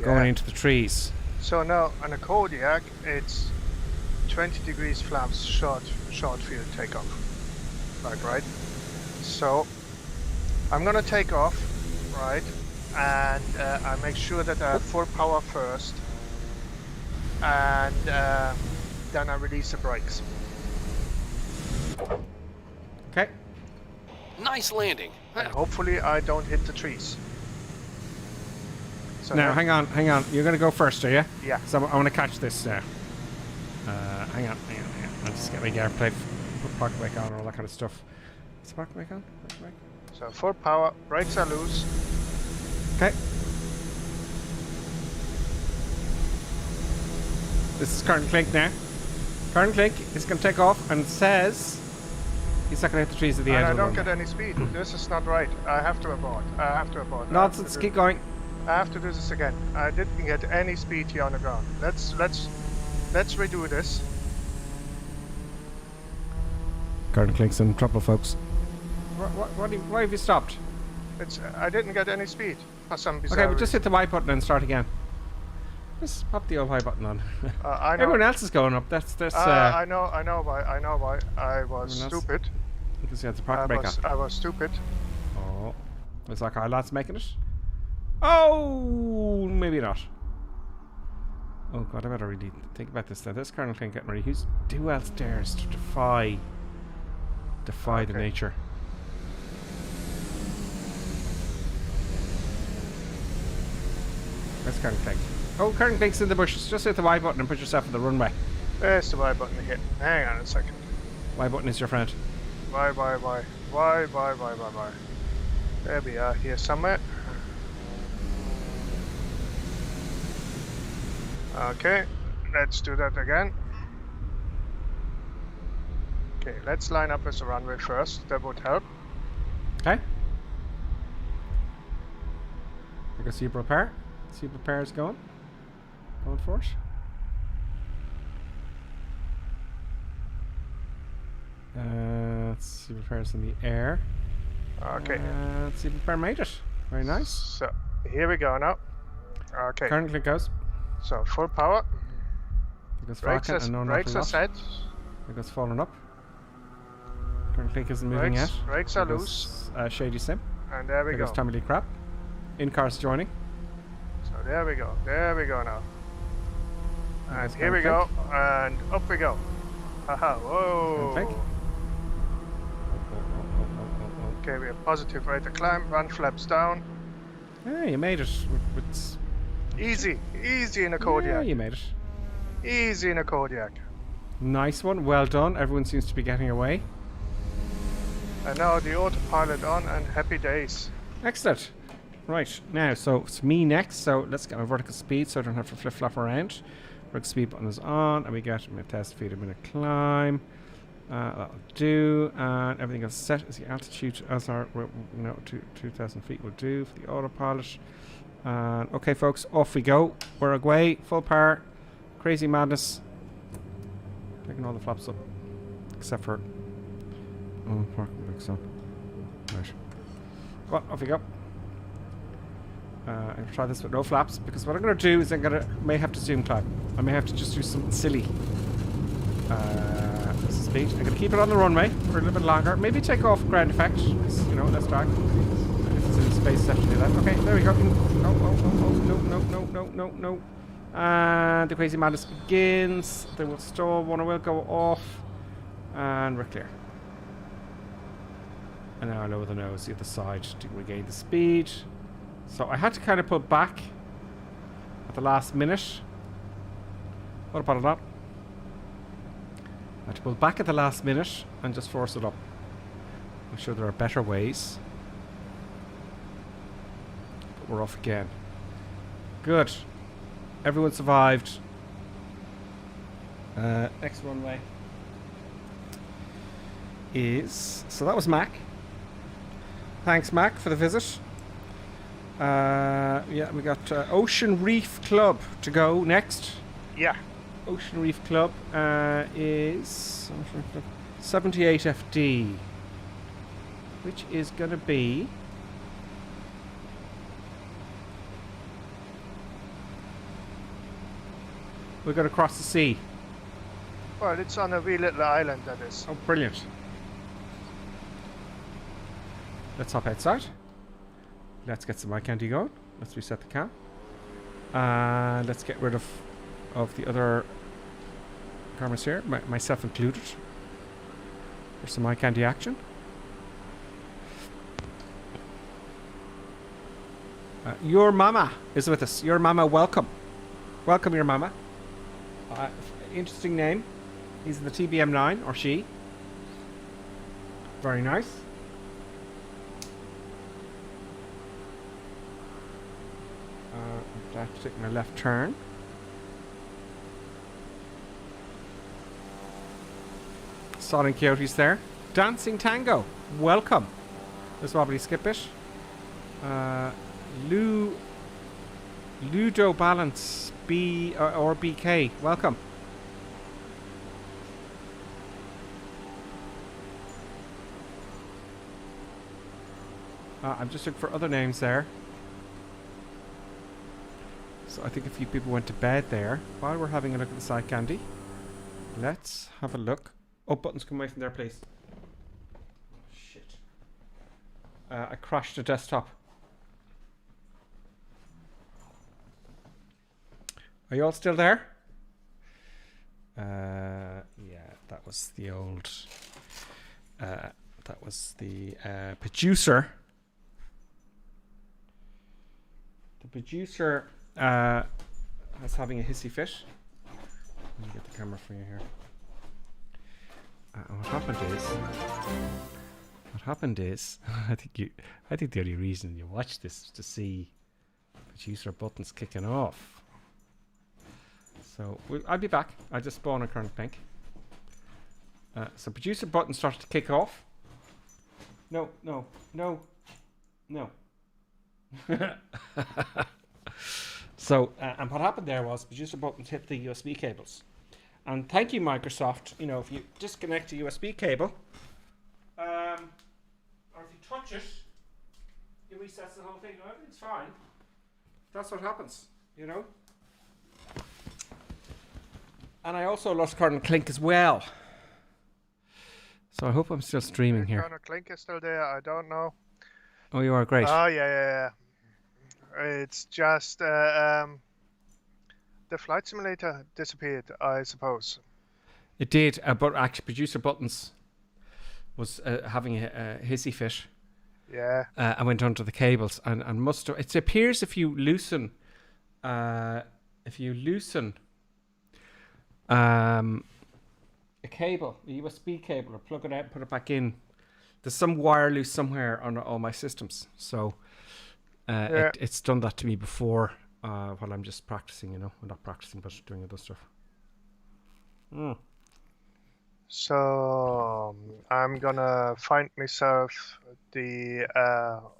D: Going into the trees.
K: So now, on a Kodiak, it's 20 degrees flaps, short field takeoff. Right? So, I'm gonna take off, right? And I make sure that I have full power first. And then I release the brakes.
D: Okay.
L: Nice landing.
K: And hopefully I don't hit the trees. so
D: Now, hang on. You're going to go first, are you?
K: Yeah.
D: So I want to catch this now. Hang on. I'll just get my gear plate, put park brake on, and all that kind of stuff. Is the park brake on?
K: So full power, brakes are loose.
D: Okay. This is current Klink now. Current Klink is going to take off and says he's not going to hit the trees at the
K: And
D: end
K: I
D: of the
K: don't
D: runway.
K: get any speed. This is not right. I have to abort.
D: Nonsense, keep going.
K: I have to do this again. I didn't get any speed here on the ground. Let's redo this.
D: Current Klink's in trouble, folks. Why have you stopped?
K: I didn't get any speed for some bizarre
D: Okay, but just hit the Y button and start again. Just pop the old Y button on.
K: I know.
D: Everyone else is going up. That's.
K: I know why. I was stupid.
D: Because you had the park brake on.
K: I was stupid.
D: Oh, looks like our lad's making it. Oh, maybe not. Oh god, I better really think about this now. This Colonel Klink getting ready. Who else dares to defy the nature? Where's Colonel Klink? Oh, Colonel Klink's in the bushes. Just hit the Y button and put yourself on the runway.
K: There's the Y button again. Hang on a second.
D: Y button is your friend.
K: Y. There we are, here somewhere. Okay, let's do that again. Okay, let's line up with the runway first. That would help.
D: Okay. I can see you prepare. See you prepare is going for it. Let's see prepares in the air.
K: Okay.
D: Let's see prepare made it. Very nice.
K: So here we go now. Okay.
D: Currently goes.
K: So full power.
D: It goes
K: Brakes are set.
D: It goes falling up. Current Klink isn't moving yet.
K: Brakes are loose.
D: Shady sim.
K: And there we go.
D: Goes Tommy Lee crap. In cars joining.
K: So there we go. There we go now. And here we
D: Klink.
K: go. And up we go. Haha. Whoa. Okay, we have positive rate of climb. Run flaps down.
D: Yeah, you made it. With
K: Easy in a Kodiak.
D: Yeah, you made it.
K: Easy in a Kodiak.
D: Nice one. Well done. Everyone seems to be getting away.
K: And now the autopilot on and happy days.
D: Excellent. Right, now, so it's me next, so let's get my vertical speed so I don't have to flip-flop around. Vertical speed button is on, and we get my test feet a minute climb. That'll do, and everything is set as the altitude as our, 2,000 feet will do for the autopilot. And okay, folks, off we go. We're away, full power, crazy madness. Taking all the flaps up, except for parking brakes on. Right. Well, off we go. I'm gonna try this with no flaps because what I'm gonna do is may have to zoom climb. I may have to just do something silly. This is speed. I'm gonna keep it on the runway for a little bit longer. Maybe take off ground effect. Less drag. If it's in space, I have to do that. Okay, there we go. No. And the crazy madness begins. They will stall. One will go off, and we're clear. And now I lower the nose the other side to regain the speed. So I had to kind of pull back at the last minute. What about that? I had to pull back at the last minute and just force it up. I'm sure there are better ways. But we're off again. Good. Everyone survived. Next runway is... So that was Mac. Thanks, Mac, for the visit. Yeah, we got Ocean Reef Club to go next.
K: Yeah.
D: Ocean Reef Club is 78 FD, which is going to be we're going to cross the sea.
K: Well, it's on a wee little island, that is.
D: Oh, brilliant. Let's hop outside. Let's get some eye candy going. Let's reset the cam. And let's get rid of the other cameras here, myself included. For some eye candy action. Your mama is with us. Your mama, welcome. Welcome, your mama. Interesting name. He's in the TBM9, or she. Very nice. I'm taking a left turn. Sodding Coyotes there. Dancing Tango, welcome. There's Wobbly Skip It. Ludo Balance B or BK, welcome. I'm just looking for other names there. So I think a few people went to bed there. While we're having a look at the side candy, let's have a look. Oh, buttons, come away from there, please. Oh, shit. I crashed the desktop. Are you all still there? Yeah, that was the old... that was the producer. The producer was having a hissy fit. Let me get the camera for you here. What happened is, I think the only reason you watch this is to see producer buttons kicking off. So I'll be back. I just spawned a Colonel Klink. So producer button started to kick off. No. So and what happened there was producer buttons hit the USB cables. And thank you, Microsoft. You know, if you disconnect a USB cable, or if you touch it, it resets the whole thing. No, everything's fine. That's what happens, you know. And I also lost Colonel Klink as well. So I hope I'm still streaming here.
K: Colonel Klink is still there. I don't know.
D: Oh, you are great.
K: Oh, yeah. It's just the flight simulator disappeared, I suppose.
D: It did, but actually producer buttons was having a hissy fit.
K: Yeah.
D: I went onto the cables and must have, it appears if you loosen a cable, a USB cable, or plug it out and put it back in, there's some wire loose somewhere on all my systems. So it's done that to me before while I'm just practicing, you know. Well, not practicing, but doing other stuff.
K: So I'm gonna find myself the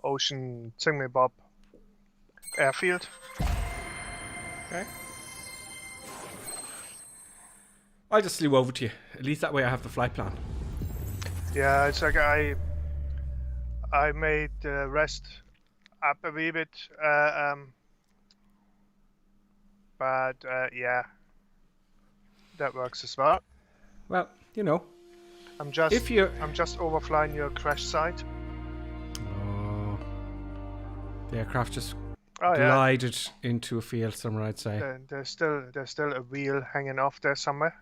K: Ocean Thingamabob airfield.
D: Okay. I'll just slew over to you. At least that way I have the flight plan.
K: Yeah, it's like I made the rest up a wee bit, but yeah, that works as well.
D: Well, you know,
K: I'm just overflying your crash site.
D: Oh, the aircraft just glided into a field somewhere, I'd say.
K: There's still a wheel hanging off there somewhere.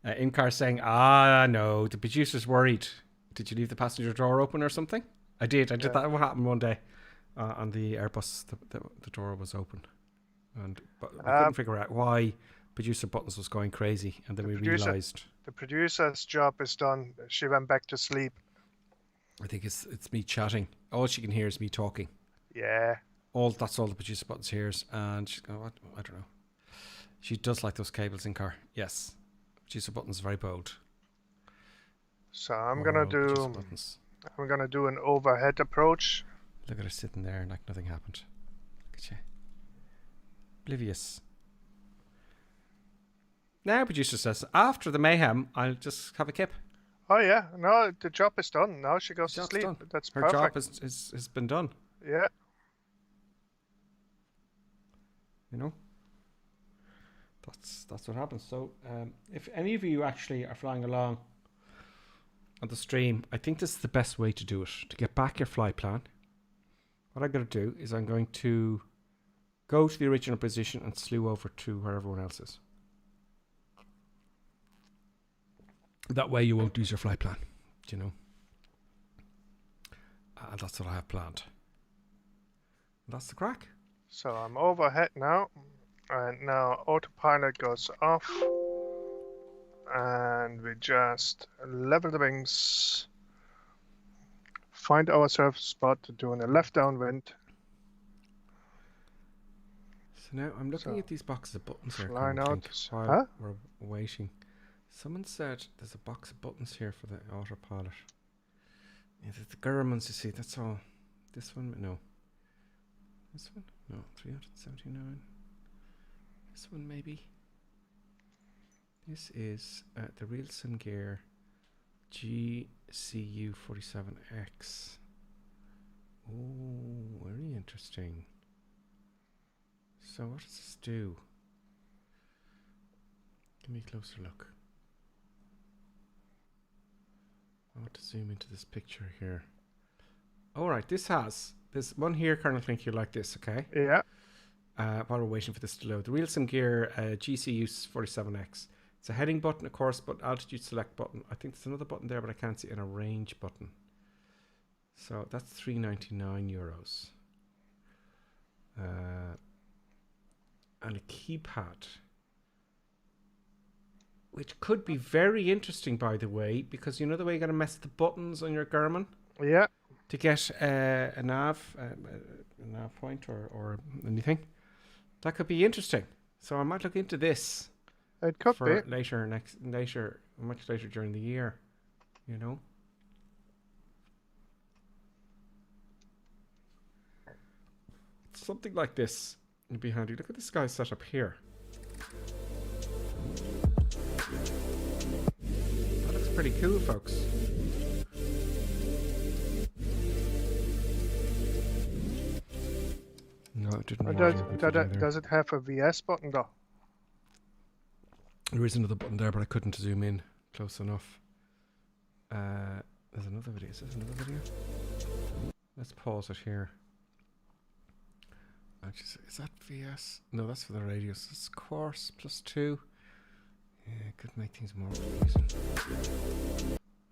D: In-car saying, no, the producer's worried. Did you leave the passenger door open or something? I did that. What happened one day on the Airbus, the door was open, but we couldn't figure out why producer buttons was going crazy, and then we realized
K: the producer's job is done. She went back to sleep.
D: I think it's me chatting. All she can hear is me talking.
K: Yeah.
D: That's all the producer buttons hears, and she's going, what? I don't know. She does like those cables in car. Yes. Producer buttons very bold.
K: So I'm gonna do an overhead approach.
D: Look at her sitting there like nothing happened. Look at you. Oblivious. Now producer says, after the mayhem, I'll just have a kip.
K: Oh yeah, no, the job is done. Now she goes to sleep.
D: Done.
K: That's
D: her
K: perfect.
D: job has been done.
K: Yeah.
D: You know, that's what happens. So if any of you actually are flying along on the stream, I think this is the best way to do it, to get back your flight plan. What I'm going to do is I'm going to go to the original position and slew over to where everyone else is. That way you won't lose your flight plan, you know. That's what I have planned. That's the crack.
K: So I'm overhead now, and now autopilot goes off, and we just level the wings, find ourselves a spot doing a left downwind.
D: So now I'm looking at these boxes of buttons here.
K: Flying out.
D: While we're waiting. Someone said there's a box of buttons here for the autopilot. Yeah, the Germans, you see, that's all. This one, no. This one? No, 379. This one, maybe. This is the Real Sim Gear GCU 47X. Oh, very interesting. So what does this do? Give me a closer look. I want to zoom into this picture here. Alright, there's one here, Colonel Klink, you like this, okay?
K: Yeah.
D: While we're waiting for this to load. The Real Sim Gear GCU 47X. It's a heading button, a course button, altitude select button. I think there's another button there, but I can't see it, and a range button. So that's €399. And a keypad. Which could be very interesting, by the way, because you know the way you're going to mess with the buttons on your Garmin?
K: Yeah.
D: To get a nav point or anything. That could be interesting. So I might look into this.
K: It could
D: for
K: be.
D: Much later during the year, you know. Something like this would be handy. Look at this guy's setup here. That looks pretty cool, folks. No, it didn't.
K: Does it have a VS button though?
D: There is another button there, but I couldn't zoom in close enough. There's another video. Is this another video? Let's pause it here. Actually, is that VS? No, that's for the radius. It's course +2. Yeah, it could make things more confusing.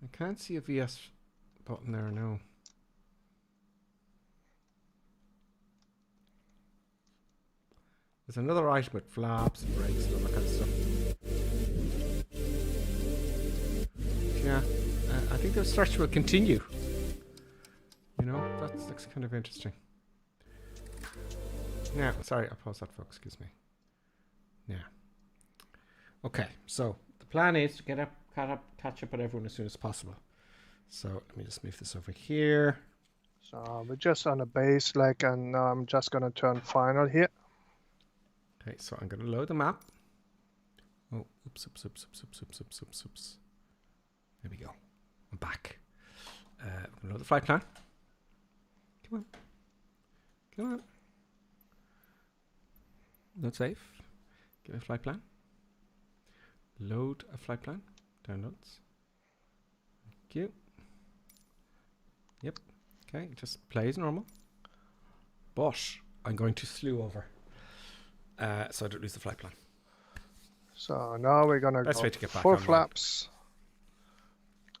D: I can't see a VS button there, no. There's another item with flaps and brakes and all that kind of stuff. Yeah, I think the search will continue. You know, that looks kind of interesting. Yeah, sorry, I paused that, folks. Excuse me. Yeah. Okay, so the plan is to catch up with everyone as soon as possible. So let me just move this over here.
K: So we're just on a base, and I'm just gonna turn final here.
D: Okay, so I'm gonna load the map. Oh, oops. There we go. I'm back. I'm gonna load the flight plan. Come on. Not safe. Give me a flight plan. Load a flight plan. Downloads. Thank you. Yep. Okay, just play as normal. But I'm going to slew over. So I don't lose the flight plan.
K: So now we're gonna
D: Let's
K: go
D: wait to get back
K: 4
D: online.
K: flaps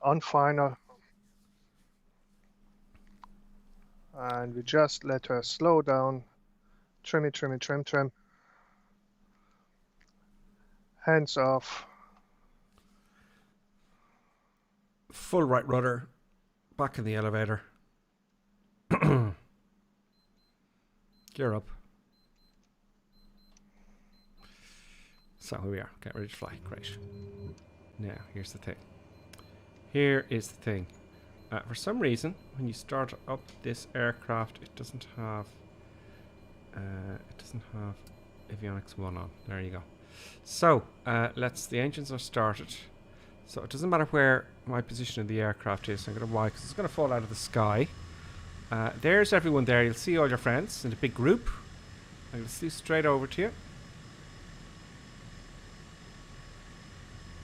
K: on final. And we just let her slow down. Trim. Hands off.
D: Full right rudder. Back in the elevator. Gear up. So here we are. Get ready to fly. Great. Now, here's the thing. Here is the thing. For some reason, when you start up this aircraft, it doesn't have avionics 1 on. There you go. So the engines are started. So it doesn't matter where my position in the aircraft is. I'm going to Y because it's going to fall out of the sky. There's everyone there. You'll see all your friends in a big group. I'm going to see straight over to you.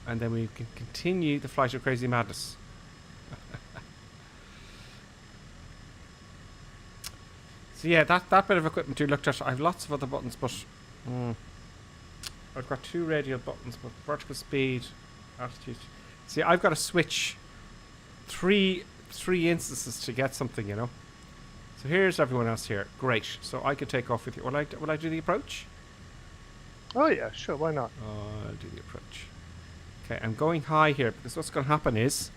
D: And then we can continue the flight of crazy madness. So yeah, that bit of equipment you looked at. I have lots of other buttons, but I've got 2 radial buttons, but vertical speed, altitude. See, I've got to switch three instances to get something, you know. So So here's everyone else here. Great. So I could take off with you. Will I do the approach?
K: Oh yeah, sure, why not?
D: I'll do the approach. Okay, I'm going high here because what's going to happen is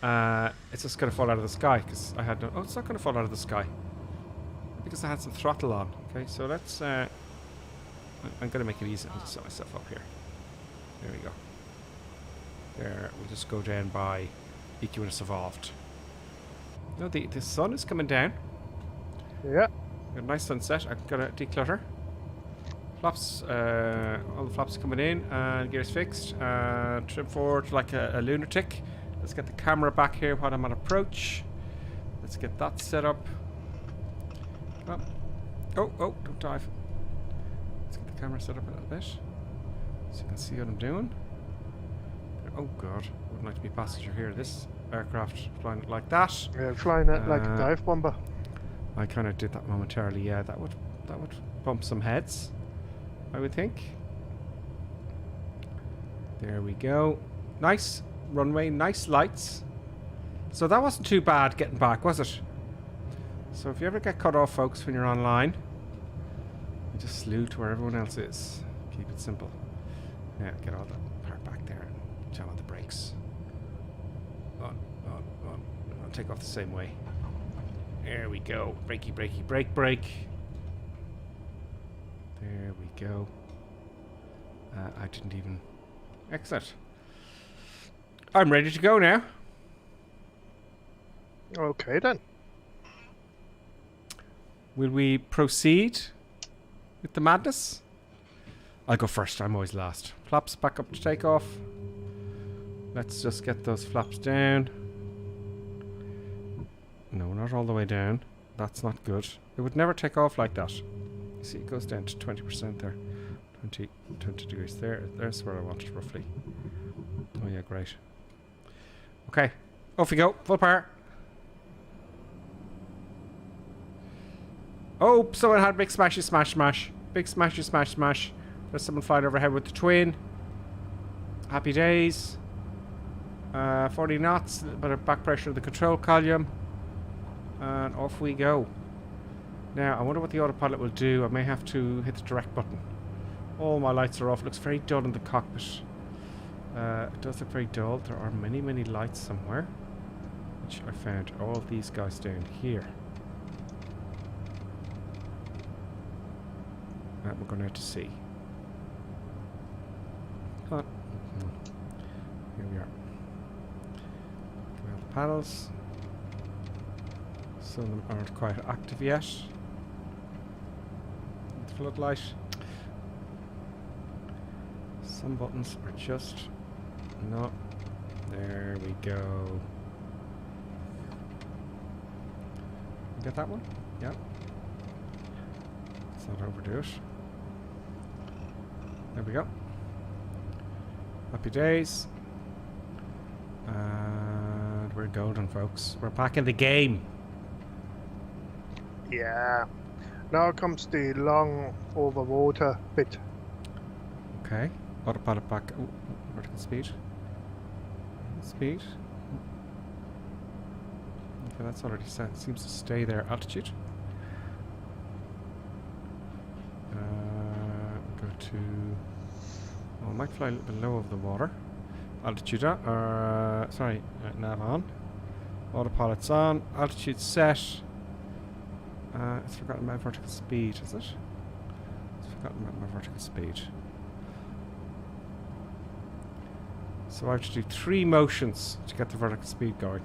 D: it's just going to fall out of the sky because I had no... Oh, it's not going to fall out of the sky because I had some throttle on. Okay, so let's... I'm going to make it easy. I'll just set myself up here. There we go. There, we'll just go down by EQ when it's evolved. No, the sun is coming down.
K: Yeah.
D: Got a nice sunset. I'm going to declutter. Flaps, all the flaps are coming in, and gears fixed, and trim forward like a lunatic. Let's get the camera back here while I'm on approach. Let's get that set up. Oh, don't dive. Let's get the camera set up a little bit, so you can see what I'm doing. Oh god, wouldn't like to be a passenger here. This aircraft flying it like that.
K: Yeah, flying it like a dive bomber.
D: I kind of did that momentarily. Yeah, that would bump some heads, I would think. There we go. Nice runway, nice lights. So that wasn't too bad getting back, was it? So if you ever get cut off, folks, when you're online, you just slew to where everyone else is. Keep it simple. Yeah, get all the part back there and jam on the brakes. On. I'll take off the same way. There we go. Brakey, brakey, brake. There we go. I didn't even exit. I'm ready to go now.
K: Okay then.
D: Will we proceed with the madness? I'll go first. I'm always last. Flaps back up to takeoff. Let's just get those flaps down. No, not all the way down. That's not good. It would never take off like that. You see, it goes down to 20% there. 20 degrees there. There's where I want it roughly. Oh yeah, great. Okay, off we go. Full power. Oh, someone had a big smashy smash. Big smashy smash. There's someone flying overhead with the twin. Happy days. 40 knots, a little bit of back pressure of the control column. And off we go. Now, I wonder what the autopilot will do. I may have to hit the direct button. All my lights are off. It looks very dull in the cockpit. It does look very dull. There are many, many lights somewhere, which I found all of these guys down here. We're going out to sea. Come on. Here we are. Come out the paddles. Some of them aren't quite active yet. The floodlight. Some buttons are just not. There we go. You get that one? Yeah. Let's not overdo it. There we go. Happy days. And we're golden, folks. We're back in the game.
K: Yeah. Now comes the long over water bit.
D: Okay. Autopilot back. Oh, vertical speed. Speed. Okay, that's already set. It seems to stay there. Altitude. Go to... Oh, I might fly a little bit low over the water. Altitude sorry, nav on. Autopilot's on. Altitude set. It's forgotten my vertical speed, is it? It's forgotten about my vertical speed. So I have to do 3 motions to get the vertical speed going.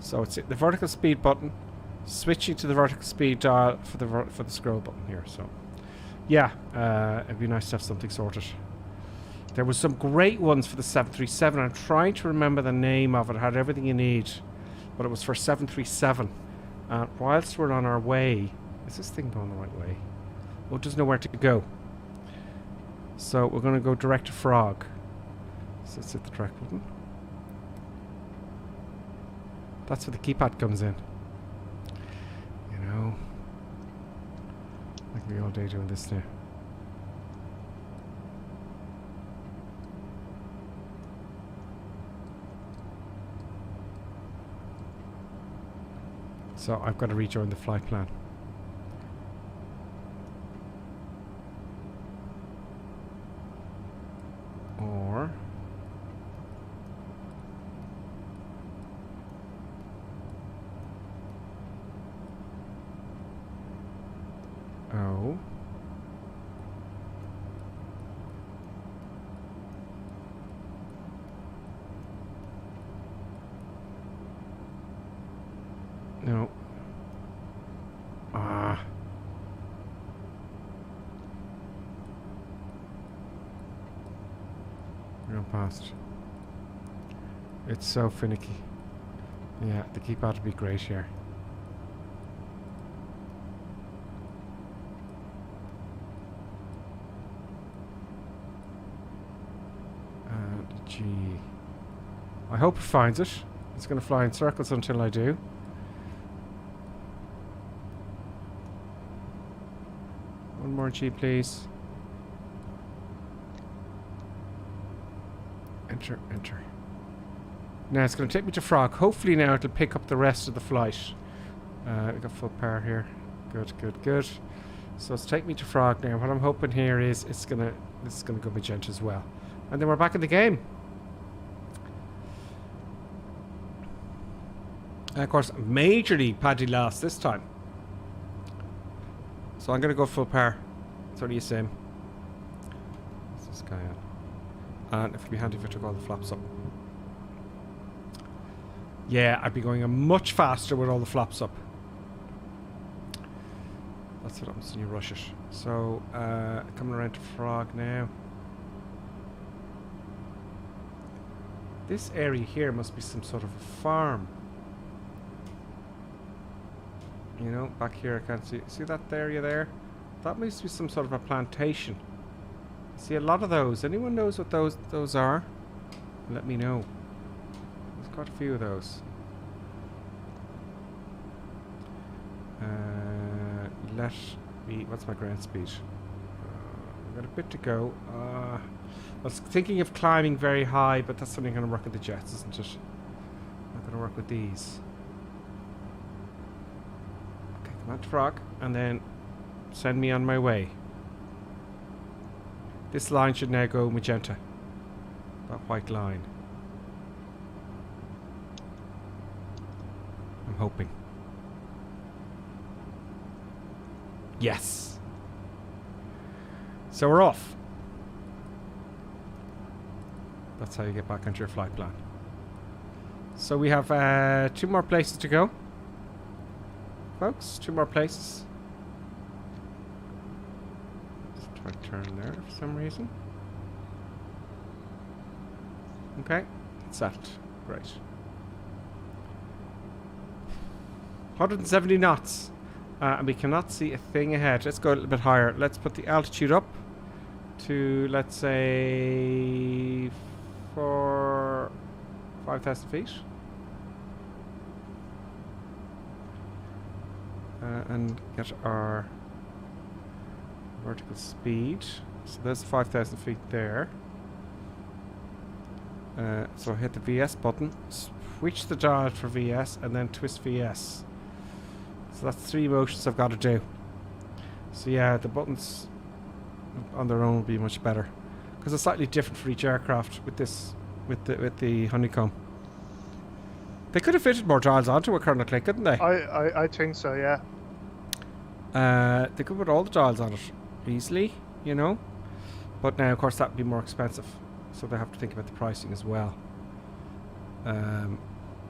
D: So it's the vertical speed button, switching to the vertical speed dial for the scroll button here. So yeah, it'd be nice to have something sorted. There was some great ones for the 737. I'm trying to remember the name of it. It had everything you need, but it was for 737. Whilst we're on our way, is this thing going the right way? Oh, it doesn't know where to go. So we're going to go direct to Frog. So let's hit the direct button. That's where the keypad comes in. You know, I can be all day doing this now. So I've got to rejoin the flight plan. Or... Oh. No. Ah. We're going past. It's so finicky. Yeah, the keypad would be great here. G. I hope it finds it. It's going to fly in circles until I do. One more G, please. Enter, enter. Now it's going to take me to Frog. Hopefully now it'll pick up the rest of the flight. We got full power here. Good, good, good. So it's take me to Frog now. What I'm hoping here is this is gonna go magenta as well. And then we're back in the game. And of course, majorly Paddy lost this time. So I'm going to go full power. It's only a sim. What's this guy on? And it would be handy if I took all the flaps up. Yeah, I'd be going much faster with all the flaps up. That's what happens when you rush it. So, coming around to Frog now. This area here must be some sort of a farm. You know, back here I can't see that area there? That must be some sort of a plantation. See a lot of those. Anyone knows what those are? Let me know. There's quite a few of those. Let me... What's my ground speed? I've got a bit to go. I was thinking of climbing very high, but that's only going to work with the jets, isn't it? Not going to work with these. Okay, come on to Frog, and then send me on my way. This line should now go magenta. That white line. I'm hoping. Yes. So we're off. That's how you get back onto your flight plan. So we have 2 more places to go. Folks, 2 more places. Let's try to turn there for some reason. Okay, it's settled. Great. 170 knots. And we cannot see a thing ahead. Let's go a little bit higher. Let's put the altitude up to, let's say, 5,000 feet. And get our vertical speed. So there's 5,000 feet there. So hit the VS button, switch the dial for VS, and then twist VS. So that's 3 motions I've got to do. So yeah, the buttons on their own will be much better, because it's slightly different for each aircraft with this, with the honeycomb. They could have fitted more dials onto a Colonel Klink, couldn't they?
K: I think so, yeah.
D: They could put all the dials on it easily, you know. But now, of course, that would be more expensive, so they have to think about the pricing as well.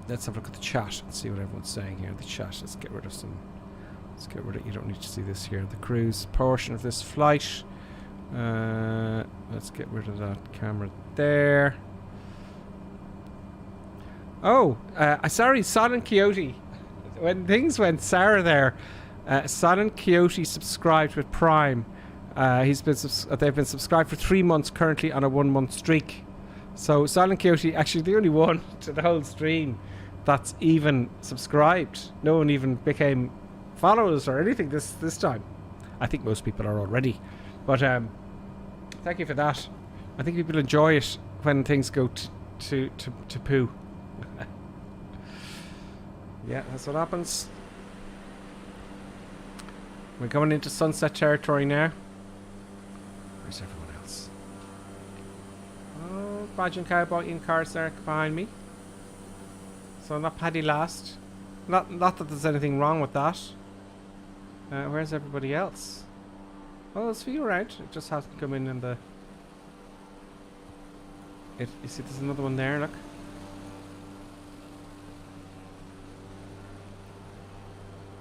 D: Let's have a look at the chat and see what everyone's saying here. The chat, let's get rid of some. Let's get rid of, you don't need to see this here. The cruise portion of this flight. Let's get rid of that camera there. Oh, sorry, Silent Coyote. When things went sour there, Silent Coyote subscribed with Prime. They've been subscribed for 3 months, currently on a 1-month streak. So Silent Coyote, actually the only one to the whole stream that's even subscribed. No one even became followers or anything this time. I think most people are already. But thank you for that. I think people enjoy it when things go to poo. Yeah, that's what happens. We're going into sunset territory now. Where's everyone else? Oh, Badge and Cowboy in cars there behind me. So not Paddy last. Not that there's anything wrong with that. Where's everybody else? Well, there's a few around. It just hasn't come in the... You see there's another one there, look.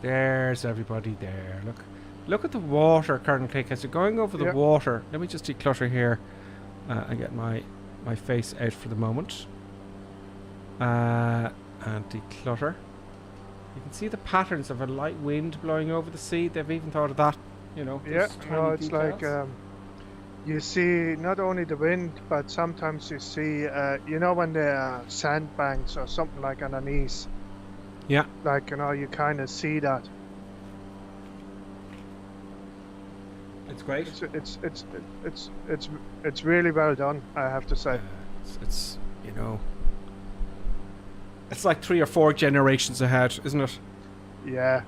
D: There's everybody there, look. Look at the water, Colonel Klink, as you're going over the water. Let me just declutter here and get my face out for the moment. And declutter. You can see the patterns of a light wind blowing over the sea. They've even thought of that, you know.
K: Yeah, no, it's details. Like you see not only the wind, but sometimes you see, you know, when there are sandbanks or something like underneath.
D: Yeah.
K: Like, you know, you kind of see that.
D: It's great.
K: It's really well done, I have to say.
D: It's you know, it's like 3 or 4 generations ahead, isn't it?
K: Yeah.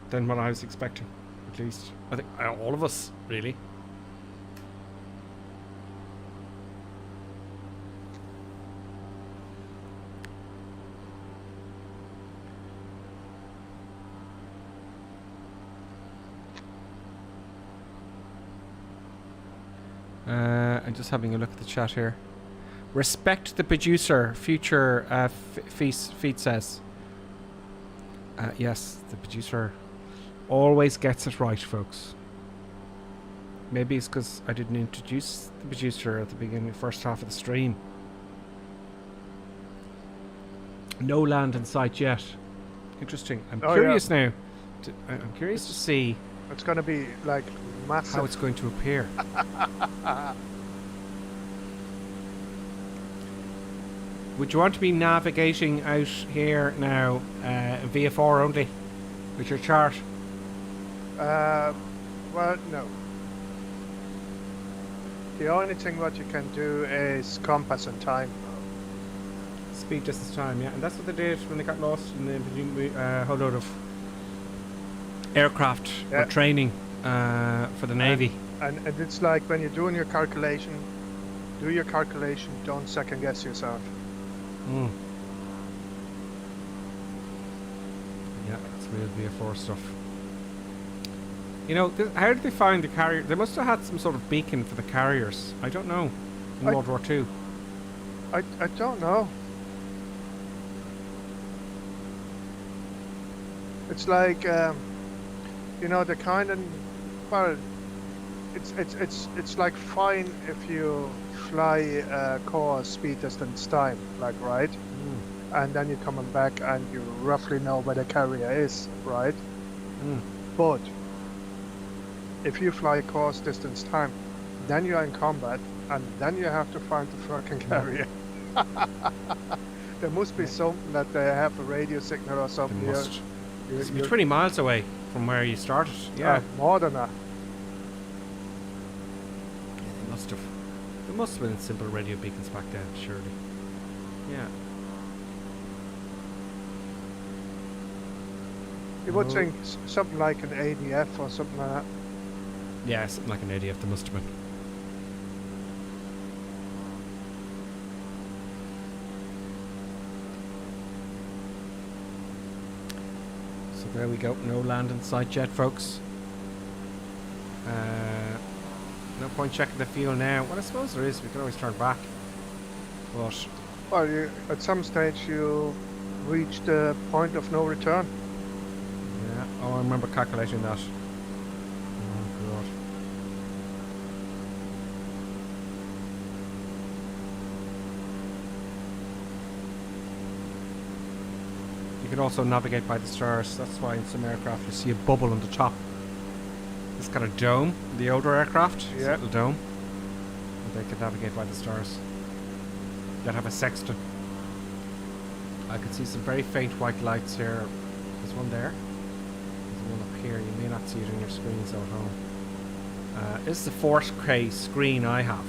D: Than what I was expecting, at least. I think all of us, really. I'm just having a look at the chat here. Respect the producer, future Feet says. Yes, the producer always gets it right, folks. Maybe it's because I didn't introduce the producer at the beginning, first half of the stream. No land in sight yet. Interesting. I'm curious now. I'm curious to see.
K: It's going to be like massive.
D: How it's going to appear. Would you want to be navigating out here now VFR only with your chart?
K: Well, no. The only thing what you can do is compass and time.
D: Speed, distance, time, yeah. And that's what they did when they got lost in the whole load of aircraft or training for the Navy.
K: And it's like when you're doing your calculation, do your calculation, don't second guess yourself.
D: Mm. Yeah, it's real VFR stuff. You know, how did they find the carrier? They must have had some sort of beacon for the carriers. I don't know. In World War II.
K: I don't know. It's like, you know, the kind of, well, it's like fine if you fly course, speed, distance, time, like, right? And then you're coming back and you roughly know where the carrier is, right? But if you fly course, distance, time, then you're in combat and then you have to find the fucking carrier. There must be something that they have a radio signal or something.
D: They must. It's 20 miles away from where you started. Yeah,
K: more than that.
D: Yeah, they must have. There must have been simple radio beacons back then, surely. Yeah.
K: You would think something like an ADF or something like that.
D: Yeah, something like an ADF there must have been. So there we go. No land in sight yet, folks. No point checking the fuel now. Well, I suppose there is. We can always turn back. But
K: well, at some stage you reach the point of no return.
D: Yeah. Oh, I remember calculating that. Oh God. You can also navigate by the stars. That's why in some aircraft you see a bubble on the top. It's got a dome. The older aircraft, it's a little dome. And they can navigate by the stars. You'd have a sextant. I can see some very faint white lights here. There's one there. There's one up here. You may not see it on your screens at home. This is the 4K screen I have.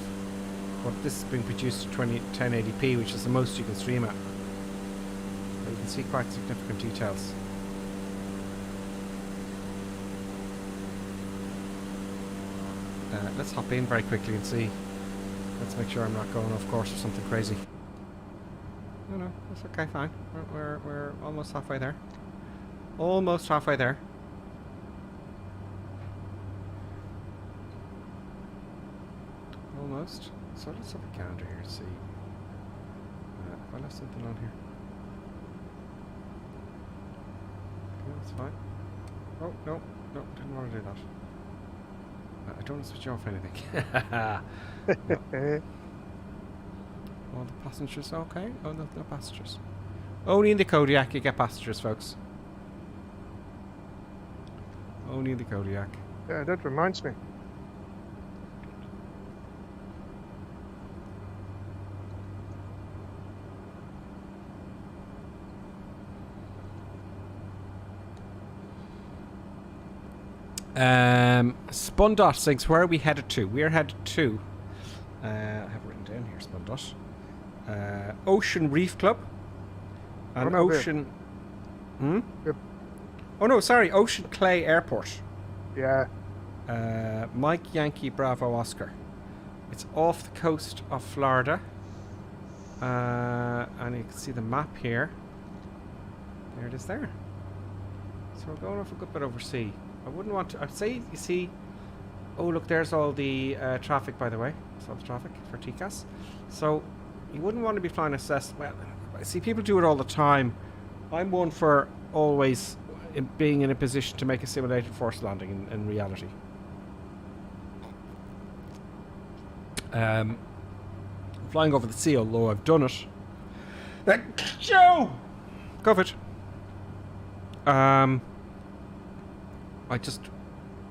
D: But this is being produced at 1080p, which is the most you can stream at. But you can see quite significant details. Let's hop in very quickly and see. Let's make sure I'm not going off course or something crazy. No, that's okay, fine. We're almost halfway there. Almost halfway there. Almost. So let's have a calendar here and see. If I left something on here. Okay, that's fine. Oh, no, didn't want to do that. I don't want to switch off anything. No. All the passengers okay? Oh, no passengers. Only in the Kodiak you get passengers, folks. Only in the Kodiak.
K: Yeah, that reminds me.
D: Spundot thinks, where are we headed to? We're headed to I have it written down here, Spundot. Ocean Reef Club and Ocean
K: Yep.
D: Oh no, sorry, Ocean Clay Airport.
K: Yeah.
D: Mike Yankee Bravo Oscar. It's off the coast of Florida. And you can see the map here. There it is there. So we're going off a good bit overseas. I wouldn't want to. I'd say, you see. Oh, look, there's all the traffic, by the way. It's all the traffic for TCAS. So you wouldn't want to be flying assess. Well, I see people do it all the time. I'm one for always being in a position to make a simulated forced landing in reality. Flying over the sea, although I've done it. Joe! Covered. I just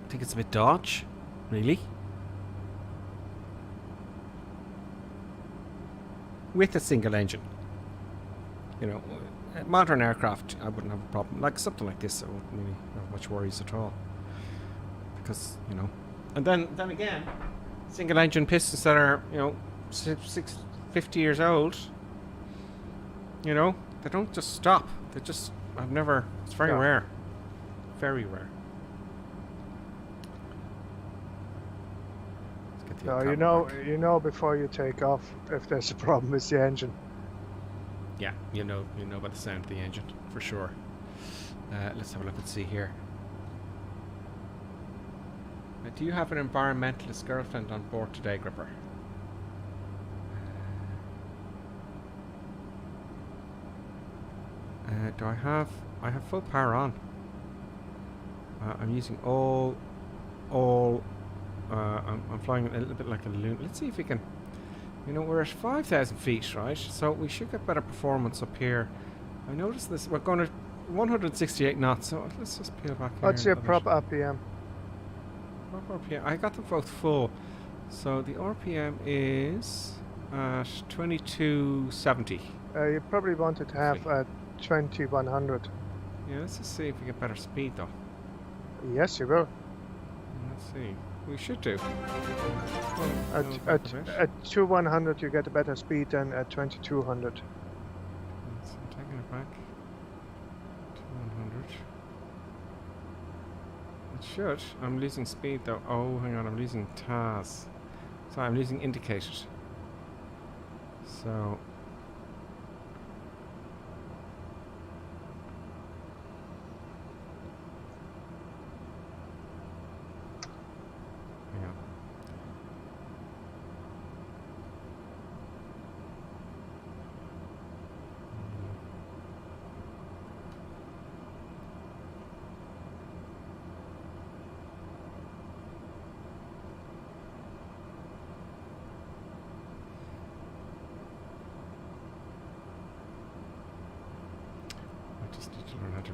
D: think it's a bit dodge, really. With a single engine. You know, modern aircraft, I wouldn't have a problem. Like something like this, I wouldn't really have much worries at all. Because, you know. And then again, single engine pistons that are, you know, 50 years old, you know, they don't just stop. They just, it's very rare. Very rare.
K: No, you know before you take off if there's a problem with the engine.
D: Yeah, you know by the sound of the engine, for sure. Let's have a look and see here. Do you have an environmentalist girlfriend on board today, Gripper? Do I have full power on. I'm using I'm flying a little bit like a loon. Let's see if we can. You know, we're at 5,000 feet, right? So we should get better performance up here. I noticed this. We're going to 168 knots. So let's just peel back here.
K: What's your prop RPM?
D: Prop RPM. I got them both full. So the RPM is at 2270.
K: You probably wanted to have 2100.
D: Yeah, let's just see if we get better speed though.
K: Yes, you will.
D: Let's see. We should do.
K: At 2100 you get a better speed than at 2200.
D: So I'm taking it back. 2100. It should. I'm losing speed though. Oh, hang on. I'm losing TAS. Sorry, I'm losing indicated. So.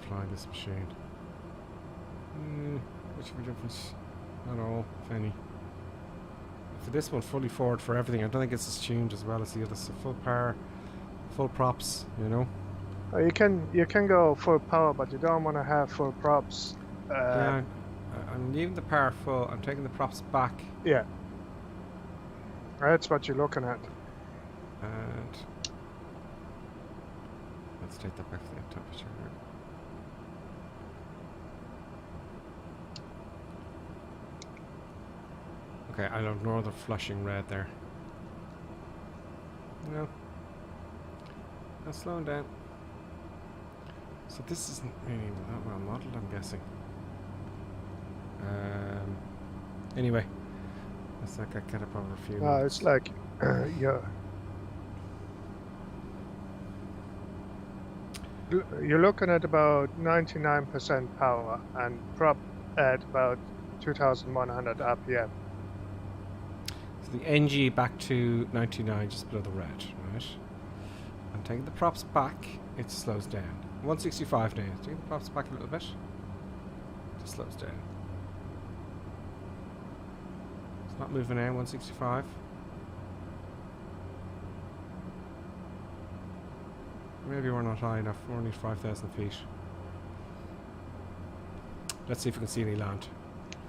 D: Fly this machine. Much of a difference? Not all, if any. For this one, fully forward for everything. I don't think it's as tuned as well as the others. So full power, full props. You know.
K: You can go full power, but you don't want to have full props.
D: Yeah, I'm leaving the power full. I'm taking the props back.
K: Yeah. That's what you're looking at.
D: And let's take that back to the temperature. Okay, I'll ignore the flashing red there. No. That's slowing down. So this isn't really that well modeled, I'm guessing. Anyway, let's not get up over a few minutes.
K: It's like, yeah. You're looking at about 99% power and prop at about 2,100 RPM.
D: So the NG back to 99, just below the red, right? I'm taking the props back, it slows down. 165 now. Taking the props back a little bit, it slows down. It's not moving now, 165. Maybe we're not high enough, we're only 5,000 feet. Let's see if we can see any land.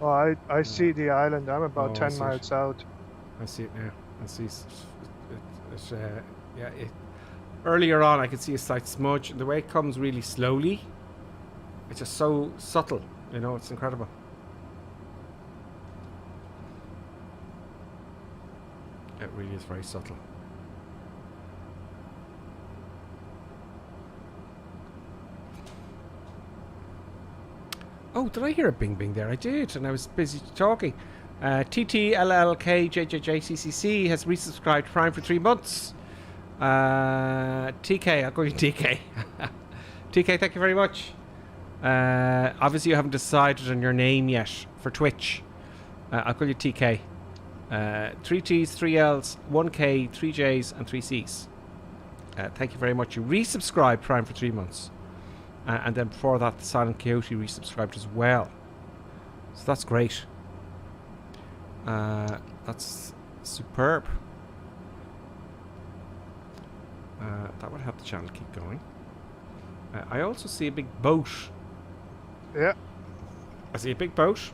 K: Oh, I see the island. I'm about 10 miles out.
D: I see it now. I see earlier on I could see a slight smudge. The way it comes really slowly, it's just so subtle, you know, it's incredible. It really is very subtle. Oh, did I hear a bing bing there? I did, and I was busy talking. TTLLKJJJCCC has resubscribed Prime for 3 months. TK, I'll go with TK. TK, thank you very much. Obviously, you haven't decided on your name yet for Twitch. I'll call you TK. 3 T's, 3 L's, 1 K, 3 J's, and 3 C's. Thank you very much. You resubscribed Prime for 3 months. And then before that, the Silent Coyote resubscribed as well. So that's great. That's superb. That would help the channel keep going. I also see a big boat.
K: Yeah.
D: I see a big boat.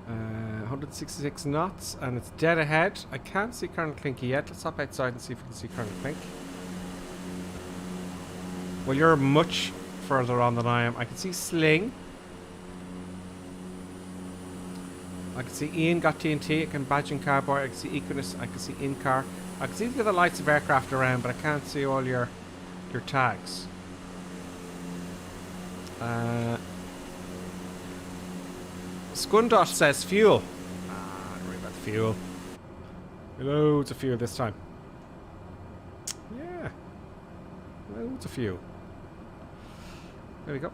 D: Uh, 166 knots, and it's dead ahead. I can't see Colonel Klinky yet. Let's hop outside and see if we can see Colonel Klink. Well, you're much further on than I am. I can see Sling. I can see Ian got TNT. I can Badge and Cowboy. I can see Equinus. I can see In-Car. I can see the other lights of aircraft around, but I can't see all your tags. Skundot says fuel. Don't worry about the fuel. Loads of fuel this time. Yeah. Loads of fuel. There we go.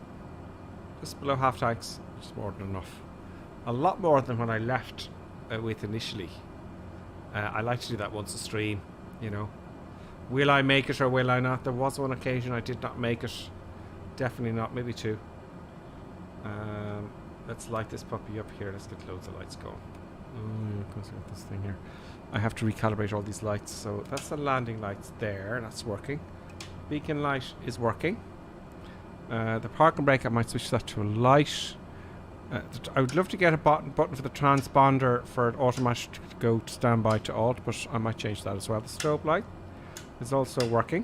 D: Just below half tanks, which is more than enough. A lot more than when I left with initially. I like to do that once a stream, you know. Will I make it or will I not? There was one occasion I did not make it. Definitely not, maybe 2. Let's light this puppy up here. Let's get loads of lights going. Oh, yeah, of course I got this thing here. I have to recalibrate all these lights. So that's the landing lights there. That's working. Beacon light is working. The parking brake, I might switch that to a light. I would love to get a button for the transponder for automatic to go to standby to alt, but I might change that as well. The strobe light is also working,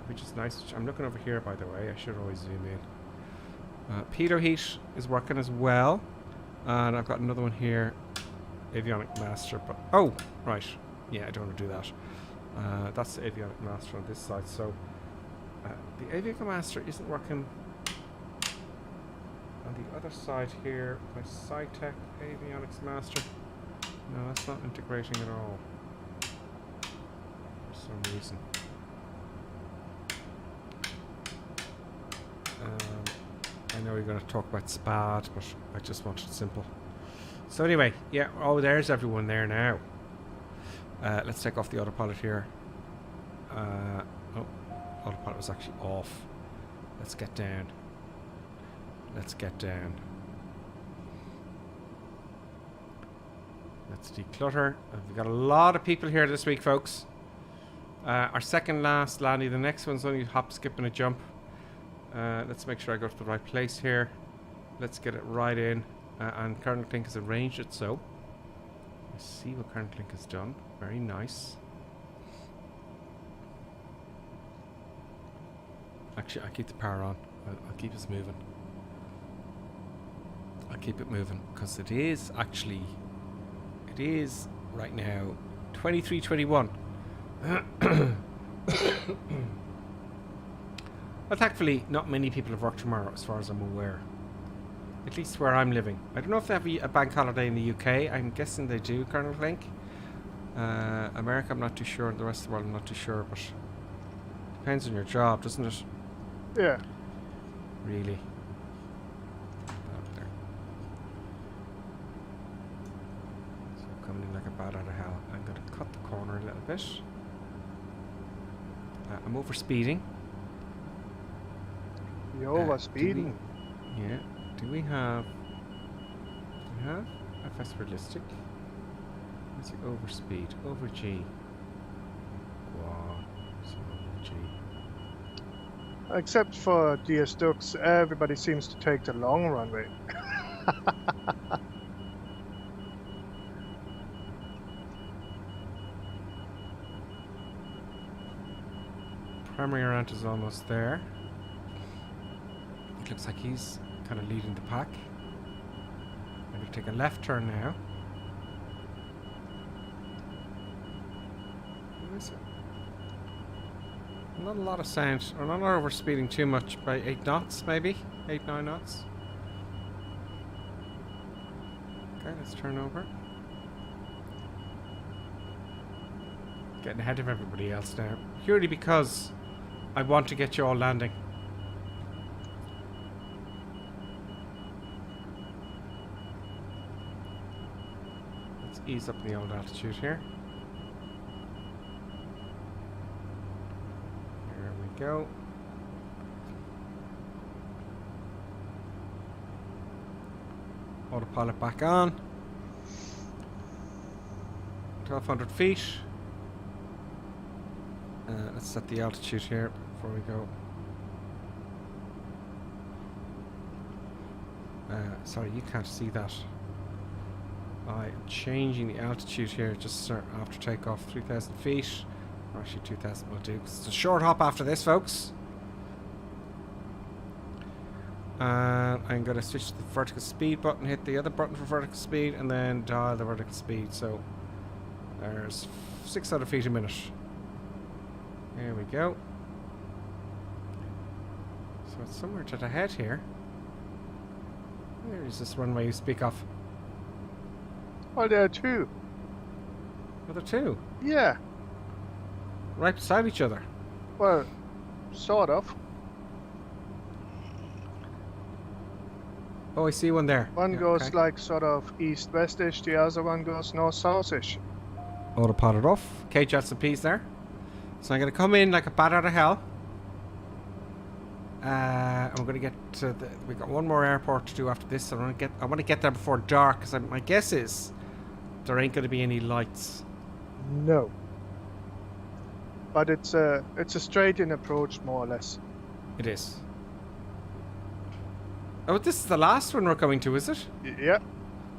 D: which is nice. I'm looking over here, by the way. I should always zoom in. Pitot heat is working as well, and I've got another one here, avionic master. But oh, right, yeah, I don't want to do that. That's the avionic master on this side. So the avionic master isn't working on the other side here. My SciTech avionics master. No, that's not integrating at all for some reason. I know you're going to talk about SPAD, but I just want it simple. So anyway, yeah, oh, there's everyone there now. Let's take off the autopilot here. Oh, autopilot was actually off. Let's get down. Let's get down. Let's declutter. We've got a lot of people here this week, folks. Our second last landing. The next one's only hop, skip, and a jump. Let's make sure I go to the right place here. Let's get it right in. And Colonel Klink has arranged it so. Let's see what Colonel Klink has done. Very nice. Actually, I keep the power on. I'll keep us moving. I'll keep it moving because it is actually, it is right now 23:21. Well, thankfully, not many people have work tomorrow, as far as I'm aware. At least where I'm living. I don't know if they have a bank holiday in the UK. I'm guessing they do, Colonel Klink. America, I'm not too sure. The rest of the world, I'm not too sure. But depends on your job, doesn't it?
K: Yeah.
D: Really. Up there. So coming in like a bat out of hell. I'm going to cut the corner a little bit. I'm over speeding.
K: You're over speeding.
D: Yeah. Do we have FS realistic? What's the overspeed? Over G. Wow. So over G.
K: Except for DS Dux, everybody seems to take the long runway.
D: Primary Arant is almost there. It looks like he's kind of leading the pack. I'm going to take a left turn now. Where is it? Not a lot of sound. Or not over speeding too much by 8 knots, maybe? 8-9 knots. Okay, let's turn over. Getting ahead of everybody else now. Purely because I want to get you all landing. Let's ease up the old altitude here. There we go. Autopilot back on. 1200 feet. Let's set the altitude here before we go. Sorry, you can't see that. I'm changing the altitude here just after takeoff. 3,000 feet. Or actually 2,000 will do. 'Cause it's a short hop after this, folks. I'm going to switch to the vertical speed button, hit the other button for vertical speed, and then dial the vertical speed. So there's 600 feet a minute. There we go. So it's somewhere to the head here. Where is this runway you speak of?
K: Oh, there are two.
D: Oh, there are two?
K: Yeah.
D: Right beside each other?
K: Well, sort of.
D: Oh, I see one there.
K: One
D: Yeah,
K: goes
D: okay.
K: like sort of east-west-ish, the other one goes north-south-ish.
D: Autopilot off. K-jets and P's there. So I'm going to come in like a bat out of hell. I'm going to get to the... We've got one more airport to do after this. So I want to get there before dark, because my guess is there ain't going to be any lights.
K: No. But it's a straight-in approach, more or less.
D: It is. Oh, this is the last one we're coming to, is it?
K: Yeah.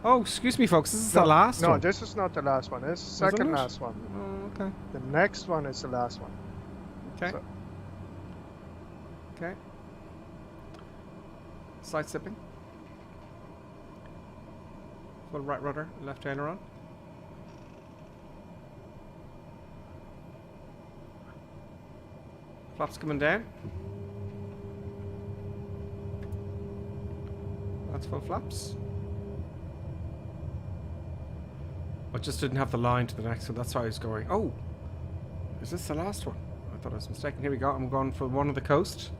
D: Oh, excuse me, folks. This is the last one.
K: No, this is not the last one. This is the second last one.
D: Oh, okay.
K: The next one is the last one.
D: Okay.
K: So.
D: Okay. Side sipping. Full right rudder, left aileron. Flaps coming down. That's full flaps. I just didn't have the line to the next one. That's why I was going. Oh, is this the last one? I thought I was mistaken. Here we go. I'm going for one of the coast.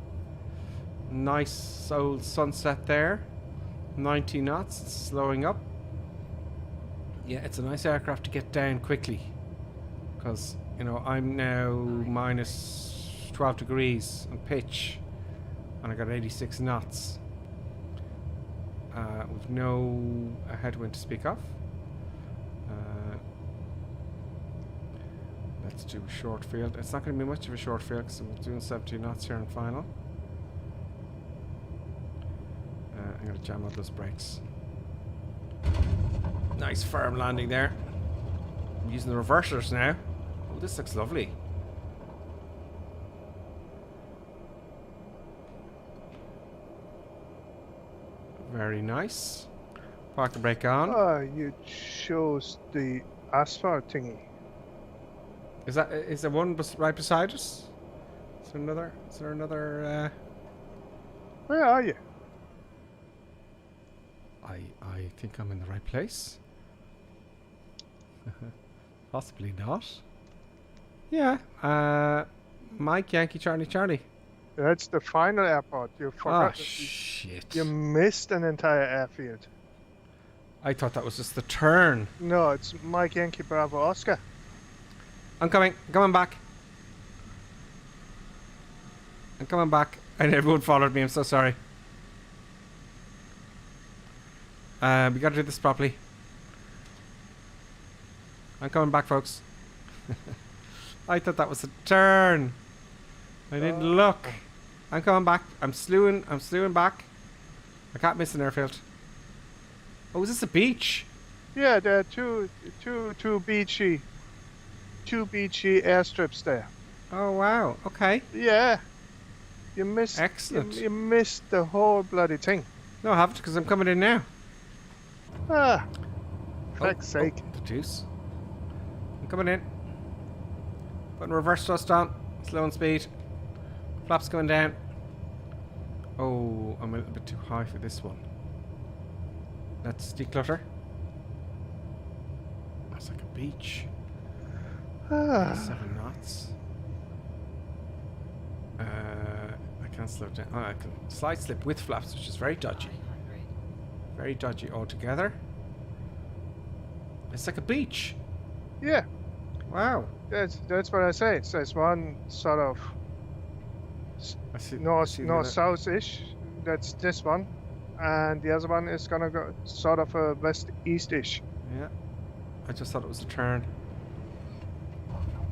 D: Nice old sunset there. 90 knots. It's slowing up. Yeah, it's a nice aircraft to get down quickly. Because, you know, I'm now minus 12 degrees on pitch. And I got 86 knots. With no headwind to speak of. Let's do a short field. It's not going to be much of a short field because I'm doing 70 knots here in final. I'm going to jam out those brakes. Nice firm landing there. I'm using the reversers now. Oh, this looks lovely. Very nice. Park and brake on.
K: Oh, you chose the asphalt thingy.
D: Is there one right beside us? Is there another?
K: Where are you?
D: I think I'm in the right place. Possibly not. Yeah. Mike Yankee Charlie Charlie.
K: That's the final airport. You forgot.
D: Oh shit!
K: You missed an entire airfield.
D: I thought that was just the turn.
K: No, it's Mike Yankee Bravo Oscar.
D: I'm coming back. I'm coming back. And everyone followed me. I'm so sorry. We gotta do this properly. I'm coming back, folks. I thought that was a turn. I didn't look. I'm coming back. I'm slewing back. I can't miss an airfield. Oh, is this a beach?
K: Yeah, there are two beachy airstrips there.
D: Oh wow. Okay.
K: Yeah. You missed.
D: Excellent.
K: You missed the whole bloody thing.
D: No, I haven't, because I'm coming in now.
K: Ah. For fuck's sake.
D: The juice. I'm coming in. Putting reverse thrust on. Slow and speed. Flaps going down. Oh, I'm a little bit too high for this one. Let's declutter. That's like a beach. 7 knots. I can't slow down. Oh, I can slide slip with flaps, which is very dodgy. Very dodgy altogether. It's like a beach.
K: Yeah.
D: Wow.
K: That's what I say. So it's one sort of north-south-ish. That's this one. And the other one is gonna go sort of a west-east-ish.
D: Yeah. I just thought it was a turn.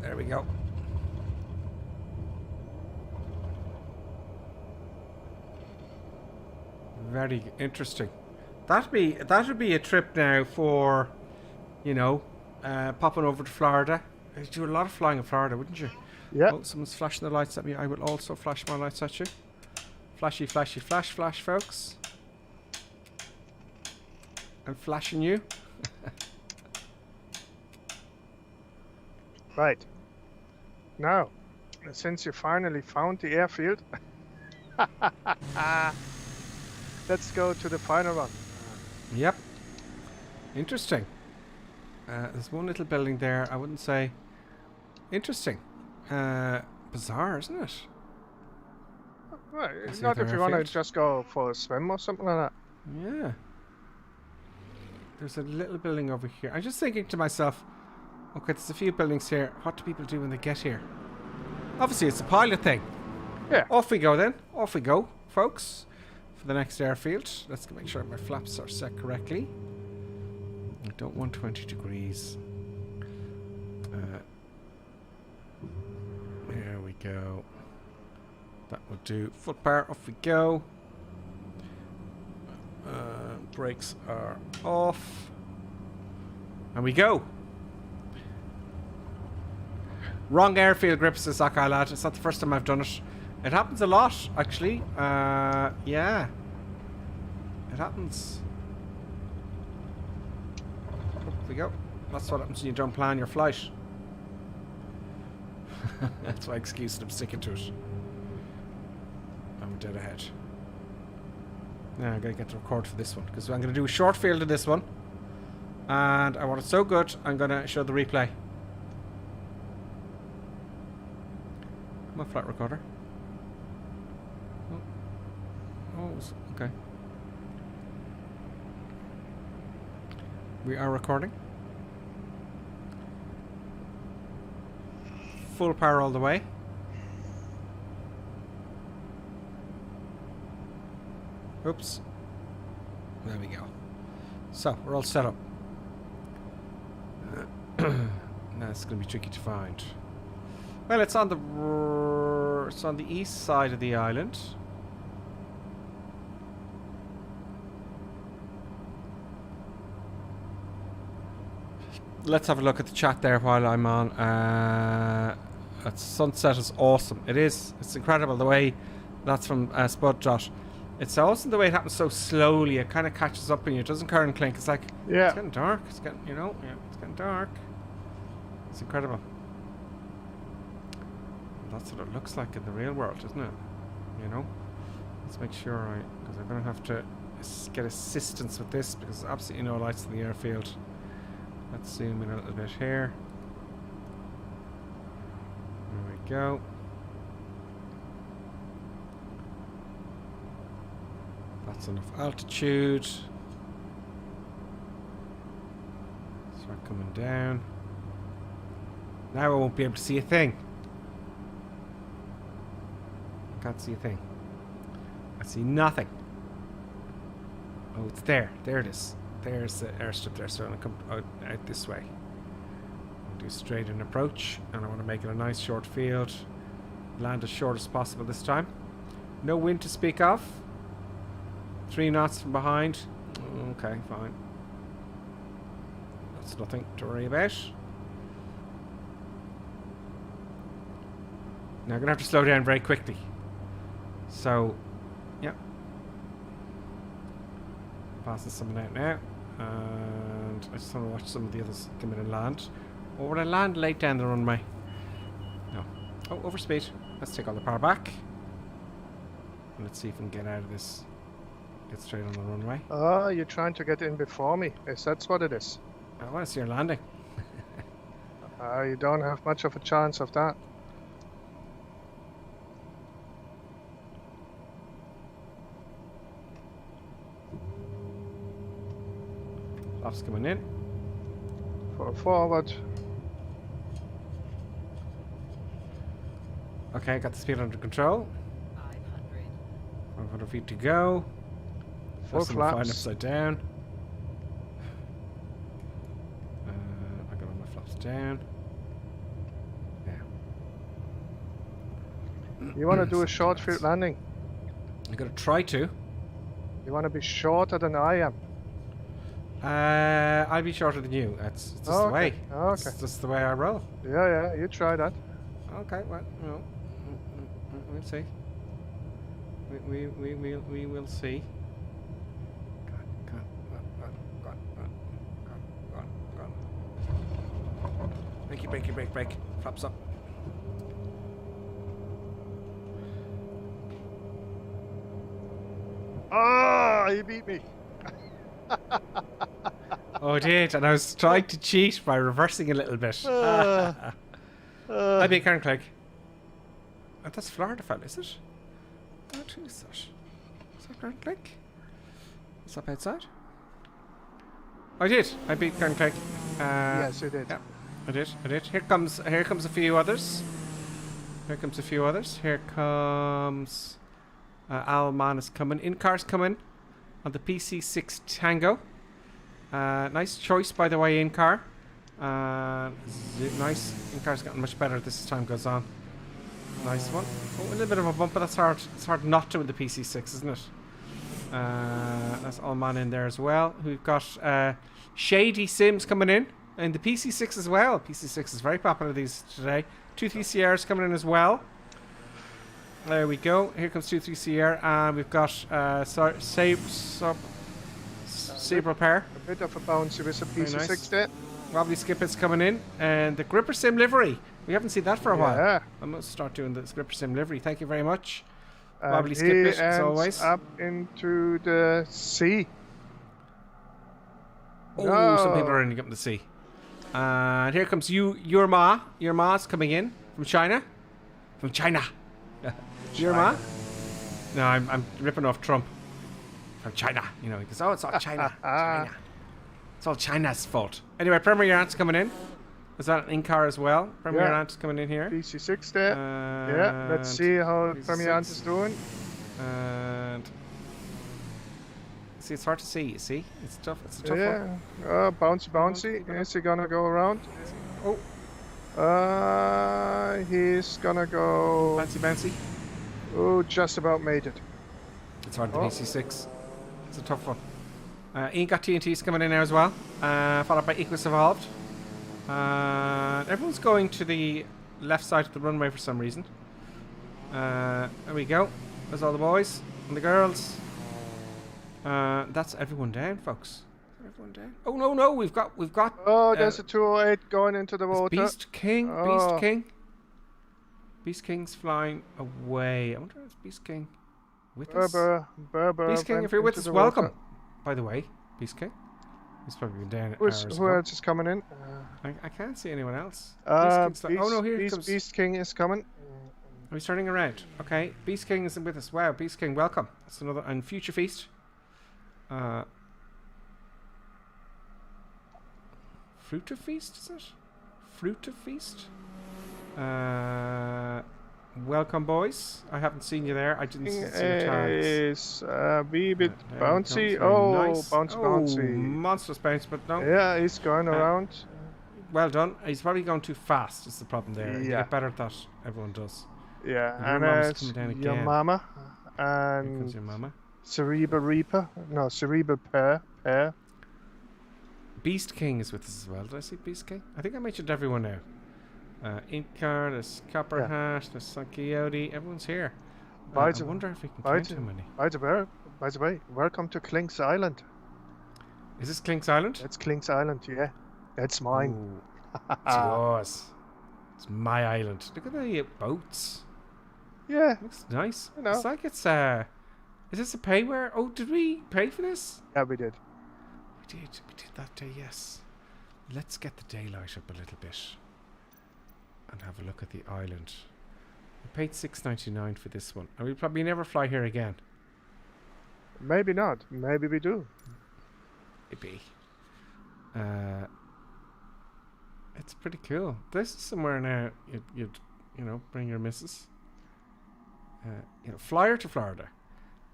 D: There we go. Very interesting. That'd be a trip now for, you know, popping over to Florida. You'd do a lot of flying in Florida, wouldn't you?
K: Yeah.
D: Oh, someone's flashing their lights at me. I will also flash my lights at you. Flashy, flashy, flash, flash, folks. I'm flashing you.
K: Right. Now, since you finally found the airfield, let's go to the final one.
D: Yep. Interesting. There's one little building there. I wouldn't say interesting. Bizarre, isn't it?
K: Well, not if you want to just go for a swim or something like that.
D: Yeah. There's a little building over here. I'm just thinking to myself, okay, there's a few buildings here. What do people do when they get here? Obviously, it's a pilot thing.
K: Yeah.
D: Off we go then. Off we go, folks, for the next airfield. Let's make sure my flaps are set correctly. I don't want 20 degrees. There we go. That will do. Foot power, off we go. Brakes are off. And we go. Wrong airfield grip, says that guy lad. It's not the first time I've done it. It happens a lot, actually. Yeah. It happens. Up we go. That's what happens when you don't plan your flight. That's my excuse and I'm sticking to it. I'm dead ahead. Now I'm going to get to record for this one, because I'm going to do a short field of this one. And I want it so good, I'm going to show the replay. My flight recorder. Oh, okay. We are recording. Full power all the way. Oops. There we go. So, we're all set up. Now it's going to be tricky to find. Well, it's on the east side of the island. Let's have a look at the chat there while I'm on. That sunset is awesome. It is. It's incredible the way that's from Spud Jot. It's also the way it happens so slowly. It kind of catches up on you. It doesn't current Klink. It's like,
K: yeah,
D: it's getting dark. It's getting, you know, yeah, it's getting dark. It's incredible. That's what it looks like in the real world, isn't it? You know? Let's make sure because I'm going to have to get assistance with this because there's absolutely no lights in the airfield. Let's zoom in a little bit here. There we go. That's enough altitude. Start coming down. Now I won't be able to see a thing. Can't see a thing. I see nothing. Oh, it's there. There it is. There's the airstrip there. So I'm going to come out this way. I'll do straight in approach. And I want to make it a nice short field. Land as short as possible this time. No wind to speak of. 3 knots from behind. Okay, fine. That's nothing to worry about. Now I'm going to have to slow down very quickly. So, yeah. Passing someone out now. And I just want to watch some of the others come in and land. Or will I land late down the runway? No. Oh, overspeed. Let's take all the power back. And let's see if we can get out of this. Get straight on the runway.
K: Oh, you're trying to get in before me. Yes, that's what it is.
D: I want to see your landing.
K: You don't have much of a chance of that.
D: Flaps coming in.
K: Forward.
D: Okay, got the speed under control. 500 feet to go.
K: Full flaps.
D: Flying upside down. I got all my flaps down. Yeah.
K: You want to do a short field landing?
D: I'm gonna try to.
K: You want to be shorter than I am?
D: I'll be shorter than you. That's just the way.
K: Okay.
D: It's just the way I roll.
K: Yeah, you try that.
D: Okay, well, no. We'll see. We will see. Brake. Flaps up.
K: Ah, you beat me.
D: Oh, I did, and I was trying to cheat by reversing a little bit. I beat Karen Clegg. Oh, that's Florida fella, is it? What is that? Is that Karen Clegg? Is that outside? I did. I beat Karen Clegg.
K: Yes, you did.
D: Yeah, I did. Here comes a few others. Here comes Al Man is coming. In-car's coming on the PC6 Tango. Nice choice, by the way, in-car. Nice. In-car's gotten much better as time goes on. Nice one. Oh, a little bit of a bump, but that's hard. It's hard not to with the PC6, isn't it? That's Al Man in there as well. We've got Shady Sims coming in the PC6 as well. PC6 is very popular these today. 2-3CRs coming in as well. There we go. Here comes 2-3CR, and we've got Sabre pair.
K: A bit of a bouncy with a PC6 there.
D: Wobbly Skippets coming in, and the Gripper Sim livery. We haven't seen that for a while. I must start doing the Gripper Sim livery. Thank you very much. Wobbly Skippet, as always.
K: Up into the sea.
D: Oh, some people are ending up in the sea. And here comes your Ma. Your Ma's coming in from China. Your Ma? No, I'm ripping off Trump. From China, you know, because it's all China. It's all China's fault. Anyway, Premier Aunt's coming in. Is that an in-car as well? Premier Aunt's coming in here.
K: PC6 there. Yeah, let's see how Premier Aunt is doing.
D: And see, it's hard to see. You see, it's tough. It's a tough one.
K: Bouncy. Is he gonna go around?
D: Oh.
K: He's gonna go.
D: Bouncy.
K: Oh, just about made it.
D: It's hard to PC6. It's a tough one. Ian got TNTs coming in there as well, followed by Equus Evolved. Everyone's going to the left side of the runway for some reason. There we go. There's all the boys and the girls. That's everyone down, folks. Everyone down. Oh no, we've got.
K: Oh, there's a 208 going into the water.
D: Beast King.
K: Oh.
D: Beast King. Beast King's flying away. I wonder if Beast King with us. Beast King, if you're with us, welcome. By the way, Beast King. He's probably been down.
K: Who else is coming in?
D: I can't see anyone else.
K: Oh no,
D: here comes
K: Beast King is coming.
D: Oh, he's turning around. Okay, Beast King is with us. Wow, Beast King, welcome. That's another and Future Feast. Fruit of Feast, is it? Fruit of Feast. Welcome, boys. I haven't seen you there. I didn't see the tags.
K: It's a wee bit bouncy.
D: Nice.
K: Bouncy.
D: Monstrous bounce, but no.
K: Yeah, he's going around.
D: Well done. He's probably going too fast. Is the problem there?
K: Yeah.
D: You get better at that. Everyone does.
K: Yeah,
D: and
K: it's your
D: again.
K: mama
D: Here comes
K: and
D: your mama.
K: Cerebral Reaper. No, Cerebral Pair.
D: Beast King is with us as well. Did I see Beast King? I think I mentioned everyone now. Inkar, there's Copper Hash, there's KEYW. Everyone's here. I wonder if we can count how many.
K: By the way, welcome to Klink's Island.
D: Is this Klink's Island?
K: It's Klink's Island, yeah. That's mine.
D: It's yours. It's my island. Look at the boats.
K: Yeah.
D: Looks nice.
K: You know.
D: It's like it's is this a payware? Oh, did we pay for this?
K: Yeah, we did.
D: We did that day, yes. Let's get the daylight up a little bit and have a look at the island. We paid $6.99 for this one, and we'll probably never fly here again.
K: Maybe not. Maybe we do.
D: Maybe. It's pretty cool. This is somewhere now you'd bring your missus. Fly her to Florida,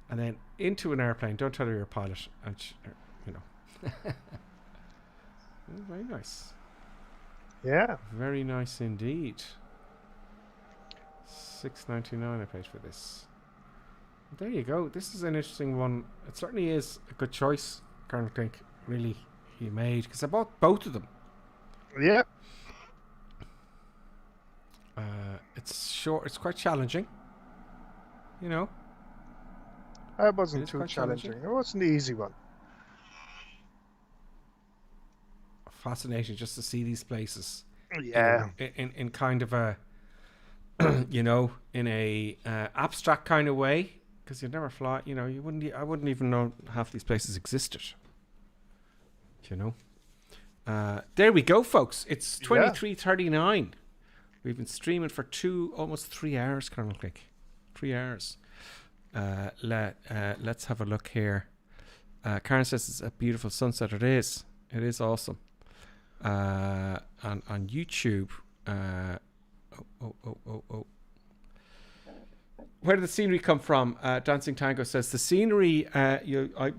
D: and then into an airplane. Don't tell her you're a pilot, and very nice.
K: Yeah.
D: Very nice indeed. $6.99 I paid for this. There you go. This is an interesting one. It certainly is a good choice, Colonel Klink. Really, you made, because I bought both of them.
K: Yeah.
D: It's short. It's quite challenging.
K: It wasn't too challenging. It was an easy one.
D: Fascinating just to see these places.
K: Yeah.
D: In kind of a, in a abstract kind of way, because you'd never fly. You wouldn't. I wouldn't even know half these places existed. There we go, folks. It's 23:39. We've been streaming for almost 3 hours, Colonel Klink. 3 hours. Let's have a look here. Karen says it's a beautiful sunset. It is. It is awesome. On YouTube. Where did the scenery come from? Dancing Tango says the scenery.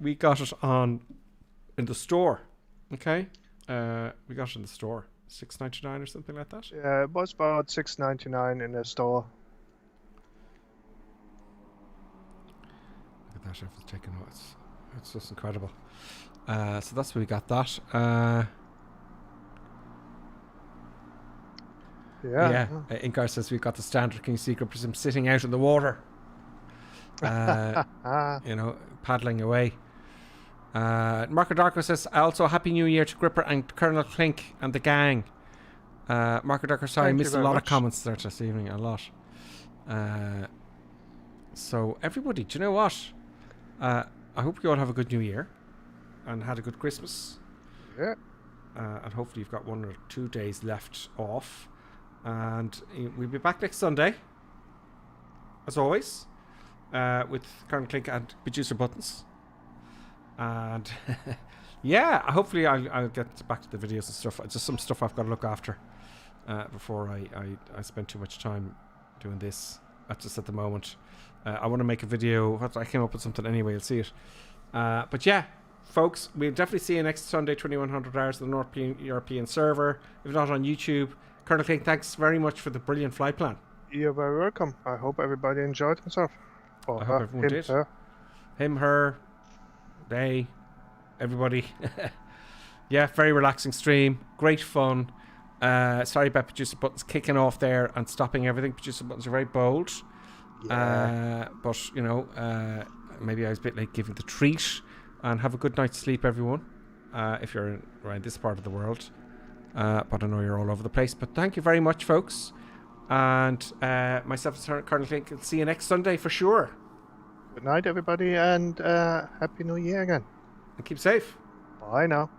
D: We got it in the store. Okay. We got it in the store. $6.99 or something like that.
K: Yeah, it was about $6.99 in the store.
D: Look at that! Everyone's taking notes. It's just incredible. So that's where we got that. Yeah. Inkar says we've got the standard King Secret Prism sitting out in the water. Paddling away. Marco Darko says also Happy New Year to Gripper and Colonel Klink and the gang. Marco Darko, sorry, I missed a lot of comments there this evening. A lot. So everybody, do you know what? I hope you all have a good New Year and had a good Christmas.
K: Yeah.
D: And hopefully you've got 1 or 2 days left off. And we'll be back next Sunday, as always, with Colonel Klink and Producer Buttons. And hopefully I'll get back to the videos and stuff. It's just some stuff I've got to look after before I spend too much time doing this. That's just at the moment. I want to make a video. I came up with something anyway. You'll see it. But yeah, folks, we'll definitely see you next Sunday, 2100 hours, the North European server. If not on YouTube. Colonel Klink, thanks very much for the brilliant flight plan.
K: You're very welcome. I hope everybody enjoyed themselves.
D: I hope everyone did. Him, her, they, everybody. Yeah, very relaxing stream. Great fun. Sorry about Producer Buttons kicking off there and stopping everything. Producer Buttons are very bold. Yeah. But, maybe I was a bit late giving the treat. And have a good night's sleep, everyone. If you're around this part of the world. But I know you're all over the place. But thank you very much, folks. And myself and Colonel Klink will see you next Sunday for sure.
K: Good night, everybody, and Happy New Year again.
D: And keep safe.
K: Bye now.